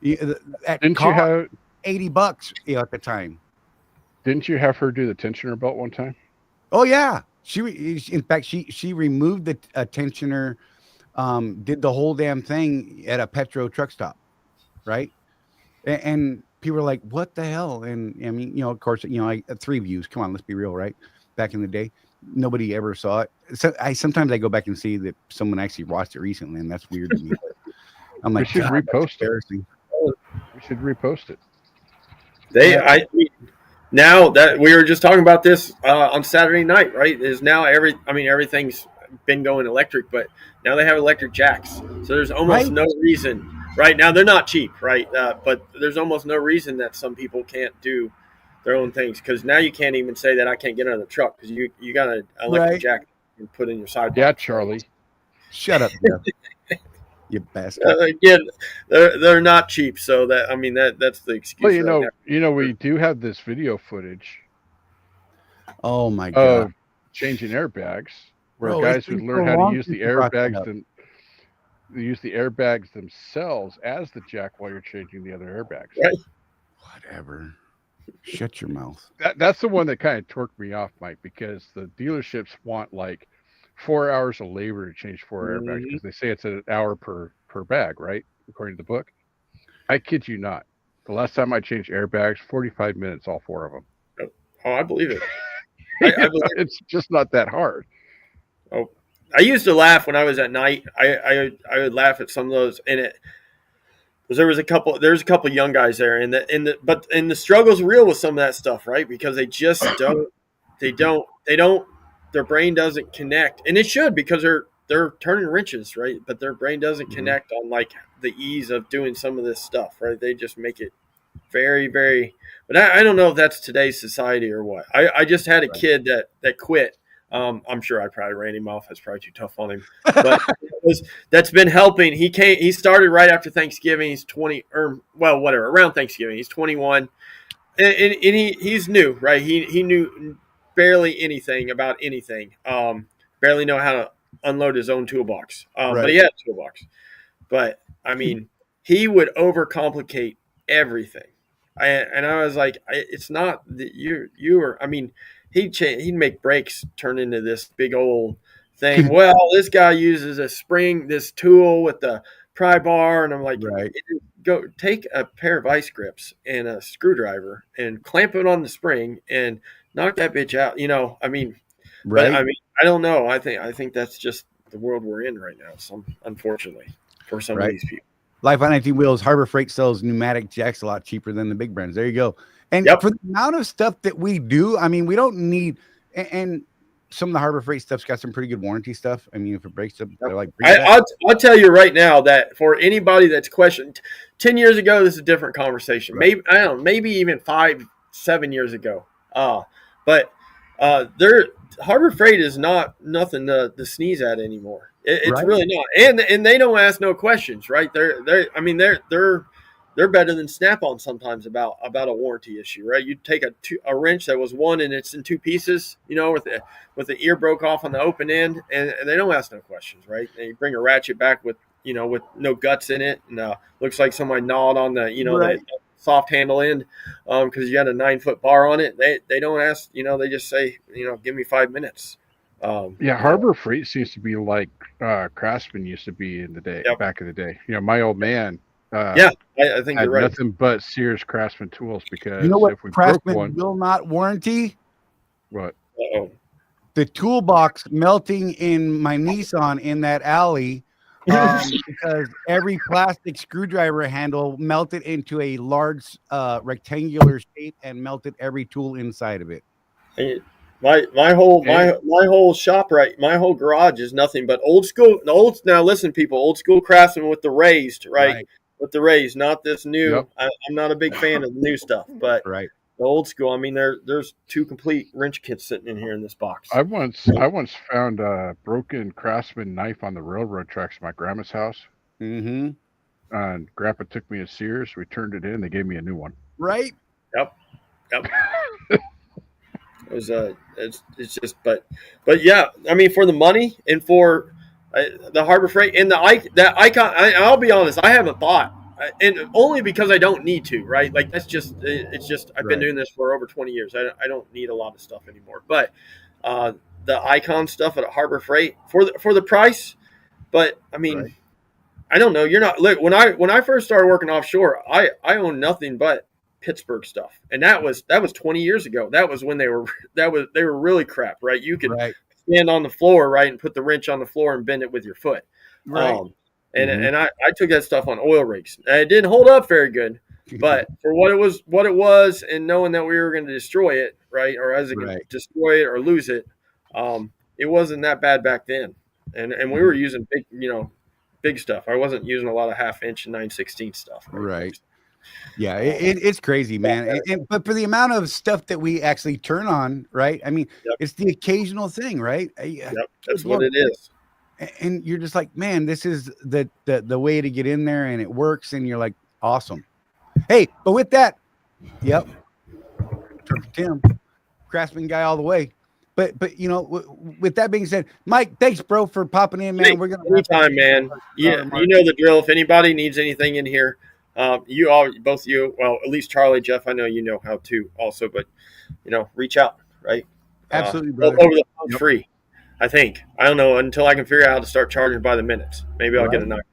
Speaker 1: That
Speaker 4: Didn't you have
Speaker 1: $80 at the time?
Speaker 4: Didn't you have her do the tensioner belt one time?
Speaker 1: Oh yeah, in fact she removed the tensioner, did the whole damn thing at a Petro truck stop, right? And people were like, "What the hell?" And I mean, of course, I 3 views. Come on, let's be real, right? Back in the day, nobody ever saw it. So sometimes I go back and see that someone actually watched it recently, and that's weird to me. I'm like,
Speaker 4: We should repost it.
Speaker 1: embarrassing.
Speaker 4: We should repost it.
Speaker 5: Now that we were just talking about this on Saturday night, right? Is now everything's been going electric, but now they have electric jacks. So there's almost no reason. Right now they're not cheap, right? But there's almost no reason that some people can't do their own things, because now you can't even say that I can't get out of the truck because you got an electric jack and put in your sidewalk.
Speaker 4: Yeah, Charlie.
Speaker 1: Shut up, Jeff. You bastard.
Speaker 5: Again, they're not cheap, so that's the excuse.
Speaker 4: Well, we do have this video footage
Speaker 1: Oh my god.
Speaker 4: of changing airbags, where
Speaker 1: Bro,
Speaker 4: guys
Speaker 1: it's
Speaker 4: would
Speaker 1: been
Speaker 4: learn
Speaker 1: so
Speaker 4: how
Speaker 1: long
Speaker 4: to use
Speaker 1: since
Speaker 4: the
Speaker 1: you brought that
Speaker 4: airbags
Speaker 1: up.
Speaker 4: and they use the airbags themselves as the jack while you're changing the other airbags.
Speaker 5: Right.
Speaker 1: Whatever. Shut your mouth.
Speaker 4: That's the one that kind of torqued me off, Mike, because the dealerships want like 4 hours of labor to change 4 airbags because they say it's an hour per bag, right? According to the book. I kid you not. The last time I changed airbags, 45 minutes, all 4 of them.
Speaker 5: Oh, I believe it. I believe
Speaker 4: It's just not that hard.
Speaker 5: Oh, I used to laugh when I was at night. I would laugh at some of those in it, because there's a couple young guys there, and the struggle's real with some of that stuff, right? Because they just don't their brain doesn't connect, and it should, because they're turning wrenches, right? But their brain doesn't connect on like the ease of doing some of this stuff, right? They just make it very, very. But I don't know if that's today's society or what. I just had a kid that quit. I'm sure I probably ran him off. That's probably too tough on him. But that's been helping. He started right after Thanksgiving. He's 20, or well, whatever, around Thanksgiving. He's 21, and he's new, right? He knew barely anything about anything. Barely know how to unload his own toolbox. But he had a toolbox. But I mean, he would overcomplicate everything. I was like, it's not that you were. I mean, he'd make brakes turn into this big old thing. Well, this guy uses a spring, this tool with the pry bar, and I'm like, go take a pair of vice grips and a screwdriver and clamp it on the spring and knock that bitch out. But I don't know. I think that's just the world we're in right now. Unfortunately, for some of these people.
Speaker 1: Life on 19 Wheels, Harbor Freight sells pneumatic jacks a lot cheaper than the big brands. There you go. And for the amount of stuff that we do, I mean, we don't need, and some of the Harbor Freight stuff's got some pretty good warranty stuff. I mean, if it breaks up, they're like,
Speaker 5: I'll tell you right now that for anybody that's questioned, 10 years ago, this is a different conversation. Maybe, I don't know, maybe even 5-7 years ago. But Harbor Freight is nothing to sneeze at anymore. It's really not, and they don't ask no questions, right? They're they're better than Snap-on sometimes about a warranty issue, right? You take a wrench that was one and it's in two pieces, with the ear broke off on the open end, and they don't ask no questions, right? They bring a ratchet back with no guts in it, and looks like somebody gnawed on the
Speaker 1: Right.
Speaker 5: the soft handle end, because you got a 9-foot bar on it. They don't ask, they just say, give me 5 minutes.
Speaker 4: Harbor Freight seems to be like Craftsman used to be in the day,
Speaker 5: Yep.
Speaker 4: back in the day. My old man
Speaker 5: I think
Speaker 4: had
Speaker 5: you're right.
Speaker 4: nothing but Sears Craftsman tools because
Speaker 1: You know what
Speaker 4: if we broke
Speaker 1: Craftsman
Speaker 4: one,
Speaker 1: will not warranty?
Speaker 4: what?
Speaker 5: Uh-oh.
Speaker 1: The toolbox melting in my Nissan in that alley, because every plastic screwdriver handle melted into a large rectangular shape and melted every tool inside of it.
Speaker 5: My whole shop, right? My whole garage is nothing but old school. Now listen, people, old school Craftsman with the raised, right? With the raised, not this new.
Speaker 4: Yep.
Speaker 5: I'm not a big fan of the new stuff, but
Speaker 1: Right.
Speaker 5: the old school. I mean, there's 2 complete wrench kits sitting in here in this box.
Speaker 4: I once found a broken Craftsman knife on the railroad tracks at my grandma's house.
Speaker 1: Mm-hmm.
Speaker 4: And Grandpa took me to Sears. We turned it in. They gave me a new one.
Speaker 1: Right.
Speaker 5: Yep. It was it's just, but yeah, I mean, for the money and for the Harbor Freight and that icon, I'll be honest, I haven't bought, and only because I don't need to, right? Like it's just I've been doing this for over 20 years. I don't need a lot of stuff anymore. But the icon stuff at Harbor Freight for the price, but I mean, I don't know. You're not look when I first started working offshore, I owned nothing but Pittsburgh stuff, and that was 20 years ago. That was when they were really crap, right? You could stand on the floor, right, and put the wrench on the floor and bend it with your foot,
Speaker 1: Right.
Speaker 5: And I took that stuff on oil rigs. And it didn't hold up very good, but for what it was, and knowing that we were going to destroy it, right, or as it could destroy it or lose it, it wasn't that bad back then, and we were using big stuff. I wasn't using a lot of 1/2 inch and 9/16 stuff,
Speaker 1: Right. Yeah, it's crazy, man. But for the amount of stuff that we actually turn on, right? I mean, it's the occasional thing, right?
Speaker 5: That's what it is.
Speaker 1: And you're just like, man, this is the way to get in there, and it works, and you're like, awesome. Hey, but with that, Tim, Craftsman guy all the way. But with that being said, Mike, thanks, bro, for popping in, man.
Speaker 5: Hey,
Speaker 1: we're gonna
Speaker 5: anytime, man. Yeah, you know the drill. If anybody needs anything in here, both you, well, at least Charley, Jeff, I know you know how to also, but reach out, right?
Speaker 1: Absolutely, brother.
Speaker 5: Over the phone, free. I think. I don't know until I can figure out how to start charging by the minutes. Maybe I'll get a 900.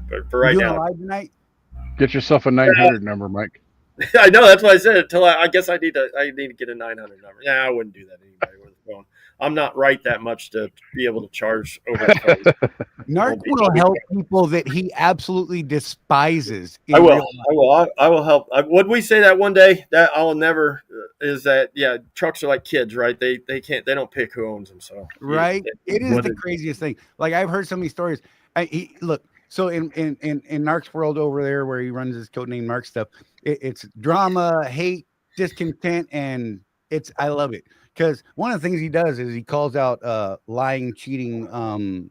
Speaker 5: But for right now,
Speaker 1: live tonight?
Speaker 4: Get yourself a 900 number, Mike.
Speaker 5: I know, that's what I said. Until I guess I need to get a 900 number. Yeah, I wouldn't do that anyway with the phone. I'm not right that much to be able to charge over the phone.
Speaker 1: Narc will help people that he absolutely despises.
Speaker 5: I will help. Would we say that one day? That I'll never is that. Yeah, trucks are like kids, right? They don't pick who owns them. So
Speaker 1: right, it is the craziest thing. Like I've heard some of these stories. So in Narc's world over there, where he runs his codename Narc stuff, it's drama, hate, discontent, and I love it. Because one of the things he does is he calls out lying, cheating,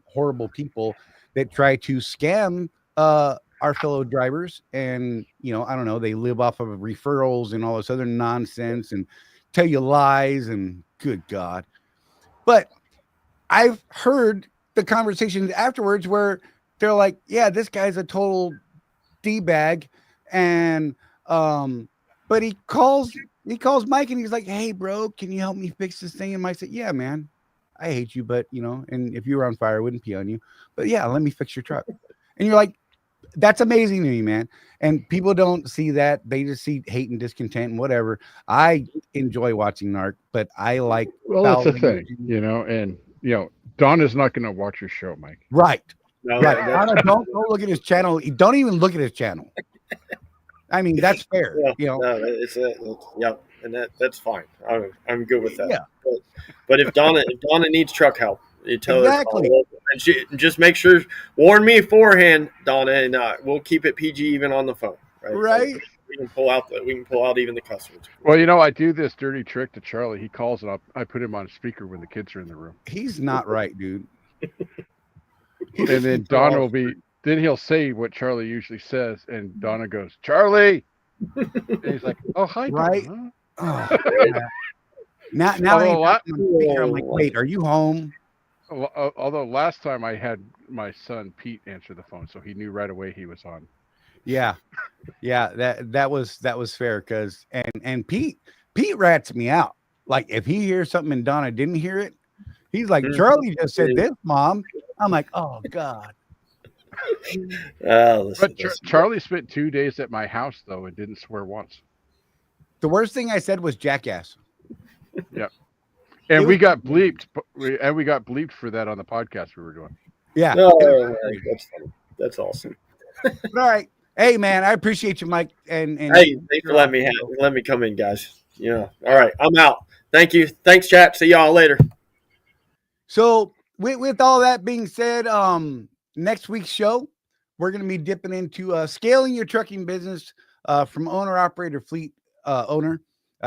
Speaker 1: horrible people that try to scam our fellow drivers. And, I don't know, they live off of referrals and all this other nonsense and tell you lies and good God. But I've heard the conversations afterwards where they're like, yeah, this guy's a total D-bag. And, but he calls Mike and he's like, hey, bro, can you help me fix this thing? And Mike said, yeah, man, I hate you, but and if you were on fire, I wouldn't pee on you. But yeah, let me fix your truck. And you're like, that's amazing to me, man. And people don't see that. They just see hate and discontent and whatever. I enjoy watching Narc, but I like.
Speaker 4: Well, that's the thing, and Donna's not going to watch your show, Mike.
Speaker 1: Right.
Speaker 5: No,
Speaker 1: right. Donna, don't look at his channel. Don't even look at his channel. I mean, that's fair.
Speaker 5: No, and that's fine. I'm good with that.
Speaker 1: Yeah.
Speaker 5: But if Donna needs truck help, you tell her. And just make sure, warn me beforehand, Donna, and we'll keep it PG even on the phone. Right. We can pull out even the customers.
Speaker 4: Well, I do this dirty trick to Charlie. He calls and I put him on speaker when the kids are in the room.
Speaker 1: He's not right, dude.
Speaker 4: And then Donna then he'll say what Charlie usually says, and Donna goes, "Charlie," and he's like, "Oh, hi,
Speaker 1: Right?
Speaker 4: Donna."
Speaker 1: Oh, yeah. Now
Speaker 4: Although,
Speaker 1: I'm like, wait, are you home?
Speaker 4: although last time I had my son Pete answer the phone, so he knew right away he was on.
Speaker 1: Yeah, that was fair because and Pete rats me out. Like if he hears something and Donna didn't hear it, he's like, Charlie just said this, Mom. I'm like, oh God.
Speaker 4: But Charlie spent 2 days at my house though and didn't swear once.
Speaker 1: The worst thing I said was jackass.
Speaker 4: Yep. And we got bleeped. We got bleeped for that on the podcast we were doing.
Speaker 1: Yeah.
Speaker 5: Oh, that's funny. That's awesome.
Speaker 1: All right. Hey man, I appreciate you, Mike. And
Speaker 5: hey, thanks for letting me come in, guys. Yeah. All right. I'm out. Thank you. Thanks, chat. See y'all later.
Speaker 1: So with all that being said, next week's show, we're going to be dipping into scaling your trucking business from owner, operator, fleet owner,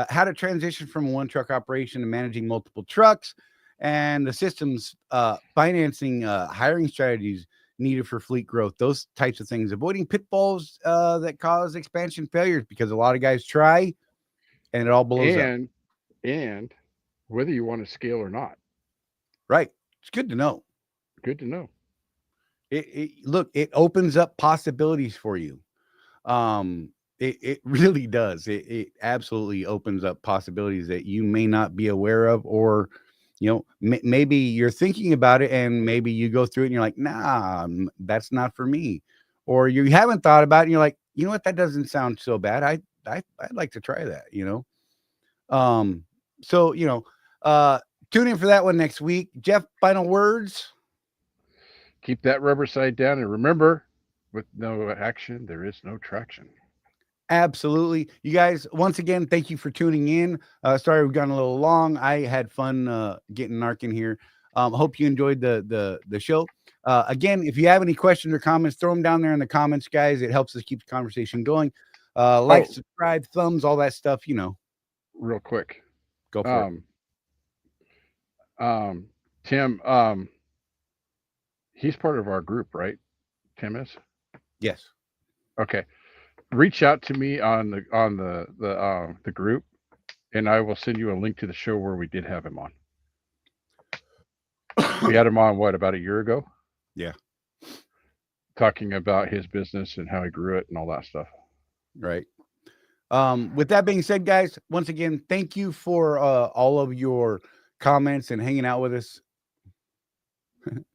Speaker 1: how to transition from one truck operation to managing multiple trucks, and the systems, financing, hiring strategies needed for fleet growth, those types of things, avoiding pitfalls that cause expansion failures, because a lot of guys try and it all blows up.
Speaker 4: And whether you want to scale or not.
Speaker 1: Right. It's good to know.
Speaker 4: Good to know.
Speaker 1: Look, it opens up possibilities for you. It really does. It absolutely opens up possibilities that you may not be aware of, or, you know, maybe you're thinking about it and maybe you go through it and you're like, nah, that's not for me. Or you haven't thought about it and you're like, you know what, that doesn't sound so bad. I'd like to try that, you know? So, you know, tune in for that one next week. Jeff, final words.
Speaker 4: Keep that rubber side down, and remember, with no action, there is no traction.
Speaker 1: Absolutely. You guys, once again, thank you for tuning in. Sorry we've gone a little long. I had fun getting Narc in here. Hope you enjoyed the show. Again, if you have any questions or comments, throw them down there in the comments, guys. It helps us keep the conversation going. Like, subscribe, thumbs, all that stuff, you know.
Speaker 4: Real quick.
Speaker 1: Go for
Speaker 4: it. Tim, he's part of our group, right? Tim is?
Speaker 1: Yes.
Speaker 4: Okay. Reach out to me on the group, and I will send you a link to the show where we did have him on. We had him on about a year ago?
Speaker 1: Yeah.
Speaker 4: Talking about his business and how he grew it and all that stuff.
Speaker 1: Right. With that being said, guys, once again, thank you for all of your comments and hanging out with us.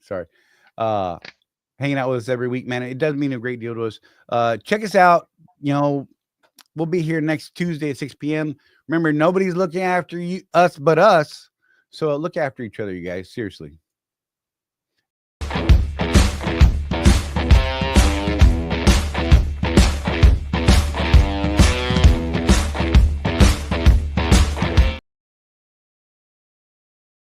Speaker 1: Sorry. Hanging out with us every week, man. It does mean a great deal to us. Check us out. You know, we'll be here next Tuesday at 6 p.m. Remember, nobody's looking after us but us. So look after each other, you guys. Seriously.